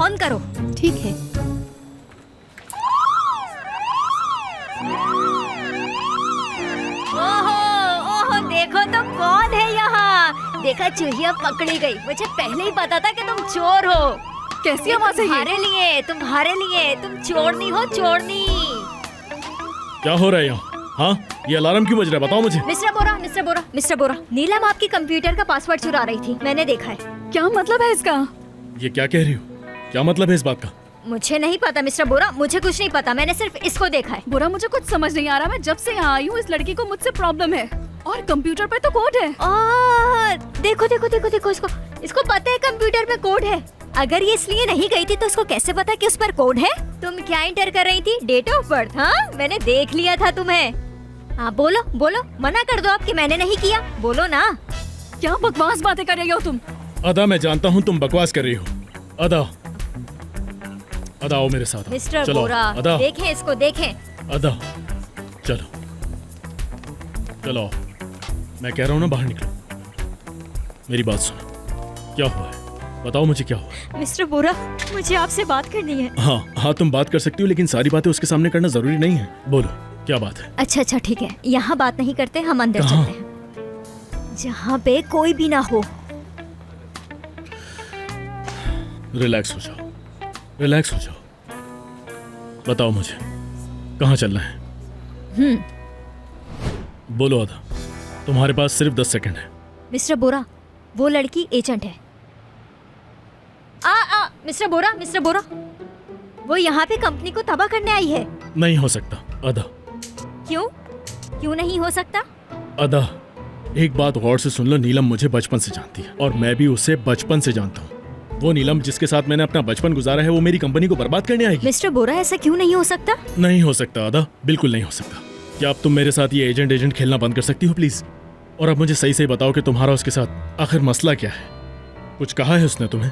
ऑन करो। ठीक है। ओहो ओहो, देखो तो कौन है यहाँ। देखा, चूहिया पकड़ी गई। मुझे पहले ही पता था कि तुम चोर हो। कैसी आवाज है ये? तुम्हारे लिए। तुम चोरनी हो, चोरनी। क्या हो रहा है यहाँ? हाँ, ये अलार्म क्यों बज रहा है? बताओ मुझे। मिस्टर बोरा, नीलम आपकी कंप्यूटर का पासवर्ड चुरा रही थी, मैंने देखा है। क्या मतलब है इसका? ये क्या कह रही हो? क्या मतलब है इस बात का? मुझे नहीं पता मिस्टर बोरा, मुझे कुछ नहीं पता, मैंने सिर्फ इसको देखा है। बोरा, मुझे कुछ समझ नहीं आ रहा। मैं जब से यहाँ आई हूँ इस लड़की को मुझसे प्रॉब्लम है, और कंप्यूटर पे तो कोड है। देखो देखो देखो देखो, इसको पता है कंप्यूटर पे कोड है। अगर ये इसलिए नहीं गई थी तो उसको कैसे पता कि उस पर कोड है? तुम क्या इंटर कर रही थी? Date of birth? हाँ, मैंने देख लिया था तुम्हें। हाँ बोलो बोलो, मना कर दो आप कि मैंने नहीं किया। बोलो ना। क्या बकवास बातें कर रही हो तुम? अदा, मैं जानता हूँ तुम बकवास कर रही हो। अदा, अदा आओ मेरे साथ। मिस्टर चलो, बोरा, अदा। देखें इसको, देखें। अदा, चलो चलो, मैं कह रहा हूँ ना, बाहर निकलो। मेरी बात सुनो, क्या हुआ है? बताओ मुझे क्या हुआ। मिस्टर बोरा, मुझे आपसे बात करनी है। हाँ हाँ, तुम बात कर सकती हो, लेकिन सारी बातें उसके सामने करना जरूरी नहीं है। बोलो, क्या बात है? अच्छा ठीक है, यहाँ बात नहीं करते, हम अंदर चलते हैं जहाँ पे कोई भी ना हो। रिलैक्स हो जाओ, रिलैक्स हो जाओ। बताओ मुझे, कहाँ चलना है? बोलो अदा, तुम्हारे पास सिर्फ 10 सेकंड है। मिस्टर बोरा, वो लड़की एजेंट है। मिस्टर बोरा, वो यहाँ पे कंपनी को तबाह करने आई है। नहीं हो सकता अदा। क्यों नहीं हो सकता? अदा, एक बात गौर से सुन लो, नीलम मुझे बचपन से जानती है और मैं भी उसे बचपन से जानता हूँ। वो नीलम जिसके साथ मैंने अपना बचपन गुजारा है, वो मेरी कंपनी को बर्बाद करने आएगी। मिस्टर बोरा, ऐसा क्यों नहीं हो सकता? नहीं हो सकता अदा, बिल्कुल नहीं हो सकता। क्या अब तुम मेरे साथ ये एजेंट खेलना बंद कर सकती हो प्लीज? और अब मुझे सही बताओ कि तुम्हारा उसके साथ आखिर मसला क्या है? कुछ कहा है उसने तुम्हें?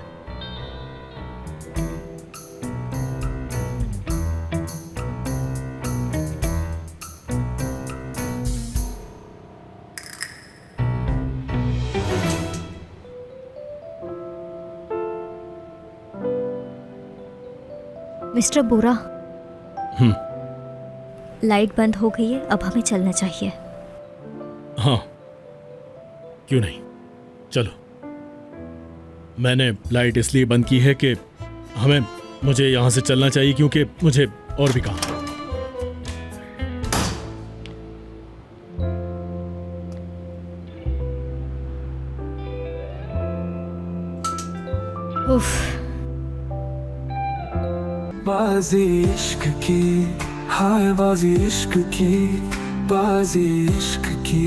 मिस्टर बोरा, लाइट बंद हो गई है, अब हमें चलना चाहिए। हाँ, क्यों नहीं, चलो। मैंने लाइट इसलिए बंद की है कि मुझे यहाँ से चलना चाहिए, क्योंकि मुझे और भी काम है। बाजी इश्क की, हाय बाजी इश्क की, बाजी इश्क की,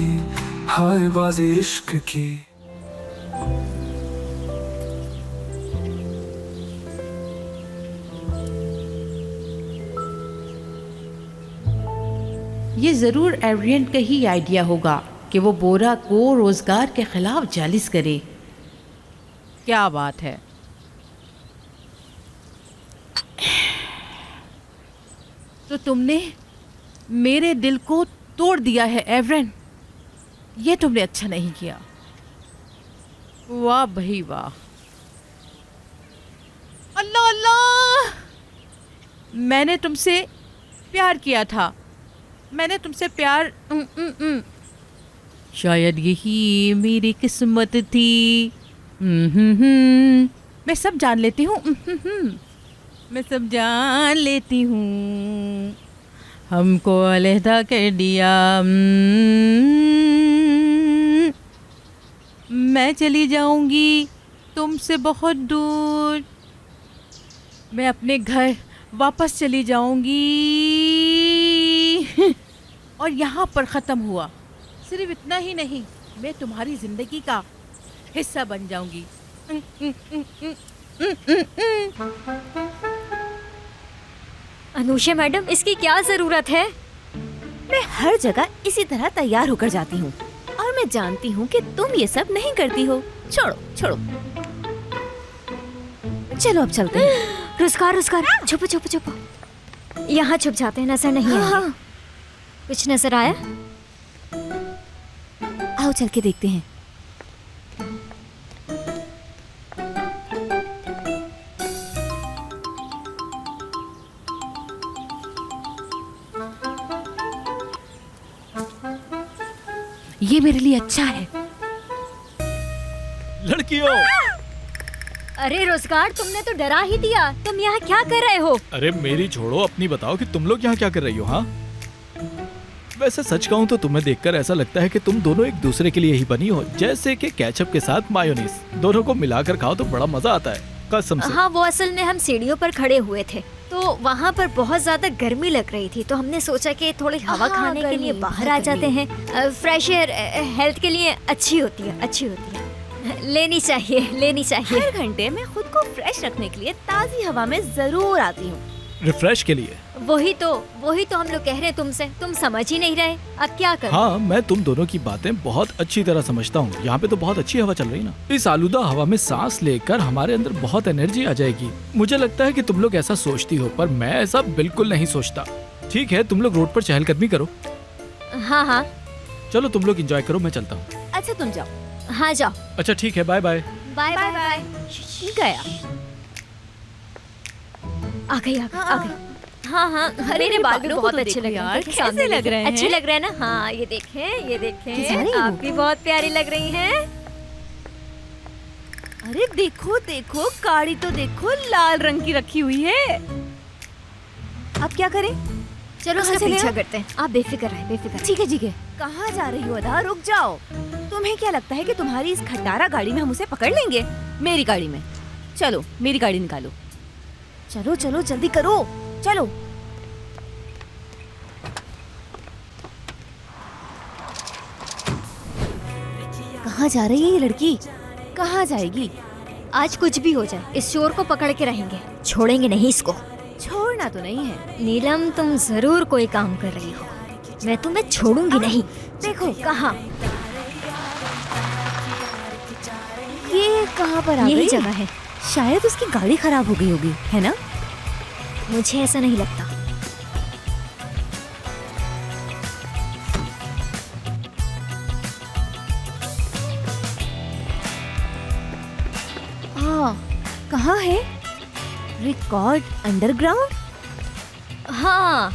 हाय बाजी इश्क की। ये जरूर एवरियन का ही आइडिया होगा कि वो बोरा को रोजगार के खिलाफ जालिस करे। क्या बात है? तो तुमने मेरे दिल को तोड़ दिया है एवरन, ये तुमने अच्छा नहीं किया। वाह भाई वाह, अल्लाह अल्लाह, मैंने तुमसे प्यार किया था, मैंने तुमसे प्यार शायद यही मेरी किस्मत थी। मैं सब जान लेती हूँ, मैं सब जान लेती हूँ। हमको अलहदा कर दिया, मैं चली जाऊंगी तुमसे बहुत दूर, मैं अपने घर वापस चली जाऊंगी और यहाँ पर ख़त्म हुआ। सिर्फ इतना ही नहीं, मैं तुम्हारी ज़िंदगी का हिस्सा बन जाऊंगी। अनुषा मैडम, इसकी क्या ज़रूरत है? मैं हर जगह इसी तरह तैयार होकर जाती हूँ और मैं जानती हूँ कि तुम ये सब नहीं करती हो। छोड़ो छोड़ो, चलो अब चलते हैं। रोजगार, छुपो छुपो छुपो, यहाँ छुप जाते हैं, नजर नहीं आएंगे। कुछ नजर आया? आओ चल के देखते हैं। ये मेरे लिए अच्छा है। लड़कियों! अरे रोजगार, तुमने तो डरा ही दिया। तुम यहाँ क्या कर रहे हो? अरे मेरी छोड़ो, अपनी बताओ कि तुम लोग यहाँ क्या कर रही हो? हाँ, वैसे सच कहूँ तो तुम्हें देखकर ऐसा लगता है कि तुम दोनों एक दूसरे के लिए ही बनी हो, जैसे कि केचप के साथ मायोनीज। दोनों को मिलाकर खाओ तो बड़ा मजा आता है, कसम से। हाँ, वो असल में हम सीढ़ियों पर खड़े हुए थे तो वहाँ पर बहुत ज्यादा गर्मी लग रही थी, तो हमने सोचा कि थोड़ी हवा खाने के लिए बाहर आ जाते हैं। फ्रेश एयर हेल्थ के लिए अच्छी होती है, अच्छी होती है। लेनी चाहिए, लेनी चाहिए। हर घंटे मैं खुद को फ्रेश रखने के लिए ताज़ी हवा में जरूर आती हूँ। रिफ्रेश के लिए। वही तो हम लोग कह रहे हैं तुमसे, तुम समझ ही नहीं रहे। अब क्या करें? हाँ, मैं तुम दोनों की बातें बहुत अच्छी तरह समझता हूँ। यहाँ पे तो बहुत अच्छी हवा चल रही ना। इस आलूदा हवा में सांस लेकर हमारे अंदर बहुत एनर्जी आ जाएगी। मुझे लगता है कि तुम लोग ऐसा सोचती हो, पर मैं ऐसा बिल्कुल नहीं सोचता। ठीक है, तुम लोग रोड पर चहलकदमी करो। हाँ हाँ, चलो तुम लोग एंजॉय करो, मैं चलता हूँ। अच्छा तुम जाओ। हाँ जाओ। अच्छा ठीक है, bye bye. Bye bye bye. गया। आ गई, आ गई। हाँ हाँ, मेरे बाल भी बहुत अच्छे लग रहे हैं। कैसे लग रहे हैं? अच्छे लग रहे हैं ना? हाँ, ये देखें, ये देखें, आप भी बहुत प्यारी लग रही हैं। अरे देखो देखो, गाड़ी तो देखो लाल रंग की रखी हुई है। अब क्या करें? चलो उसका पीछा करते हैं। आप बेफिक्र रहे, बेफिक्र। ठीक है ठीक है। कहाँ जा रही हो अदा? रुक जाओ। तुम्हें क्या लगता है कि तुम्हारी इस खटारा गाड़ी में हम उसे पकड़ लेंगे? मेरी गाड़ी में। चलो मेरी गाड़ी निकालो। चलो चलो जल्दी करो, चलो। कहाँ जा रही है ये लड़की? कहाँ जाएगी? आज कुछ भी हो जाए, इस चोर को पकड़ के रहेंगे, छोड़ेंगे नहीं इसको। छोड़ना तो नहीं है। नीलम, तुम जरूर कोई काम कर रही हो, मैं तुम्हें छोड़ूंगी नहीं। देखो कहाँ? ये कहाँ पर आ गई? यही जगह है। शायद उसकी गाड़ी खराब हो गई होगी, है ना? मुझे ऐसा नहीं लगता। कहाँ है? Record underground? हाँ,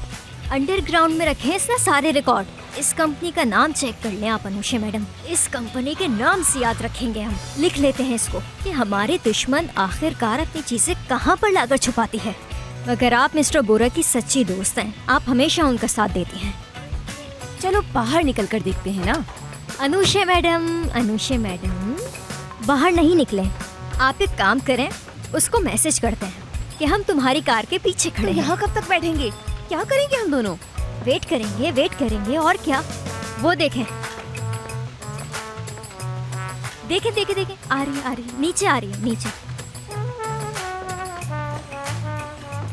अंडरग्राउंड में रखे हैं इसने सारे रिकॉर्ड। इस कंपनी का नाम चेक कर लें आप अनुषा मैडम। इस कंपनी के नाम से याद रखेंगे हम। लिख लेते हैं इसको कि हमारे दुश्मन आखिरकार अपनी चीजें कहाँ पर लाकर छुपाती है। मगर आप मिस्टर बोरा की सच्ची दोस्त हैं, आप हमेशा उनका साथ देती हैं। चलो बाहर निकल कर देखते हैं ना। अनुषा मैडम, अनुषा मैडम, बाहर नहीं निकले। आप एक काम करें, उसको मैसेज करते हैं कि हम तुम्हारी कार के पीछे खड़े हैं। यहाँ कब तक बैठेंगे? क्या करेंगे हम दोनों? वेट करेंगे और क्या। वो देखें, देखें देखें देखें, आ रही, नीचे आ रही है, नीचे।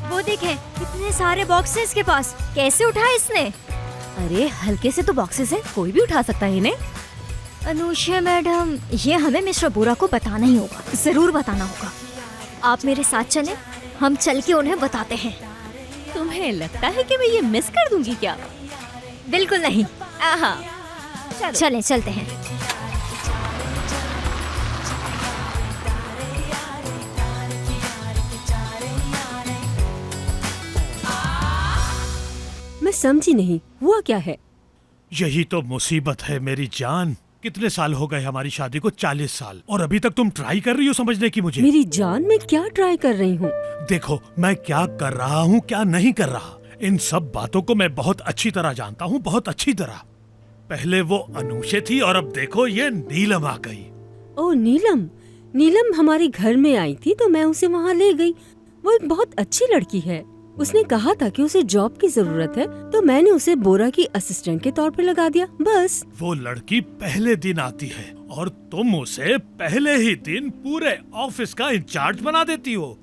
वो देखें, कितने सारे बॉक्सेस के पास। कैसे उठाए इसने? अरे हल्के से तो बॉक्सेस है, कोई भी उठा सकता है इन्हें। अनुषा मैडम, ये हमें मिस्टर बोरा को बताना ही होगा, जरूर बताना होगा। आप मेरे साथ चलें, हम चल के उन्हें बताते हैं। तुम्हें लगता है कि मैं ये मिस कर दूंगी क्या? बिल्कुल नहीं। आहा, चलें, चलते हैं। समझी नहीं, हुआ क्या है? यही तो मुसीबत है मेरी जान। कितने साल हो गए हमारी शादी को? 40 साल। और अभी तक तुम ट्राई कर रही हो समझने की मुझे। मेरी जान, मैं क्या ट्राई कर रही हूँ? देखो, मैं क्या कर रहा हूँ क्या नहीं कर रहा, इन सब बातों को मैं बहुत अच्छी तरह जानता हूँ, बहुत अच्छी तरह। पहले वो अनुषे थी और अब देखो ये नीलम आ गई। ओ नीलम, नीलम हमारे घर में आई थी तो मैं उसे वहाँ ले गई। वो एक बहुत अच्छी लड़की है। उसने कहा था कि उसे जॉब की जरूरत है तो मैंने उसे बोरा की असिस्टेंट के तौर पर लगा दिया, बस। वो लड़की पहले दिन आती है और तुम उसे पहले ही दिन पूरे ऑफिस का इंचार्ज बना देती हो।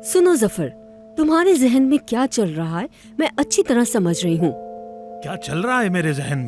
सुनो जफर, तुम्हारे जहन में क्या चल रहा है मैं अच्छी तरह समझ रही हूँ। क्या चल रहा है मेरे जहन में?